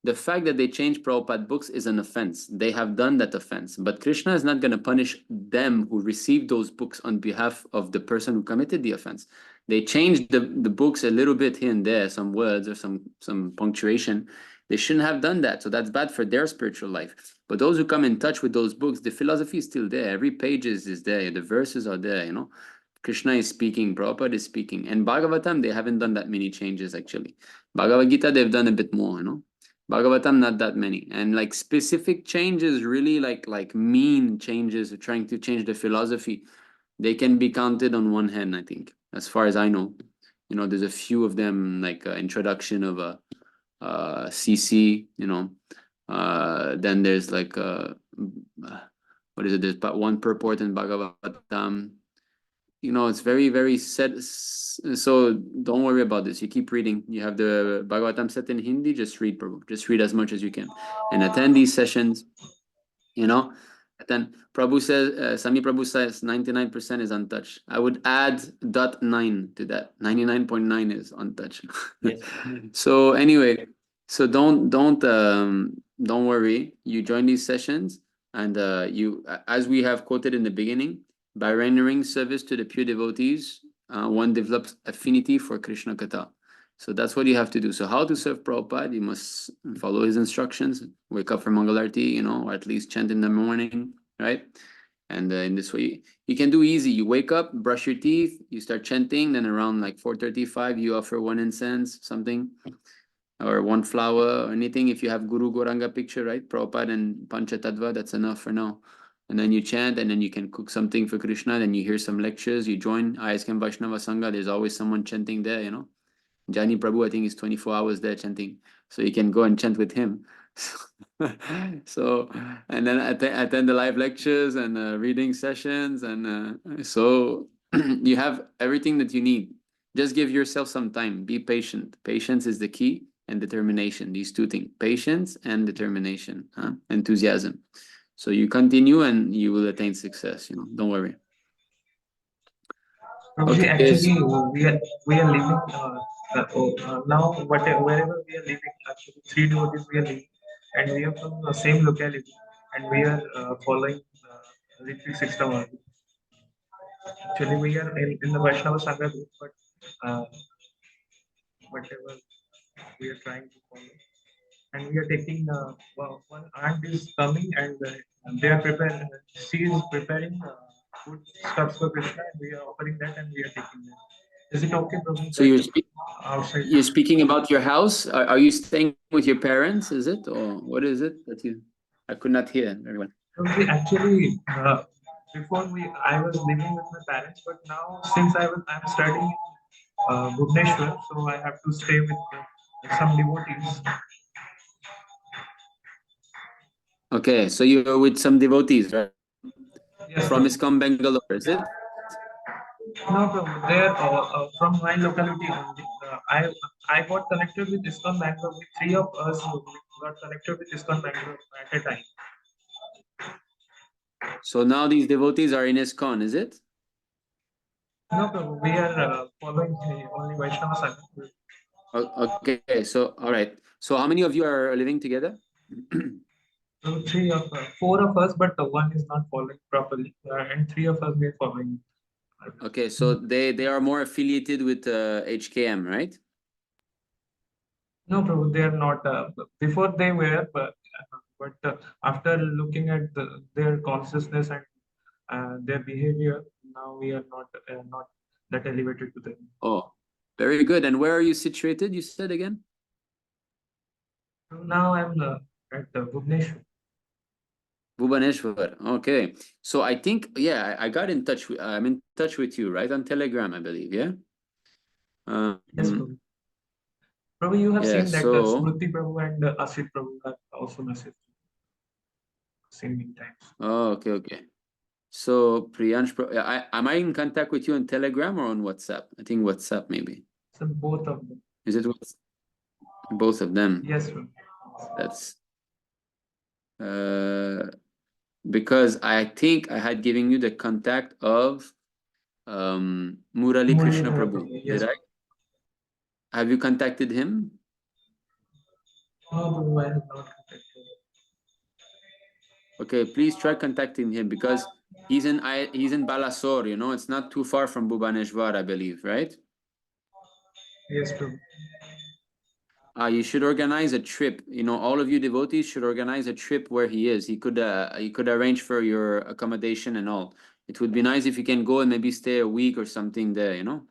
the fact that they changed Prabhupada books is an offense. They have done that offense. But Krishna is not going to punish them who received those books on behalf of the person who committed the offense. They changed the books a little bit here and there, some words or some punctuation. They shouldn't have done that. So that's bad for their spiritual life. But those who come in touch with those books, the philosophy is still there. Every page is there. The verses are there, you know. Krishna is speaking, Prabhupada is speaking. And Bhagavatam, they haven't done that many changes actually. Bhagavad Gita, they've done a bit more, you know. Bhagavatam, not that many. And like specific changes, really like mean changes, trying to change the philosophy, they can be counted on one hand, I think, as far as I know. You know, there's a few of them, like introduction of a CC, you know. Then there's like what is it? There's but one purport in Bhagavatam. You know, it's very, very set. So don't worry about this. You keep reading. You have the Bhagavatam set in Hindi. Just read, Prabhu. Just read as much as you can, and attend these sessions. You know, and then Prabhu says, Sami Prabhu says 99% is untouched. I would add 0.9 to that. 99.9 is untouched. Yes. So anyway, so don't worry. You join these sessions, and you, as we have quoted in the beginning, by rendering service to the pure devotees, one develops affinity for Krishna Katha. So that's what you have to do. So how to serve Prabhupada? You must follow his instructions, wake up for Mangalarti, you know, or at least chant in the morning, right? And in this way, you can do easy. You wake up, brush your teeth, you start chanting, then around like 4:35, you offer one incense, something, or one flower, or anything. If you have Guru Gauranga picture, right? Prabhupada and Panchatattva, that's enough for now. And then you chant, and then you can cook something for Krishna, then you hear some lectures, you join ISKCON Vaishnava Sangha, there's always someone chanting there, you know. Jani Prabhu, I think, is 24 hours there chanting. So you can go and chant with him. So, and then attend the live lectures and reading sessions. And so you have everything that you need. Just give yourself some time. Be patient. Patience is the key, and determination. These two things, patience and determination, enthusiasm. So you continue and you will attain success, you know, don't worry. Okay, actually, we are living now, wherever we are living, actually 3 devotees we are living, and we are from the same locality, and we are following retreat system only. Actually, we are in the Vaishnava Sangha group, but whatever we are trying to follow. And we are taking one aunt is coming, and they are preparing. She is preparing food stuff for Krishna, and we are offering that, and we are taking that. Is it okay, Prabhu? So you're speaking about your house. Are you staying with your parents? Is it, or what is it that you? I could not hear very well. Actually, before I was living with my parents, but now since I'm studying in Bhubaneswar, so I have to stay with some devotees. Okay, so you're with some devotees, right? Yes, from Prabhu. ISKCON Bangalore, is it? No, Prabhu. They're from my locality only. I got connected with ISKCON Bangalore. With 3 of us got connected with ISKCON Bangalore at a time. So now these devotees are in ISKCON, is it? No, Prabhu. We are following only Vaishnava Sangha. Okay, so all right. So how many of you are living together? 4 of us, but one is not following properly, and 3 of us we are following. Okay, so they are more affiliated with HKM, right? No, Prabhu, they are not. Before they were, but after looking at their consciousness and their behavior, now we are not that elevated to them. Oh, very good. And where are you situated? You said again? Now I'm at Bhubaneswar. Bhubaneswar. Okay. So I think, yeah, I got in touch with, I'm in touch with you, right? On Telegram, I believe, yeah? Yes, Prabhu. Prabhu, you have yeah, seen that so Smruti Prabhu and Asit Prabhu have also messaged seen many times. oh, okay. So Priyansh, am I in contact with you on Telegram or on WhatsApp? I think WhatsApp maybe. So both of them. Is it both of them? Yes, sir. That's because I think I had given you the contact of Murali Krishna Prabhu. Yes. Did I? Have you contacted him? No, Prabhu, I have not contacted. Okay, please try contacting him because he's in Balasore, you know, it's not too far from Bhubaneswar, I believe, right? Yes, Prabhu. You should organize a trip. You know, all of you devotees should organize a trip where he is. He could arrange for your accommodation and all. it would be nice if you can go and maybe stay a week or something there, you know.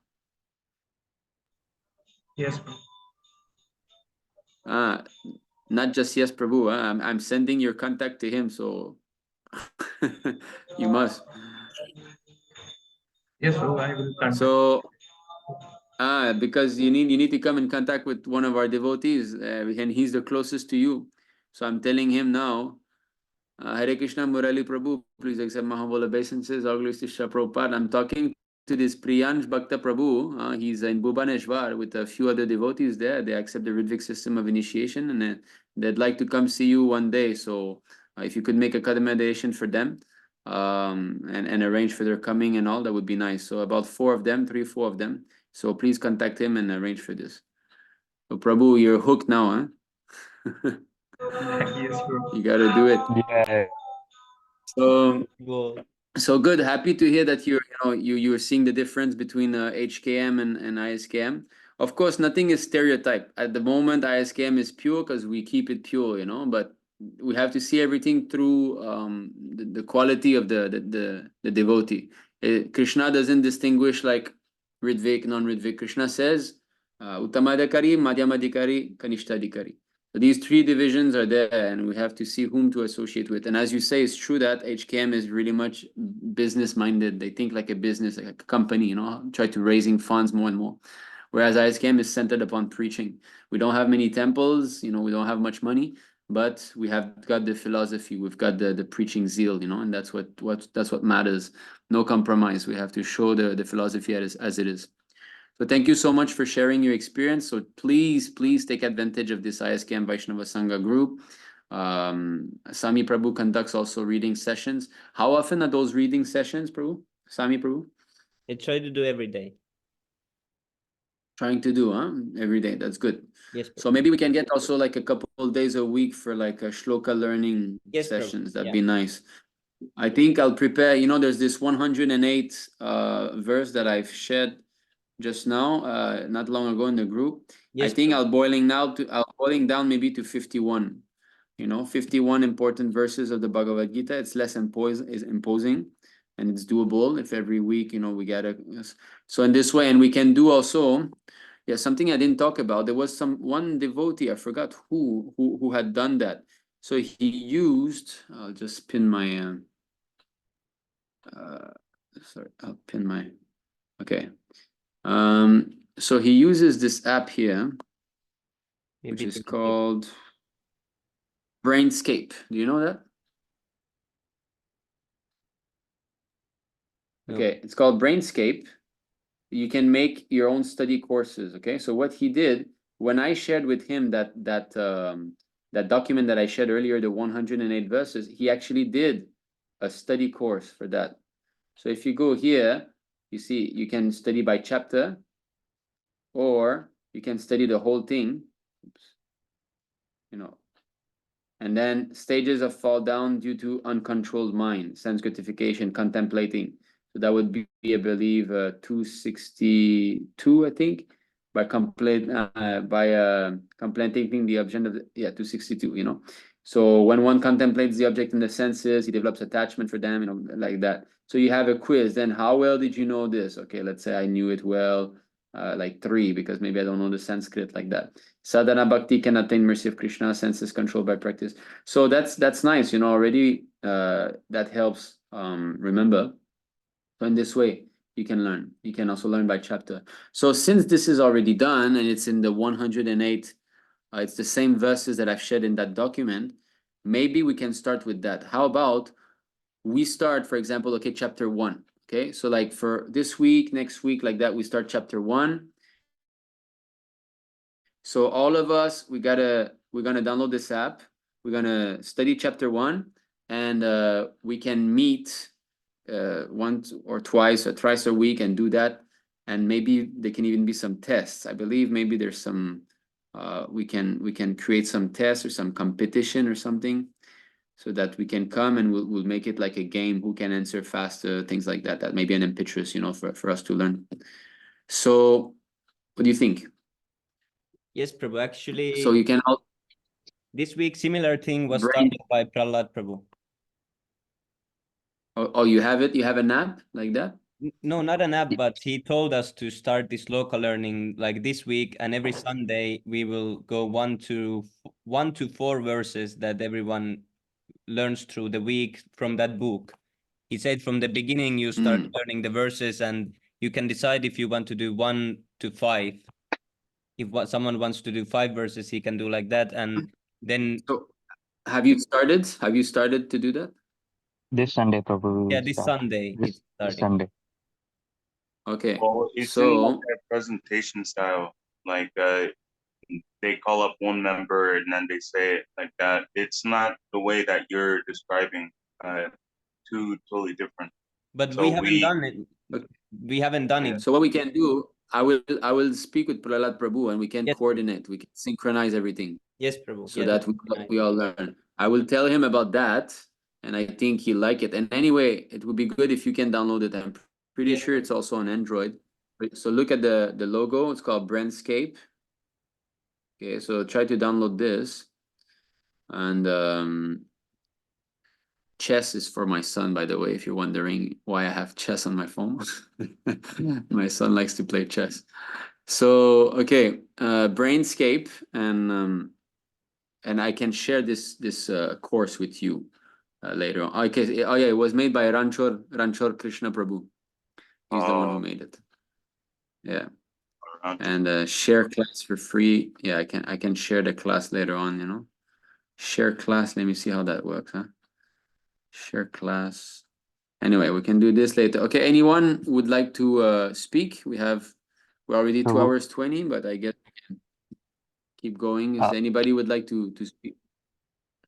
Yes, Prabhu. Not just yes, Prabhu. I'm sending your contact to him, so you must. Yes, Prabhu, I will contact. So, because you need to come in contact with one of our devotees, and he's the closest to you. So I'm telling him now. Hare Krishna Murali Prabhu, please accept Mahabol obeisances. All glories to Śrīla Prabhupāda. I'm talking to this Priyansh Bhakta Prabhu. He's in Bhubaneswar with a few other devotees there. They accept the Ritvik system of initiation, and they'd like to come see you one day. So if you could make accommodation for them, and arrange for their coming and all, that would be nice. So about 4 of them, 3, 4 of them. So please contact him and arrange for this. So Prabhu, you're hooked now, huh? Yes, Prabhu. You gotta do it. Yeah. So good. Happy to hear that you're seeing the difference between HKM and ISKM. Of course, nothing is stereotyped. At the moment, ISKM is pure because we keep it pure, but we have to see everything through the quality of the devotee. Krishna doesn't distinguish like Ritvik, non-Ritvik. Krishna says, Uttamadhikari, Madhyamadhikari, Kanishtadhikari. So these 3 divisions are there, and we have to see whom to associate with. And as you say, it's true that HKM is really much business-minded. They think like a business, like a company, try to raising funds more and more. Whereas ISKM is centered upon preaching. We don't have many temples, we don't have much money, but we have got the philosophy, we've got the preaching zeal, and that's what matters. No compromise. We have to show the philosophy as it is. So thank you so much for sharing your experience. So please take advantage of this ISKM Vaishnava Sangha group. Sami Prabhu conducts also reading sessions. How often are those reading sessions, Prabhu? Sami Prabhu? I try to do every day. Trying to do, every day. That's good. Yes, Prabhu. So maybe we can get also like a couple of days a week for like a shloka learning sessions. That'd be nice. I think I'll prepare, there's this 108 verse that I've shared just now, not long ago in the group. Yes, I think Prabhu. I'll boiling down maybe to 51. 51 important verses of the Bhagavad Gita. It's less imposing, and it's doable if every week, we gotta. So in this way, and we can do also, something I didn't talk about. There was one devotee, I forgot who had done that. So he used. I'll just pin my. Sorry, I'll pin my. Okay. So he uses this app here, which is called Brainscape. Do you know that? No. Okay, it's called Brainscape. You can make your own study courses. Okay, so what he did when I shared with him that document that I shared earlier, the 108 verses, he actually did a study course for that. So if you go here, you see you can study by chapter, or you can study the whole thing. And then stages of fall down due to uncontrolled mind, sense gratification, contemplating. So that would be, I believe, 262, I think, by contemplating the object of 262. So when one contemplates the object in the senses, he develops attachment for them, like that. So you have a quiz. Then how well did you know this? Okay, let's say I knew it well, like 3, because maybe I don't know the Sanskrit like that. Sadhana bhakti can attain mercy of Krishna, senses controlled by practice. So that's nice, already that helps remember. So in this way, you can learn. You can also learn by chapter. So since this is already done and it's in the 108, it's the same verses that I've shared in that document, maybe we can start with that. How about we start, for example, okay, chapter 1. Okay, so like for this week, next week, like that, we start chapter 1. So all of us, we're gonna download this app. We're gonna study chapter 1, and we can meet once or twice or thrice a week and do that. And maybe there can even be some tests. I believe maybe there's some we can create some tests or some competition or something, so that we can come and we'll make it like a game. Who can answer faster? Things like that. That may be an impetus, for us to learn. So, what do you think? Yes, Prabhu. Actually, So you can all this week similar thing was started by Prahlad Prabhu. Oh, you have it? You have an app like that? No, not an app, but he told us to start this local learning like this week, and every Sunday we will go 1 to 4 verses that everyone learns through the week from that book. He said from the beginning you start learning the verses, and you can decide if you want to do 1 to 5. If someone wants to do 5 verses, he can do like that, and then. So, have you started? Have you started to do that? This Sunday, Prabhu. Yeah, this Sunday it's This starting. Sunday. Okay. Well, it's in like that presentation style. Like they call up one member and then they say it like that. It's not the way that you're describing. Two totally different. But So we haven't done it. We haven't done it. So what we can do, I will speak with Prahlad Prabhu and we can coordinate. We can synchronize everything. Yes, Prabhu. So that we all learn. I will tell him about that, and I think he'll like it. And anyway, it would be good if you can download it. I'm pretty sure it's also on Android. So look at the logo. It's called Brandscape. Okay, so try to download this. And chess is for my son, by the way, if you're wondering why I have chess on my phone. My son likes to play chess. So okay, Brainscape, and I can share this course with you later on. Okay, oh yeah, it was made by Ranchor Krishna Prabhu. He's the one who made it. Yeah. And share class for free. Yeah, I can share the class later on, you know. Share class, let me see how that works, huh? Share class. Anyway, we can do this later. Okay, anyone would like to speak? We're already 2 hours 20, but I guess we can keep going. Is anybody would like to speak?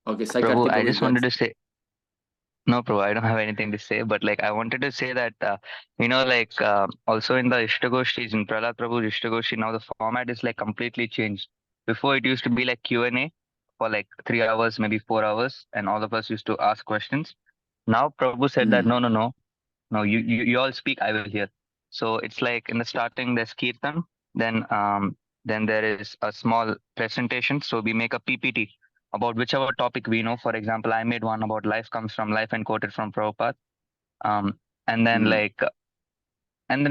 Okay, Prabhu, I just wanted to say, no, Prabhu, I don't have anything to say, but like I wanted to say that, also in the Ishtagoshtis, in Prahlad Prabhu's Ishtagoshti, now the format is like completely changed. Before it used to be like Q&A for like 3 hours, maybe 4 hours, and all of us used to ask questions. Now Prabhu said that, no, you all speak, I will hear. So it's like in the starting, there's Kirtan, then there is a small presentation. So we make a PPT about whichever topic we know. For example, I made one about life comes from life and quoted from Prabhupada. And then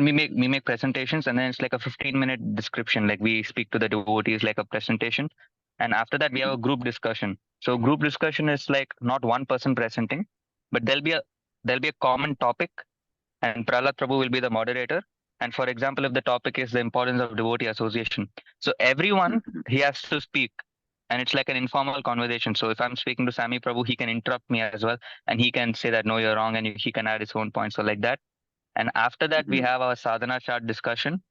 we make presentations, and then it's like a 15-minute description. Like we speak to the devotees like a presentation. And after that, we have a group discussion. So group discussion is like not one person presenting, but there'll be a common topic, and Prahlad Prabhu will be the moderator. And for example, if the topic is the importance of devotee association, so everyone he has to speak, and it's like an informal conversation. So if I'm speaking to Sami Prabhu, he can interrupt me as well, and he can say that no, you're wrong, and he can add his own points. So like that. And after that, we have our sadhana chart discussion.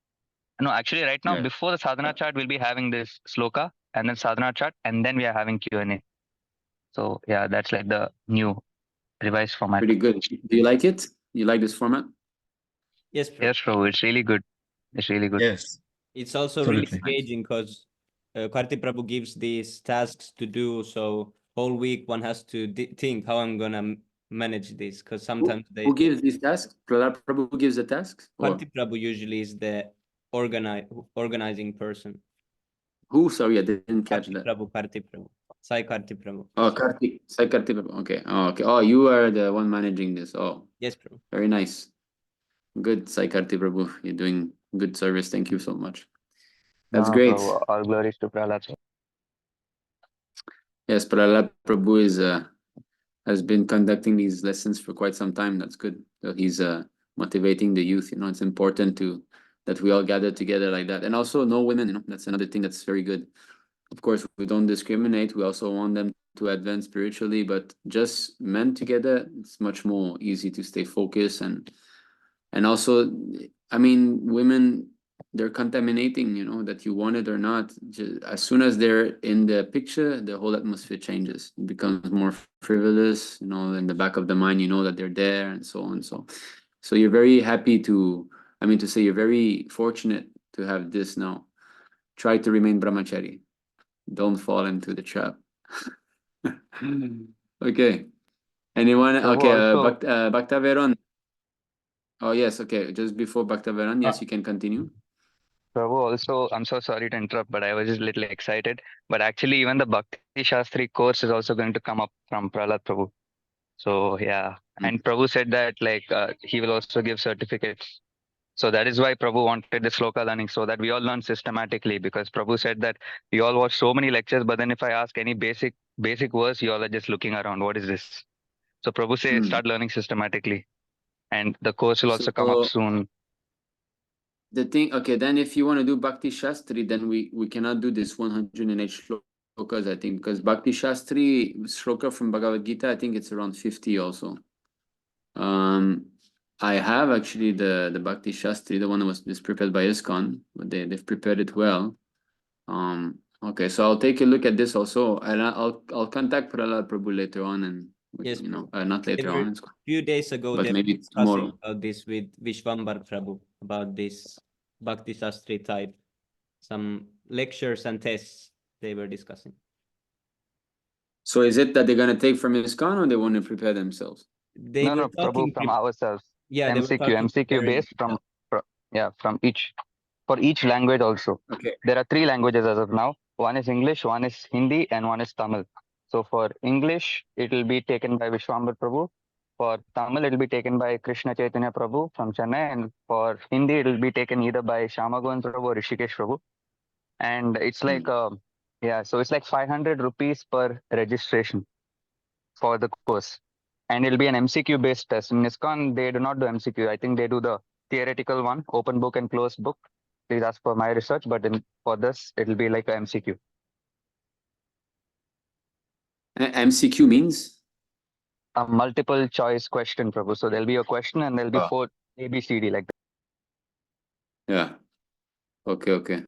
No, actually, right now, before the sadhana chart, we'll be having this sloka and then sadhana chart, and then we are having Q&A. So yeah, that's like the new revised format. Pretty good. Do you like it? You like this format? Yes, Prabhu. Yes, Prabhu. It's really good. It's really good. Yes. It's also really engaging because Karti Prabhu gives these tasks to do. So whole week one has to think how I'm gonna manage this, because sometimes who gives these tasks? Prahlad Prabhu gives the tasks? Karti Prabhu usually is the organizing person. Who? Sorry, I didn't catch that. Karti Prabhu. Sai Karti Prabhu. Oh, Sai Karti Prabhu. Okay. Oh, okay. Oh, you are the one managing this. Oh. Yes, Prabhu. Very nice. Good, Sai Karti Prabhu. You're doing good service. Thank you so much. That's great. Prabhu, all glories to Prahlad. Yes, Prahlad Prabhu has been conducting these lessons for quite some time. That's good. So he's motivating the youth. You know, it's important that we all gather together like that, and also know women. You know, that's another thing that's very good. Of course, we don't discriminate. We also want them to advance spiritually, but just men together, it's much more easy to stay focused. And also, I mean, women, they're contaminating, you know, that you want it or not. Just, as soon as they're in the picture, the whole atmosphere changes. It becomes more frivolous, you know, in the back of the mind, you know that they're there and so on. So you're very happy to say you're very fortunate to have this now. Try to remain brahmachari. Don't fall into the trap. Okay. Anyone? Okay. Bhaktaveron. Oh, yes. Okay. Just before Bhaktaveron, yes, you can continue. Prabhu, also, I'm so sorry to interrupt, but I was just a little excited. But actually, even the Bhakti Shastri course is also going to come up from Prahlad Prabhu. So, yeah, And Prabhu said that he will also give certificates. So that is why Prabhu wanted the sloka learning, so that we all learn systematically, because Prabhu said that we all watch so many lectures, but then if I ask any basic verse, you all are just looking around. What is this? So Prabhu said, start learning systematically. And the course will also come up soon. The thing, okay, then if you want to do Bhakti Shastri, then we cannot do this 108 shlokas, I think, because Bhakti Shastri shloka from Bhagavad Gita, I think it's around 50 also. I have actually the Bhakti Shastri, the one that was prepared by ISKCON, but they've prepared it well. Okay, so I'll take a look at this also, and I'll contact Prahlad Prabhu later on, and Yes, you know, not later on, a few days ago, but they maybe were discussing tomorrow. about this with Vishwambar Prabhu, about this Bhakti Shastri type, some lectures and tests they were discussing. So is it that they're going to take from ISKCON, or they want to prepare themselves? They were talking Prabhu, from ourselves. Yeah, they were talking MCQ based from each, for each language also. Okay. There are 3 languages as of now. One is English, one is Hindi, and one is Tamil. So for English, it will be taken by Vishwambar Prabhu. For Tamil, it will be taken by Krishna Chaitanya Prabhu from Chennai. And for Hindi, it will be taken either by Shamagovan Prabhu or Rishikesh Prabhu. And it's like, so it's like 500 rupees per registration for the course. And it'll be an MCQ based test. In ISKCON, they do not do MCQ. I think they do the theoretical one, open book and closed book. Please ask for my research, but for this, it'll be like a MCQ. MCQ means? A multiple choice question, Prabhu. So there'll be a question and there'll be 4 ABCD like that. Yeah. Okay.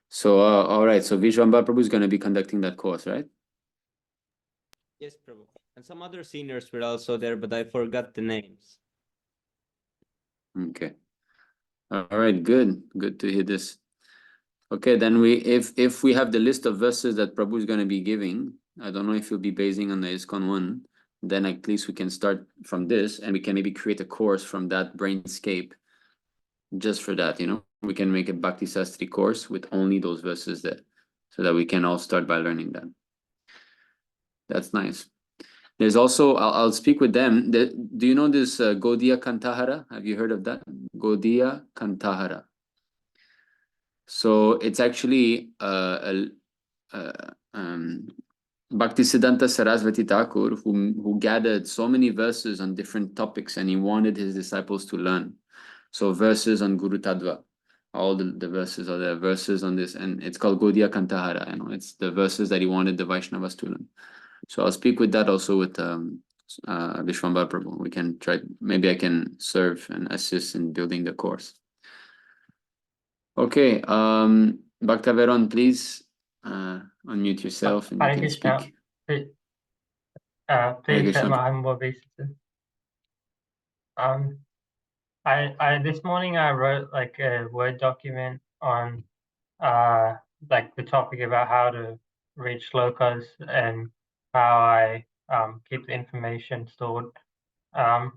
So, all right. So Vishwambar Prabhu is going to be conducting that course, right? Yes, Prabhu. And some other seniors were also there, but I forgot the names. Okay. All right. Good to hear this. Okay, then if we have the list of verses that Prabhu is going to be giving, I don't know if he'll be basing on the ISKCON one, then at least we can start from this, and we can maybe create a course from that brainscape just for that, you know. We can make a Bhakti Sastri course with only those verses there, so that we can all start by learning them. That's nice. There's also, I'll speak with them. Do you know this Gaudiya Kantahara? Have you heard of that? Gaudiya Kantahara. So it's actually Bhaktisiddhanta Sarasvati Thakur, who gathered so many verses on different topics, and he wanted his disciples to learn. So verses on Guru Tadva, all the verses are there, verses on this, and it's called Gaudiya Kantahara. You know, it's the verses that he wanted the Vaishnavas to learn. So I'll speak with that also with Vishwambar Prabhu. We can try, maybe I can serve and assist in building the course. Okay, Bhaktaveron, please unmute yourself and you can speak. Please have my humble obeisance. I this morning I wrote like a Word document on like the topic about how to read shlokas and how I keep the information stored. I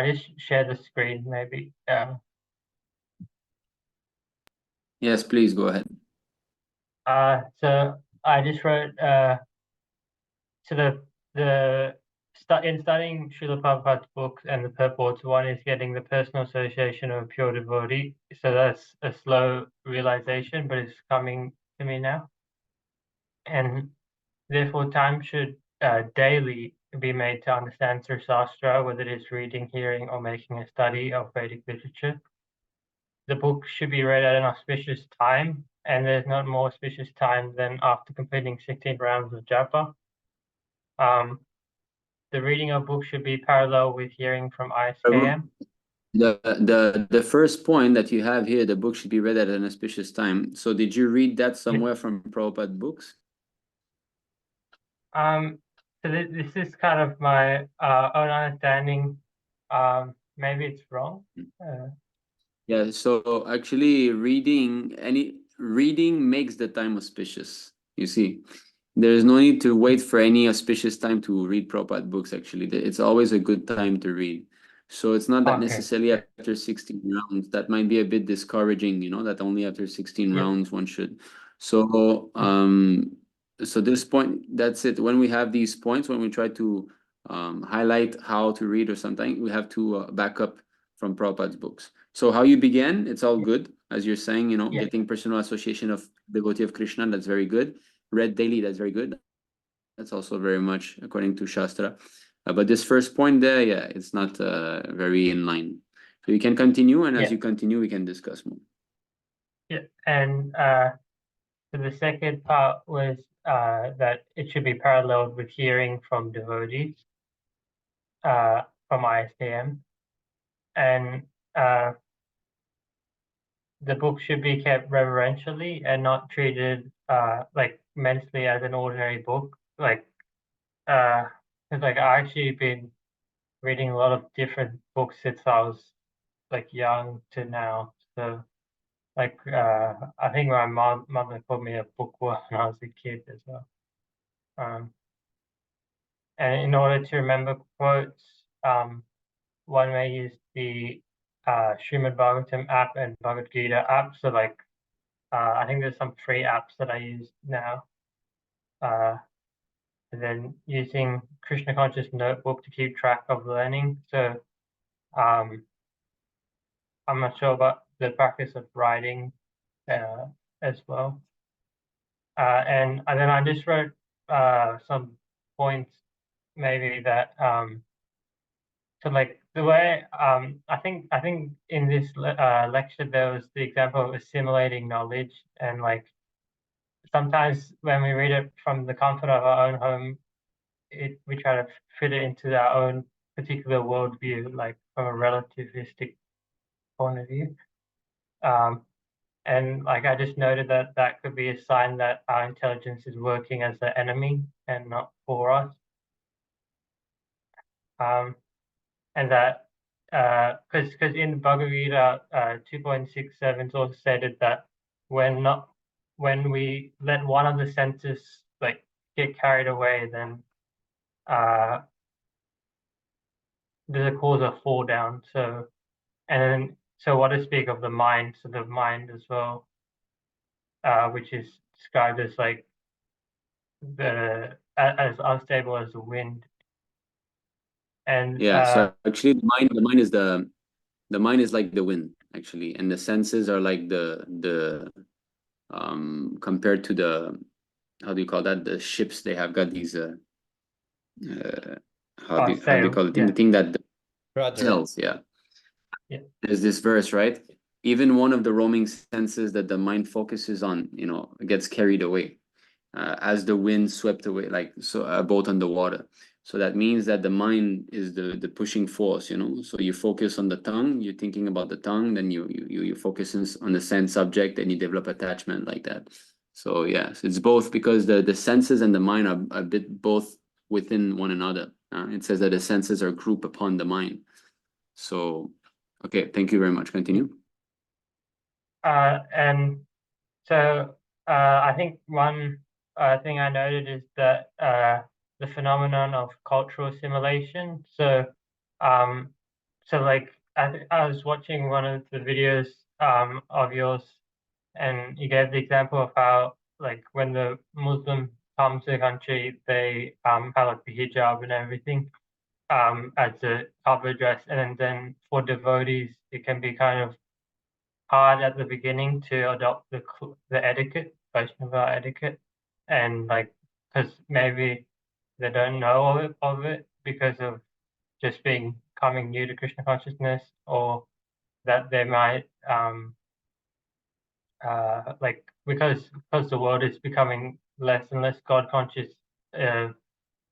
just share the screen maybe. Yes, please go ahead. So I just wrote so in studying Śrīla Prabhupāda's books and the purports, one is getting the personal association of a pure devotee. So that's a slow realization, but it's coming to me now. And therefore, time should daily be made to understand through Shastra, whether it is reading, hearing, or making a study of Vedic literature. The book should be read at an auspicious time, and there's not more auspicious time than after completing 16 rounds of japa. The reading of books should be parallel with hearing from ISKM. The first point that you have here, the book should be read at an auspicious time. So did you read that somewhere from Prabhupada books? So this is kind of my own understanding. Maybe it's wrong. Yeah, so actually reading makes the time auspicious, you see. There's no need to wait for any auspicious time to read Prabhupada books, actually. It's always a good time to read. So it's not that necessarily after 16 rounds. That might be a bit discouraging, you know, that only after 16 rounds one should. So so this point, that's it. When we have these points, when we try to highlight how to read or something, we have to back up from Prabhupada's books. So how you began, it's all good. As you're saying, getting personal association of devotee of Krishna, that's very good. Read daily, that's very good. That's also very much according to Shastra. But this first point there, it's not very in line. So you can continue, and as you continue, we can discuss more. Yeah, and so the second part was that it should be paralleled with hearing from devotees from ISDM, and the book should be kept reverentially and not treated like mentally as an ordinary book. Like, because I actually been reading a lot of different books since I was like young to now. So like I think my mother called me a bookworm when I was a kid as well. And in order to remember quotes, one may use the Srimad Bhagavatam app and Bhagavad Gita app. So like I think there's some free apps that I use now. And then using Krishna Conscious Notebook to keep track of learning. So I'm not sure about the practice of writing as well. And then I just wrote some points maybe that so like the way I think in this lecture there was the example of assimilating knowledge, and like sometimes when we read it from the comfort of our own home, we try to fit it into our own particular worldview, like from a relativistic point of view. And like I just noted that could be a sign that our intelligence is working as the enemy and not for us. And that because in Bhagavad Gita 2.67 it's also stated that when we let one of the senses like get carried away, then there's a cause of fall down. So what to speak of the mind? So the mind as well, which is described as like as unstable as the wind. And so actually the mind is like the wind actually, and the senses are like the compared to the, how do you call that, the ships, they have got these how do you call it, the thing that sails. There's this verse, right? Even one of the roaming senses that the mind focuses on, gets carried away as the wind swept away, like so a boat on the water. So that means that the mind is the pushing force, So you focus on the tongue, you're thinking about the tongue, then you focus on the sense subject, and you develop attachment like that. So yes, it's both, because the senses and the mind are a bit both within one another. It says that the senses are grouped upon the mind. So, okay, thank you very much. Continue. And so I think one thing I noted is that the phenomenon of cultural assimilation. So like I was watching one of the videos of yours, and you gave the example of how like when the Muslim come to the country, they have like the hijab and everything as a cover dress, and then for devotees it can be kind of hard at the beginning to adopt the etiquette, Vaishnava etiquette, and like because maybe they don't know of it because of just coming new to Krishna consciousness, or that they might like because the world is becoming less and less God conscious,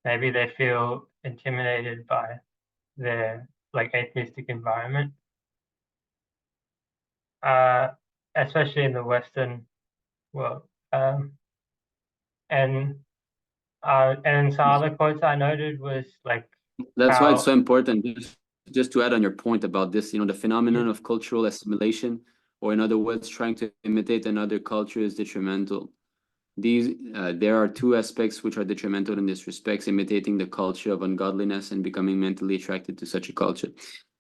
maybe they feel intimidated by their like atheistic environment, especially in the Western world. And some other quotes I noted was like, that's why it's so important, just to add on your point about this, the phenomenon of cultural assimilation, or in other words, trying to imitate another culture, is detrimental. There are two aspects which are detrimental in this respect: imitating the culture of ungodliness and becoming mentally attracted to such a culture.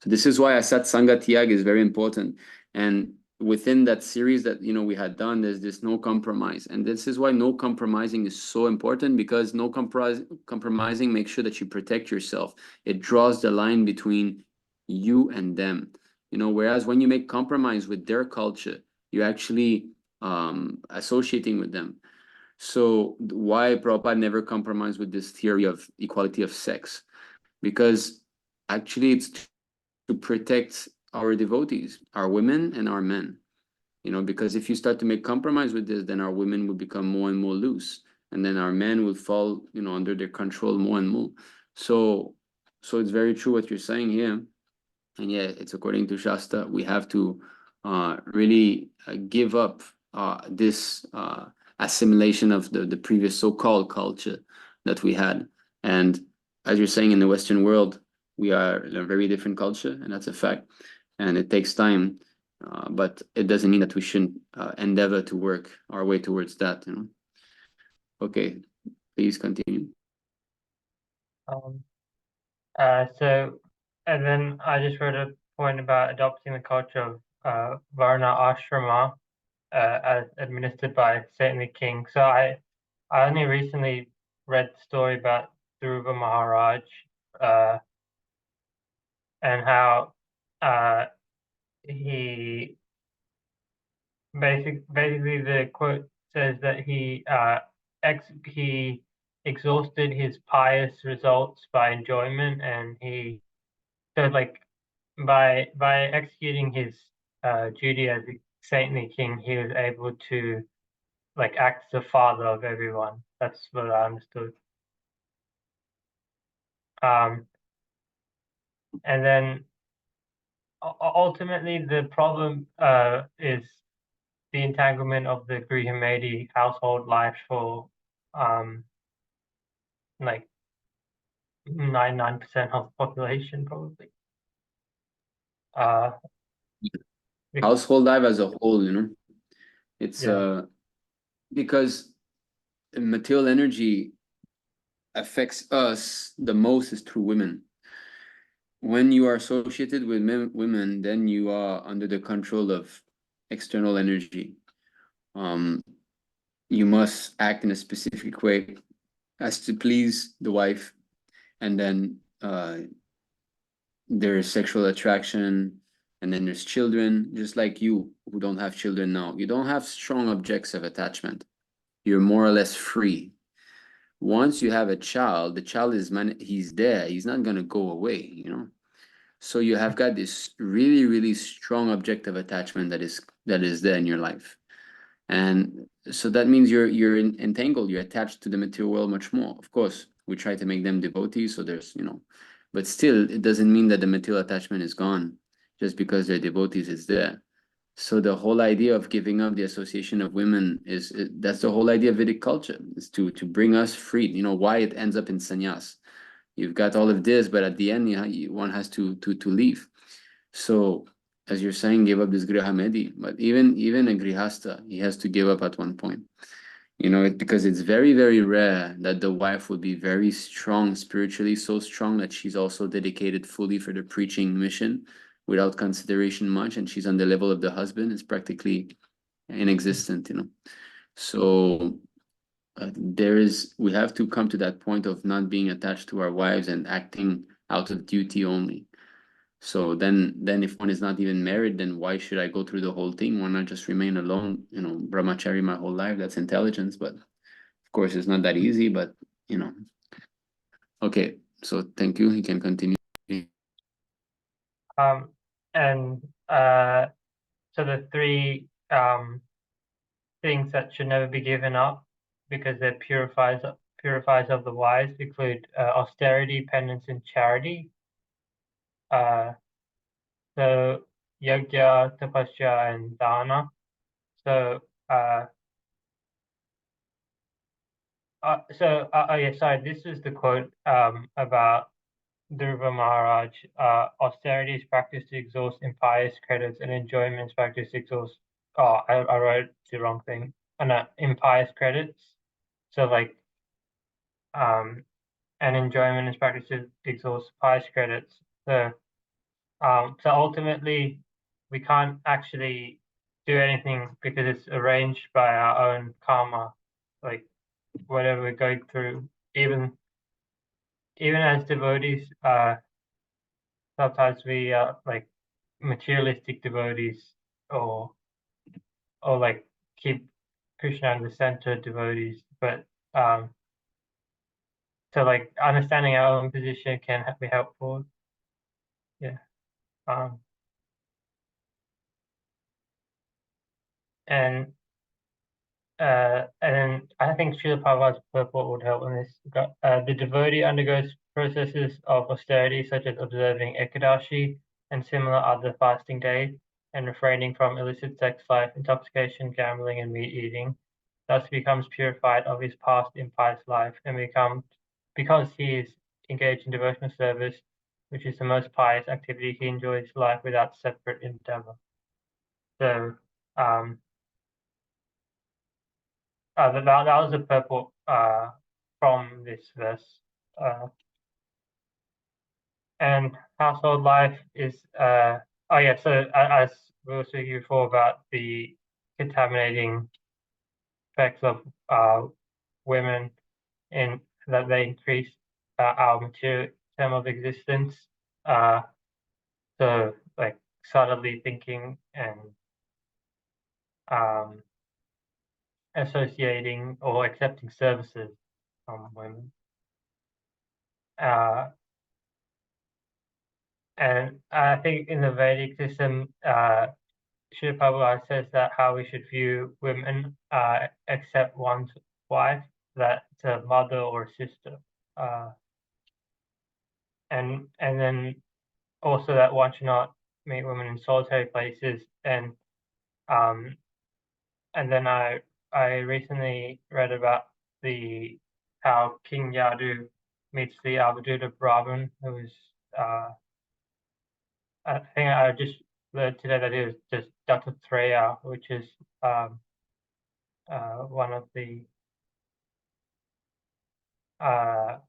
So this is why Asat Sanga Tyag is very important. And within that series that we had done, there's this no compromise, and this is why no compromising is so important, because no compromising makes sure that you protect yourself. It draws the line between you and them, whereas when you make compromise with their culture, you're actually associating with them. So why Prabhupada never compromised with this theory of equality of sex? Because actually it's to protect our devotees, our women and our men, because if you start to make compromise with this, then our women will become more and more loose, and then our men will fall, under their control more and more. So it's very true what you're saying here. And yeah, it's according to Shastra, we have to really give up this assimilation of the previous so-called culture that we had. And as you're saying, in the Western world, we are in a very different culture, and that's a fact. And it takes time, but it doesn't mean that we shouldn't endeavor to work our way towards that. Okay, please continue. So, and then I just wrote a point about adopting the culture of Varna Ashrama as administered by saintly king. So I only recently read the story about Dhruva Maharaj and how he basically the quote says that he exhausted his pious results by enjoyment, and by executing his duty as a saintly king, he was able to act as the father of everyone. That's what I understood. And then ultimately the problem is the entanglement of the Grihamedi household life for 99% of the population, probably. Household life as a whole, it's because material energy affects us the most is through women. When you are associated with women, then you are under the control of external energy. You must act in a specific way as to please the wife, and then there's sexual attraction, and then there's children. Just like you who don't have children now, you don't have strong objects of attachment. You're more or less free. Once you have a child, the child he's there. He's not gonna go away, So you have got this really, really strong object of attachment that is there in your life, and so that means you're entangled. You're attached to the material world much more. Of course, we try to make them devotees, so there's but still, it doesn't mean that the material attachment is gone just because they're devotees. It's there. So the whole idea of giving up the association of women that's the whole idea of Vedic culture, is to bring us free. Why it ends up in sannyas. You've got all of this, but at the end, one has to leave. So, as you're saying, give up this grihamedi. But even a grihasta, he has to give up at one point. Because it's very, very rare that the wife will be very strong spiritually, so strong that she's also dedicated fully for the preaching mission without consideration much, and she's on the level of the husband. It's practically inexistent. So we have to come to that point of not being attached to our wives and acting out of duty only. So then if one is not even married, then why should I go through the whole thing? Why not just remain alone, brahmachari my whole life? That's intelligence, but of course it's not that easy, but okay, so thank you. You can continue. And so the three things that should never be given up because they're purifiers of the wise include austerity, penance, and charity. So yajna, tapasya, and dana. So sorry, this is the quote about Dhruva Maharaj. Austerity is practiced to exhaust impious credits, and enjoyment is practiced to exhaust. Oh, I wrote the wrong thing. Impious credits. So and enjoyment is practiced to exhaust pious credits. So ultimately, we can't actually do anything because it's arranged by our own karma, like whatever we're going through. Even as devotees, sometimes we are like materialistic devotees, or like keep Krishna in the center devotees, but so like understanding our own position can be helpful. Yeah. And then I think Śrīla Prabhupāda's purport would help in this. The devotee undergoes processes of austerity such as observing Ekadashi and similar other fasting days, and refraining from illicit sex life, intoxication, gambling, and meat eating. Thus becomes purified of his past impious life, and because he is engaged in devotional service, which is the most pious activity, he enjoys life without separate endeavor. So that was a purport from this verse. And household life is so as we were speaking before about the contaminating effects of women in that they increase our material term of existence. So like subtly thinking and associating or accepting services from women. And I think in the Vedic system, Śrīla Prabhupada says that how we should view women, except one's wife, that it's a mother or a sister, and then also that one should not meet women in solitary places. And then I recently read about how King Yadu meets the Avadhuta Brahmin, who is I think I just learned today that it was just Dr. Treya, which is one of the I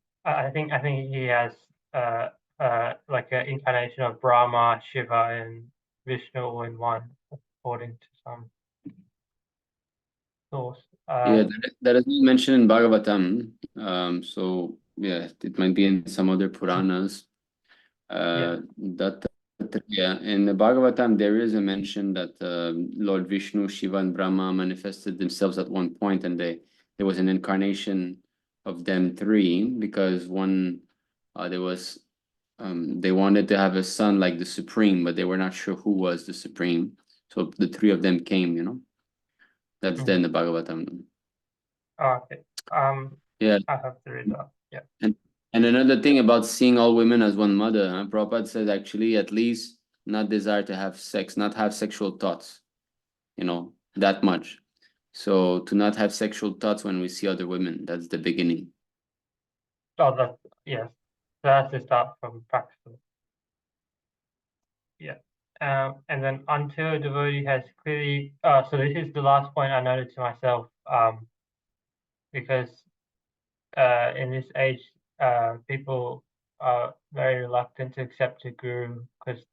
think he has like an incarnation of Brahma, Shiva, and Vishnu in one, according to some source. That is mentioned in Bhagavatam. So yeah, it might be in some other Puranas. In the Bhagavatam, there is a mention that Lord Vishnu, Shiva, and Brahma manifested themselves at one point, and there was an incarnation of them three, because one, they wanted to have a son like the Supreme, but they were not sure who was the Supreme. So the three of them came, That's there in the Bhagavatam. Okay. Yeah. I have to read that. Yeah. And another thing about seeing all women as one mother, Prabhupada says actually at least not desire to have sex, not have sexual thoughts, that much. So to not have sexual thoughts when we see other women, that's the beginning. Oh, yes. That's the start from practical. Yeah. And then until a devotee has clearly, so this is the last point I noted to myself, because in this age, people are very reluctant to accept a guru because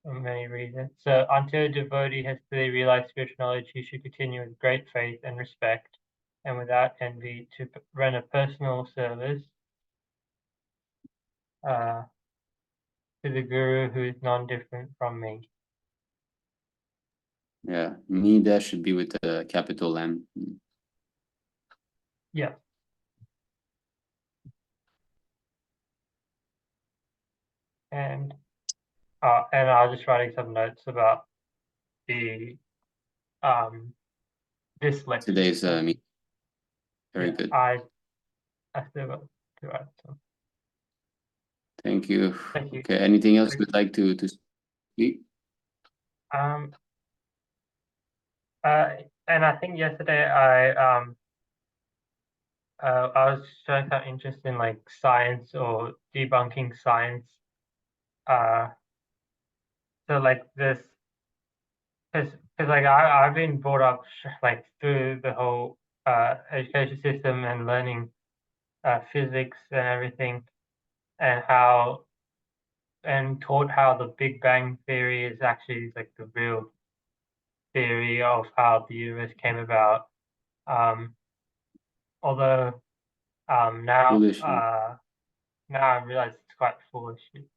for many reasons. So until a devotee has clearly realized spiritual knowledge, he should continue with great faith and respect, and without envy, to run a personal service to the guru who is non-different from me. Yeah, me, that should be with a capital M. Yeah. And I was just writing some notes about the this lecture. Today's meeting. Very good. I still got to write some. Thank you. Thank you. Okay, anything else you'd like to speak? And I think yesterday I was showing some interest in like science or debunking science. So like this, because like I've been brought up like through the whole education system and learning physics and everything, and taught how the Big Bang theory is actually like the real theory of how the universe came about. Although now Foolish, now I realize it's quite foolish. It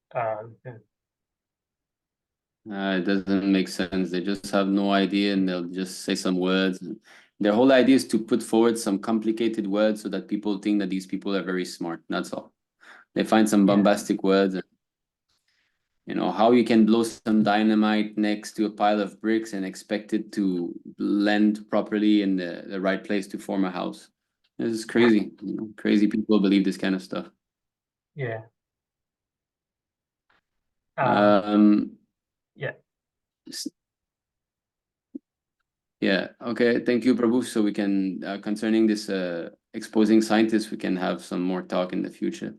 doesn't make sense. They just have no idea and they'll just say some words. Their whole idea is to put forward some complicated words so that people think that these people are very smart. That's all. They find some bombastic words. And, you know, how you can blow some dynamite next to a pile of bricks and expect it to land properly in the right place to form a house. This is crazy. You know, crazy people believe this kind of stuff. Yeah. Yeah. Yeah. Okay. Thank you, Prabhu. So we can, concerning this exposing scientists, we can have some more talk in the future.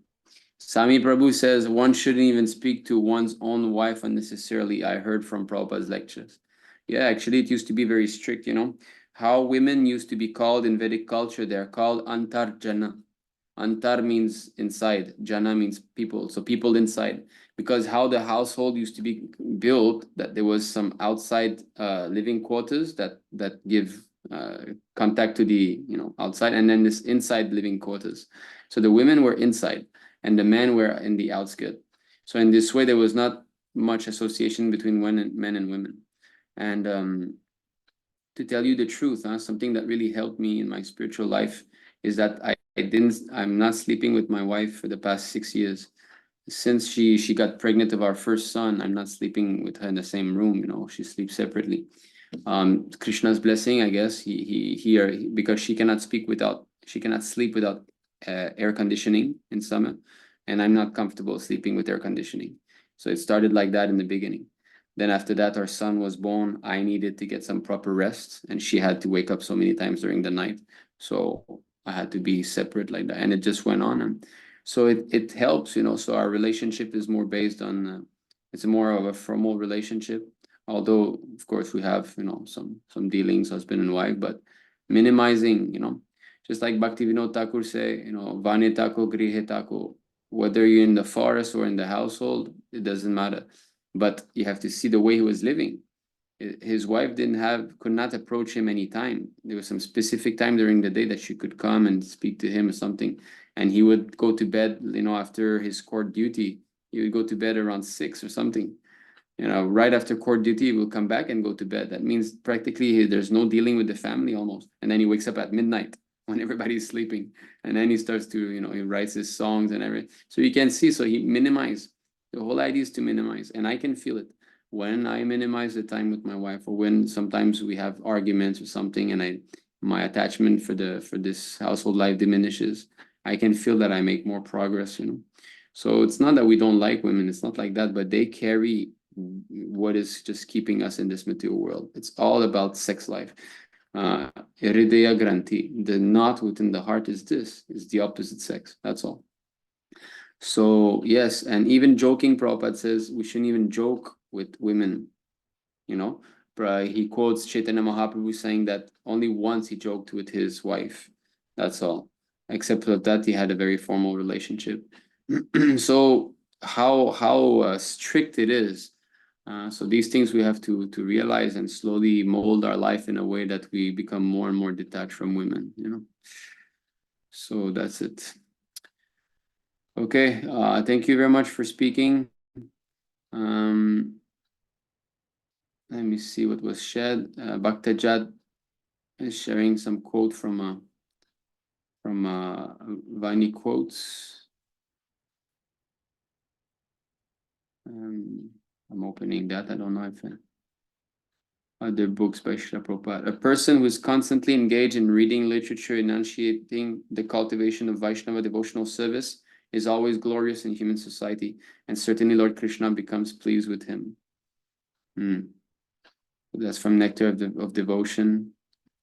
Sami Prabhu says one shouldn't even speak to one's own wife unnecessarily. I heard from Prabhupada's lectures. Yeah, actually, it used to be very strict, you know. How women used to be called in Vedic culture, they're called Antar Jana. Antar means inside, Jana means people, so people inside. Because how the household used to be built, that there was some outside living quarters that give contact to the, you know, outside, and then this inside living quarters. So the women were inside and the men were in the outskirts. So in this way, there was not much association between men and women. And to tell you the truth, something that really helped me in my spiritual life is that I'm not sleeping with my wife for the past 6 years. Since she got pregnant of our first son, I'm not sleeping with her in the same room, you know, she sleeps separately. Krishna's blessing, I guess, because she cannot sleep without air conditioning in summer, and I'm not comfortable sleeping with air conditioning. So it started like that in the beginning. Then after that, our son was born. I needed to get some proper rest, and she had to wake up so many times during the night. So I had to be separate like that, and it just went on. And so it helps, you know. So our relationship is more based on, it's more of a formal relationship. Although, of course, we have, you know, some dealings, husband and wife, but minimizing, you know, just like Bhaktivinoda Thakur say, you know, Vane tako grihe tako, whether you're in the forest or in the household, it doesn't matter. But you have to see the way he was living. His wife could not approach him anytime. There was some specific time during the day that she could come and speak to him or something. And he would go to bed, you know, after his court duty, he would go to bed around 6 or something. You know, right after court duty, he will come back and go to bed. That means practically there's no dealing with the family almost. And then he wakes up at midnight when everybody's sleeping. And then he starts to, you know, he writes his songs and everything. So you can see, so he minimized. The whole idea is to minimize. And I can feel it when I minimize the time with my wife, or when sometimes we have arguments or something and my attachment for this household life diminishes. I can feel that I make more progress, you know. So it's not that we don't like women, it's not like that, but they carry what is just keeping us in this material world. It's all about sex life. Hridaya Granthi, the knot within the heart is the opposite sex. That's all. So yes, and even joking, Prabhupada says we shouldn't even joke with women, you know. He quotes Chaitanya Mahaprabhu saying that only once he joked with his wife. That's all. Except for that, he had a very formal relationship. So how strict it is. So these things we have to realize and slowly mold our life in a way that we become more and more detached from women, you know. So that's it. Okay, thank you very much for speaking. Let me see what was shared. Bhaktajat is sharing some quote from Vani Quotes. I'm opening that. I don't know if other books by Śrīla Prabhupāda. A person who is constantly engaged in reading literature, enunciating the cultivation of Vaishnava devotional service, is always glorious in human society, and certainly Lord Krishna becomes pleased with him. That's from Nectar of Devotion,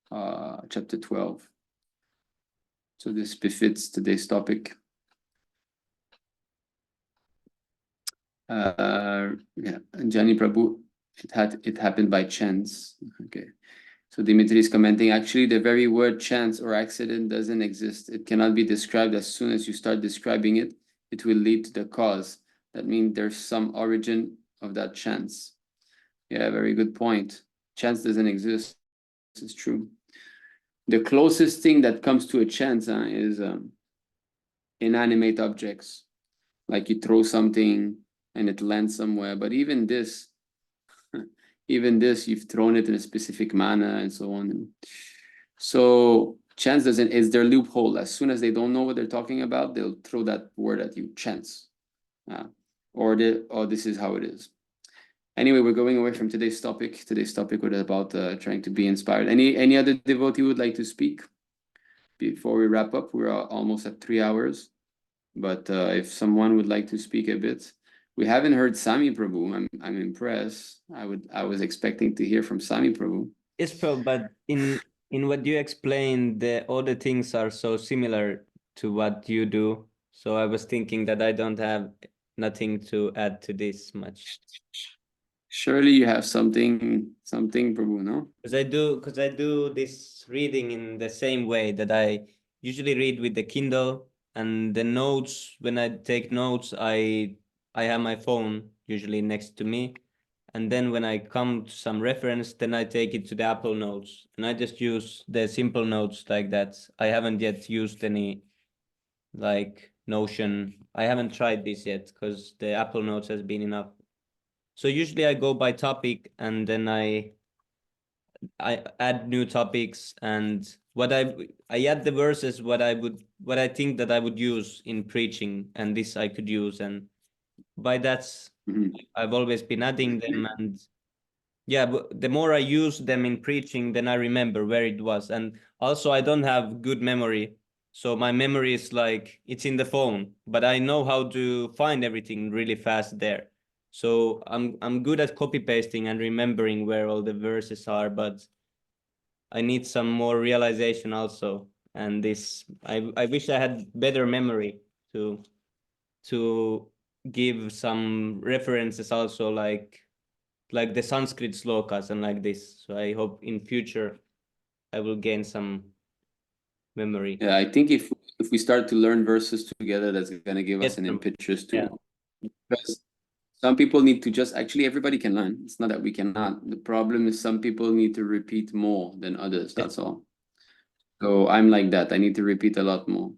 chapter 12. So this befits today's topic. Yeah, Jani Prabhu, it happened by chance. Okay. So Dimitri is commenting, actually the very word chance or accident doesn't exist. It cannot be described. As soon as you start describing it, it will lead to the cause. That means there's some origin of that chance. Yeah, very good point. chance doesn't exist. This is true. The closest thing that comes to a chance is inanimate objects, like you throw something and it lands somewhere. But even this, you've thrown it in a specific manner and so on. So chance doesn't, is their loophole. As soon as they don't know what they're talking about, they'll throw that word at you, chance. Or this is how it is. Anyway, we're going away from today's topic. Today's topic was about trying to be inspired. Any other devotee would like to speak before we wrap up? We're almost at 3 hours. But if someone would like to speak a bit, we haven't heard Sami Prabhu. I'm impressed. I was expecting to hear from Sami Prabhu. Yes, Prabhu, but in what you explained, all the things are so similar to what you do. So I was thinking that I don't have nothing to add to this much. Surely you have something, Prabhu, no? Because I do this reading in the same way that I usually read with the Kindle, and the notes, when I take notes, I have my phone usually next to me. And then when I come to some reference, then I take it to the Apple Notes, and I just use the simple notes like that. I haven't yet used any like Notion. I haven't tried this yet because the Apple Notes has been enough. So usually I go by topic, and then I add new topics, and I add the verses what I think that I would use in preaching, and this I could use, and by that I've always been adding them, and yeah, but the more I use them in preaching, then I remember where it was. And also I don't have good memory, so my memory is like it's in the phone, but I know how to find everything really fast there. So I'm good at copy pasting and remembering where all the verses are, but I need some more realization also. And this I wish I had better memory to give some references also, like the Sanskrit slokas and like this. So I hope in future I will gain some memory. Yeah, I think if we start to learn verses together, that's gonna give us Yes, an Prabhu. impetus to. Yeah. Because some people need to just, actually everybody can learn. It's not that we cannot. The problem is some people need to repeat more than others. That's all. So I'm like that. I need to repeat a lot more.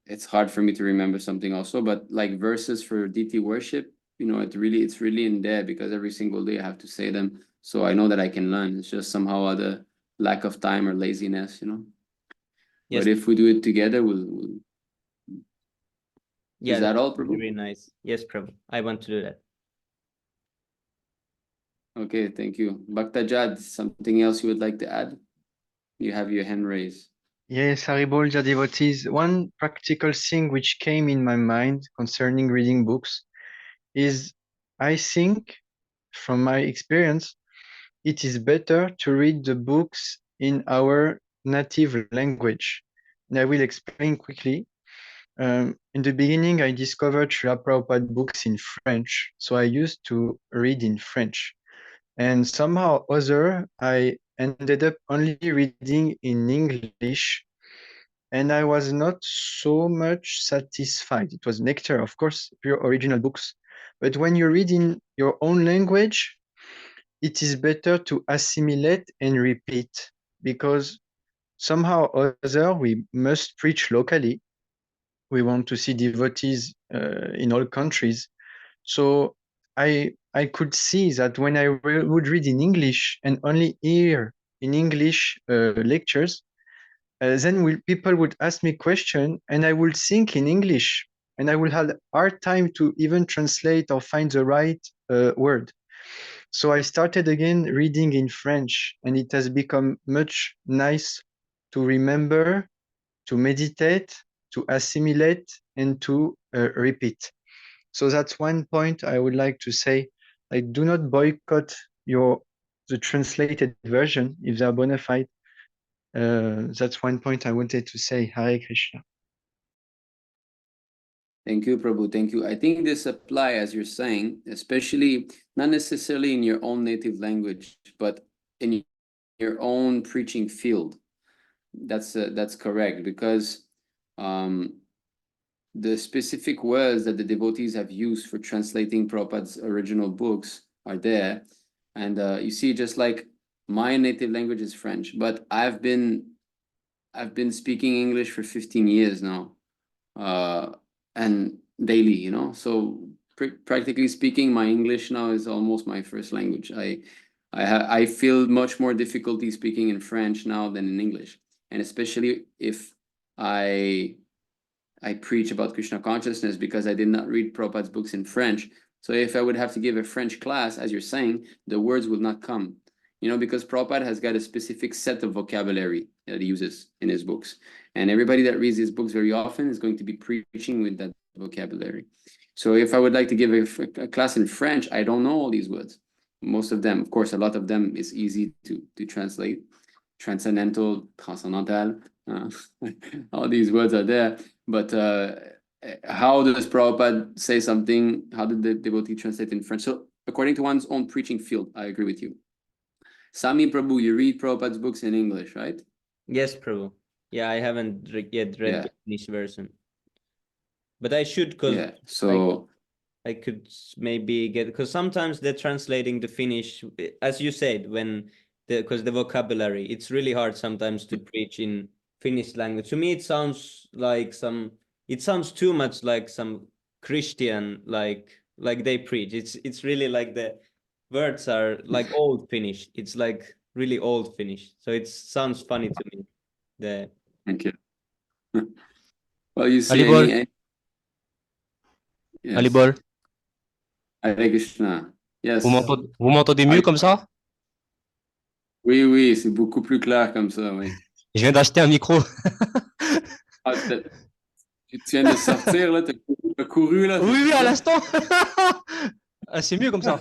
It's hard for me to remember something also, but like verses for deity worship, you know, it's really in there because every single day I have to say them. So I know that I can learn. It's just somehow other lack of time or laziness, you know. Yes. But if we do it together, we'll Yeah, is that all, Prabhu? Very nice. Yes, Prabhu. I want to do that. Okay, thank you. Bhaktajad, something else you would like to add? You have your hand raised. Yes, Haribol, dear devotees. One practical thing which came in my mind concerning reading books is, I think, from my experience, it is better to read the books in our native language. And I will explain quickly. In the beginning, I discovered Śrīla Prabhupāda books in French, so I used to read in French. And somehow or other, I ended up only reading in English, and I was not so much satisfied. It was nectar, of course, pure original books. But when you read in your own language, it is better to assimilate and repeat, because somehow or other we must preach locally. We want to see devotees in all countries. So I could see that when I would read in English and only hear in English lectures, then people would ask me question and I would think in English, and I would have a hard time to even translate or find the right word. So I started again reading in French, and it has become much nice to remember, to meditate, to assimilate, and to repeat. So that's one point I would like to say. Like, do not boycott the translated version if they are bona fide. That's one point I wanted to say. Hare Krishna. Thank you, Prabhu. Thank you. I think this applies, as you're saying, especially not necessarily in your own native language, but in your own preaching field. That's correct, because the specific words that the devotees have used for translating Prabhupada's original books are there. And you see, just like my native language is French, but I've been speaking English for 15 years now, and daily, you know. So practically speaking, my English now is almost my first language. I feel much more difficulty speaking in French now than in English, and especially if I preach about Krishna consciousness, because I did not read Prabhupada's books in French. So if I would have to give a French class, as you're saying, the words will not come, you know, because Prabhupada has got a specific set of vocabulary that he uses in his books. And everybody that reads his books very often is going to be preaching with that vocabulary. So if I would like to give a class in French, I don't know all these words. Most of them, of course, a lot of them is easy to translate. Transcendental, transcendental, all these words are there. But how does Prabhupada say something? How did the devotee translate in French? So according to one's own preaching field, I agree with you. Sami Prabhu, you read Prabhupada's books in English, right? Yes, Prabhu. Yeah, I haven't yet read the English version, but I should, because yeah. So I could maybe get, because sometimes they're translating the Finnish, as you said, because the vocabulary, it's really hard sometimes to preach in Finnish language. To me, it sounds too much like some Christian, like they preach. It's really like the words are like old Finnish. It's like really old Finnish. So it sounds funny to me. thank you. Well, you see, Alibol. Yes. Alibol. Hare Krishna. Yes. Vous m'entendez mieux comme ça? Oui, oui, c'est beaucoup plus clair comme ça, oui. Je viens d'acheter un micro. Tu viens de sortir, là, t'as couru, là. Oui, à l'instant. C'est mieux comme ça.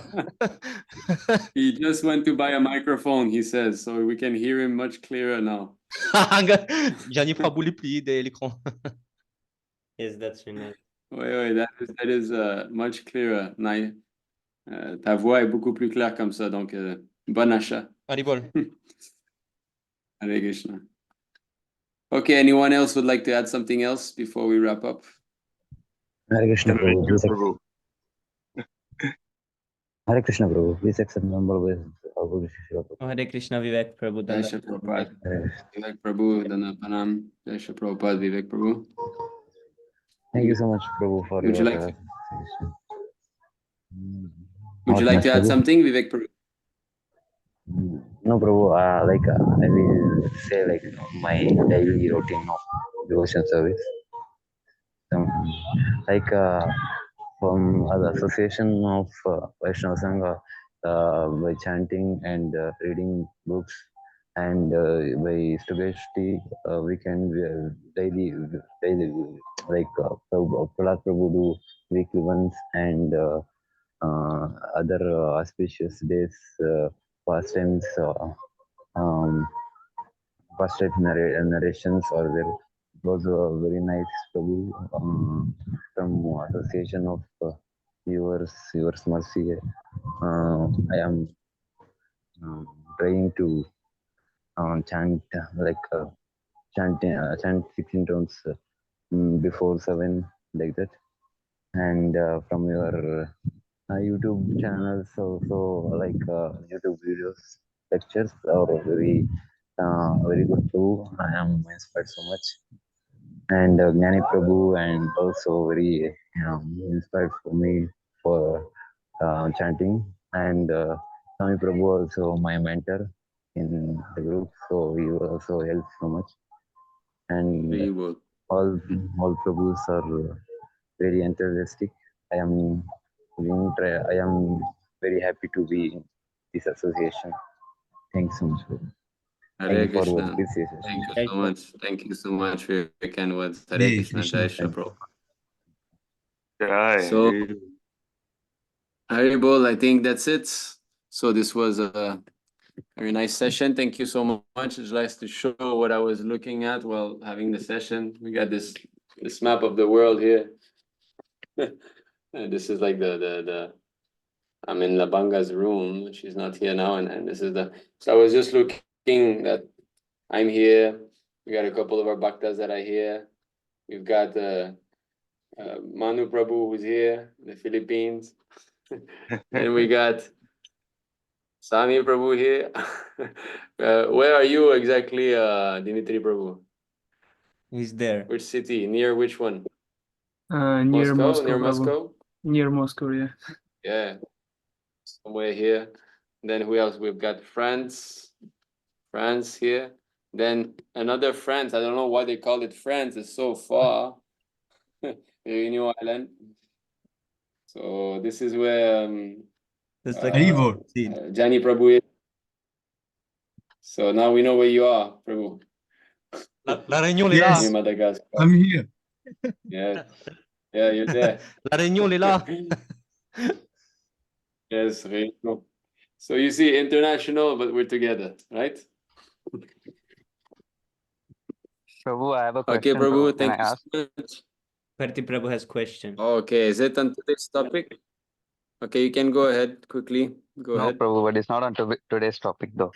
He just went to buy a microphone, he says, so we can hear him much clearer now. J'arrive pas à bouler plier l'écran. Yes, that's nice. Oui, that is much clearer. Ta voix est beaucoup plus claire comme ça, donc bon achat. Alibol. Hare Krishna. Okay, anyone else would like to add something else before we wrap up? Hare Krishna, Prabhu. Hare Krishna, Prabhu. Please accept number with Hare Krishna, Vivek Prabhu. Jai Shri Prabhupada. Vivek Prabhu, Dana Panam. Jai Shri Prabhupada, Vivek Prabhu. Thank you so much, Prabhu, for Would your... Would you like to add something, Vivek Prabhu? No, Prabhu. I will say like my daily routine of devotion service. From the association of Vaishnava Sangha, by chanting and reading books, and by Stugeshti, we can daily like Prahlad Prabhu do weekly ones, and other auspicious days, pastimes, pastime narrations are there. Those were very nice, Prabhu, from association of yours mercy. I am trying to chant chant 16 tones before 7, like that. And from your YouTube channels also, like YouTube videos, lectures are very good too. I am inspired so much. And Gnani Prabhu, and also very inspired for me for chanting. And Swami Prabhu also my mentor in the group, so he also helped so much. And all Prabhus are very enthusiastic. I am very happy to be in this association. Thanks so much. Hare Krishna. Thank you so much. Thank you so much for your kind words. Hare Krishna. Jai Shri Prabhupada. So, Haribol, I think that's it. So this was a very nice session. Thank you so much. It's nice to show what I was looking at while having the session. We got this map of the world here. And this is like I'm in Labanga's room. She's not here now, and this is so I was just looking that I'm here. We got a couple of our bhaktas that are here. We've got Manu Prabhu, who's here in the Philippines. And we got Sami Prabhu here. Where are you exactly, Dimitri Prabhu? He's there. Which city? Near which one? Near Moscow? Moscow, Near Prabhu. Moscow? Near Moscow, yeah. Yeah, somewhere here. Then who else? We've got France here. Then another France. I don't know why they call it France. It's so far. Reunion Island. So this is where That's like Jani Prabhu is. So now we know where you are, Prabhu. La Réunion, il est là. Near Madagascar. I'm here. Yeah, yeah, you're there. La Réunion, il est là. Yes, Réunion. So you see, international, but we're together, right? Prabhu, I have a Okay, question. Prabhu, Can I thank you ask? so much. Parti Prabhu has question. Okay, is it on today's topic? Okay, you can go ahead quickly. Go No, ahead. Prabhu, but it's not on today's topic though.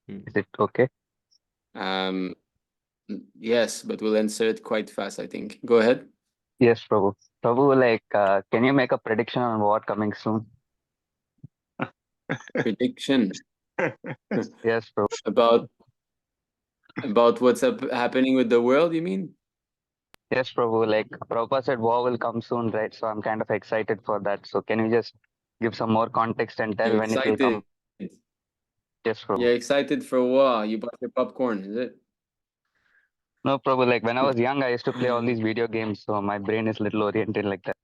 Is it okay? Yes, but we'll answer it quite fast, I think. Go ahead. Yes, Prabhu. Prabhu, like, can you make a prediction on what coming soon? Prediction. Yes, Prabhu. About what's happening with the world, you mean? Yes, Prabhu. Like Prabhupada said, war will come soon, right? So I'm kind of excited for that. So can you just give some more context and tell You're when it will come? excited. Yes, Prabhu. You're excited for what? You bought your popcorn, is it? No, Prabhu. Like when I was young, I used to play all these video games, so my brain is little oriented like that.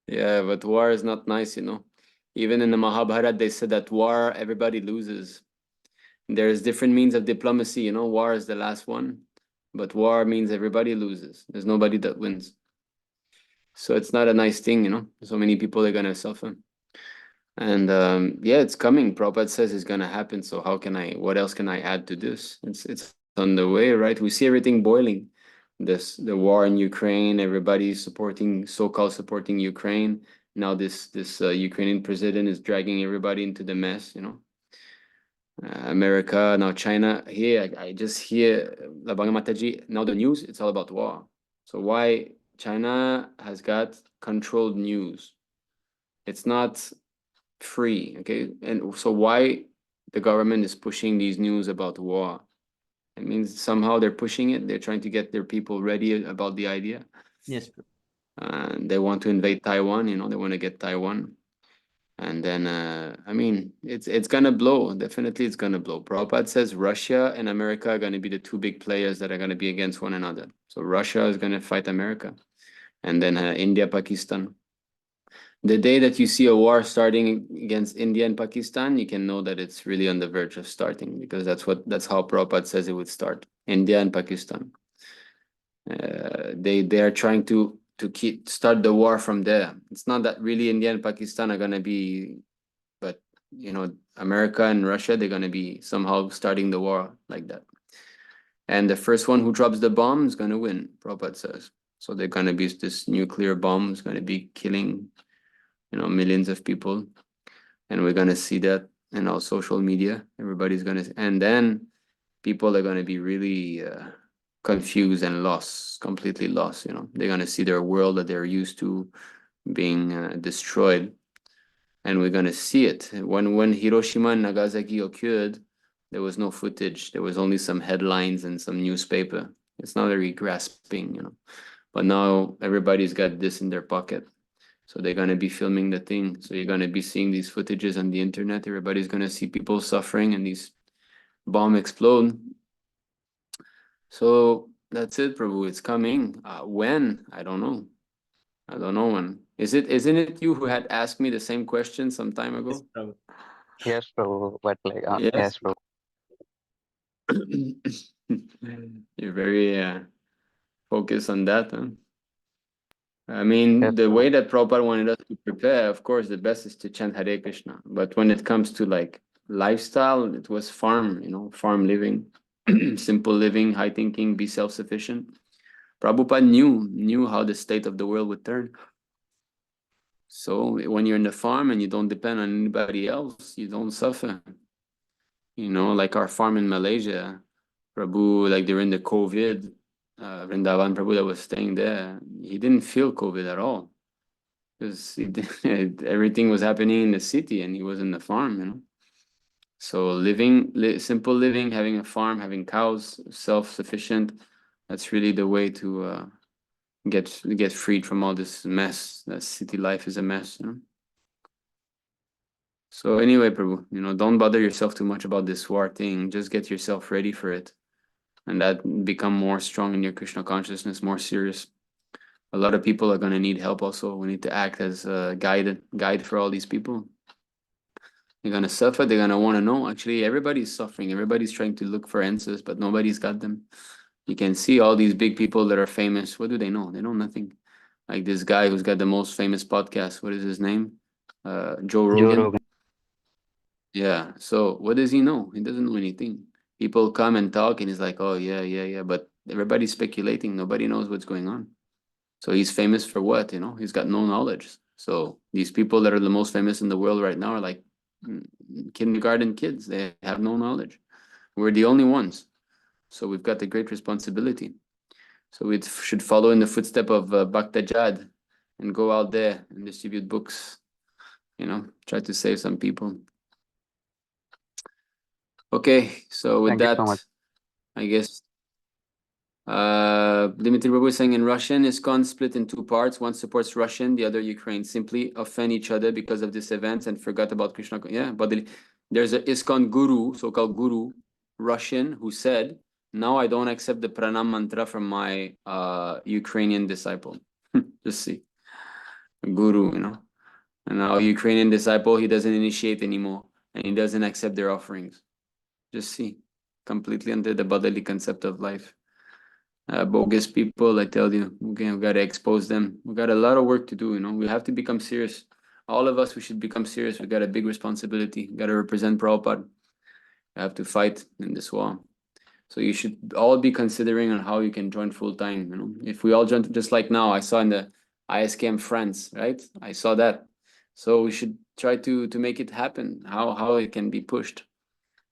Yeah, but war is not nice, you know. Even in the Mahabharata, they said that war, everybody loses. There's different means of diplomacy, you know. War is the last one, but war means everybody loses. There's nobody that wins. So it's not a nice thing, you know. So many people are gonna suffer. And yeah, it's coming. Prabhupada says it's gonna happen. So what else can I add to this? It's on the way, right? We see everything boiling. The war in Ukraine, everybody's so-called supporting Ukraine. Now this Ukrainian president is dragging everybody into the mess, you know. America, now China. Here, I just hear Labanga Mataji. Now the news, it's all about war. So why China has got controlled news? It's not free, okay? And so why the government is pushing these news about war? It means somehow they're pushing it. They're trying to get their people ready about the idea. Yes. They want to invade Taiwan, you know, they want to get Taiwan. And then, I mean, it's gonna blow. Definitely it's gonna blow. Prabhupada says Russia and America are gonna be the two big players that are gonna be against one another. So Russia is gonna fight America. And then India, Pakistan. The day that you see a war starting against India and Pakistan, you can know that it's really on the verge of starting, because that's how Prabhupada says it would start. India and Pakistan. They are trying to start the war from there. It's not that really India and Pakistan are gonna be, but you know, America and Russia, they're gonna be somehow starting the war like that. And the first one who drops the bomb is gonna win, Prabhupada says. So they're gonna be this nuclear bomb is gonna be killing, you know, millions of people, and we're gonna see that in our social media. Everybody's gonna, and then people are gonna be really confused and lost, completely lost. You know, they're gonna see their world that they're used to being destroyed, and we're gonna see it. When Hiroshima and Nagasaki occurred, there was no footage. There was only some headlines and some newspaper. It's not very grasping, you know. But now everybody's got this in their pocket. So they're gonna be filming the thing. So you're gonna be seeing these footages on the internet. Everybody's gonna see people suffering and these bombs explode. So that's it, Prabhu. It's coming. When? I don't know. I don't know when. Isn't it you who had asked me the same question some time ago? Yes, Prabhu. Yes, Prabhu. But like, Yes. yes, Prabhu. You're very focused on that, huh? I mean, Yes, the Prabhu. way that Prabhupada wanted us to prepare, of course, the best is to chant Hare Krishna. But when it comes to like lifestyle, it was farm, you know, farm living, simple living, high thinking, be self-sufficient. Prabhupada knew how the state of the world would turn. So when you're in the farm and you don't depend on anybody else, you don't suffer. You know, like our farm in Malaysia, Prabhu, like during the COVID, Vrindavan Prabhu that was staying there, he didn't feel COVID at all. because everything was happening in the city and he was in the farm, you know. So simple living, having a farm, having cows, self-sufficient, that's really the way to get freed from all this mess. That city life is a mess, you know. So anyway, Prabhu, you know, don't bother yourself too much about this war thing. Just get yourself ready for it. And that become more strong in your Krishna consciousness, more serious. A lot of people are going to need help also. We need to act as a guide for all these people. They're going to suffer. They're going to want to know. Actually, everybody's suffering. Everybody's trying to look for answers, but nobody's got them. You can see all these big people that are famous. What do they know? They know nothing. Like this guy who's got the most famous podcast. What is his name? Joe Rogan. Yeah. So what does he know? He doesn't know anything. People come and talk and he's like, oh, yeah. But everybody's speculating. Nobody knows what's going on. So he's famous for what? You know, he's got no knowledge. So these people that are the most famous in the world right now are like kindergarten kids. They have no knowledge. We're the only ones. So we've got a great responsibility. So we should follow in the footstep of Bhaktajad and go out there and distribute books, you know, try to save some people. Okay, so with Thank you that, so much. I guess Dimitri Prabhu is saying in Russian, ISKCON split in two parts. One supports Russian, the other Ukraine. Simply offend each other because of this event and forgot about Krishna. Yeah, but there's an ISKCON guru, so-called guru, Russian, who said, now I don't accept the pranam mantra from my Ukrainian disciple. Just see. A guru, you know. And now Ukrainian disciple, he doesn't initiate anymore. And he doesn't accept their offerings. Just see. Completely under the bodily concept of life. Bogus people, I tell you, okay, we got to expose them. We got a lot of work to do, you know. We have to become serious. All of us, we should become serious. We got a big responsibility. We got to represent Prabhupada. We have to fight in this war. So you should all be considering on how you can join full time, you know. If we all join, just like now, I saw in the ISKM France, right? I saw that. So we should try to make it happen. How it can be pushed.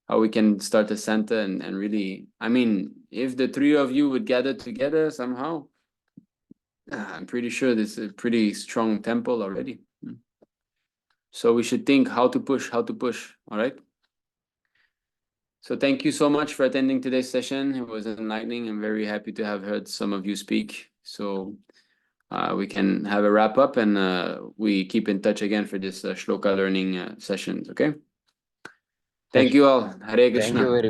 How we can start a center and really, I mean, if the three of you would gather together somehow, I'm pretty sure this is a pretty strong temple already. So we should think how to push, all right? So thank you so much for attending today's session. It was enlightening. I'm very happy to have heard some of you speak. So we can have a wrap up and we keep in touch again for this shloka learning sessions, okay? Thank you all. Hare Krishna. Thank you very much.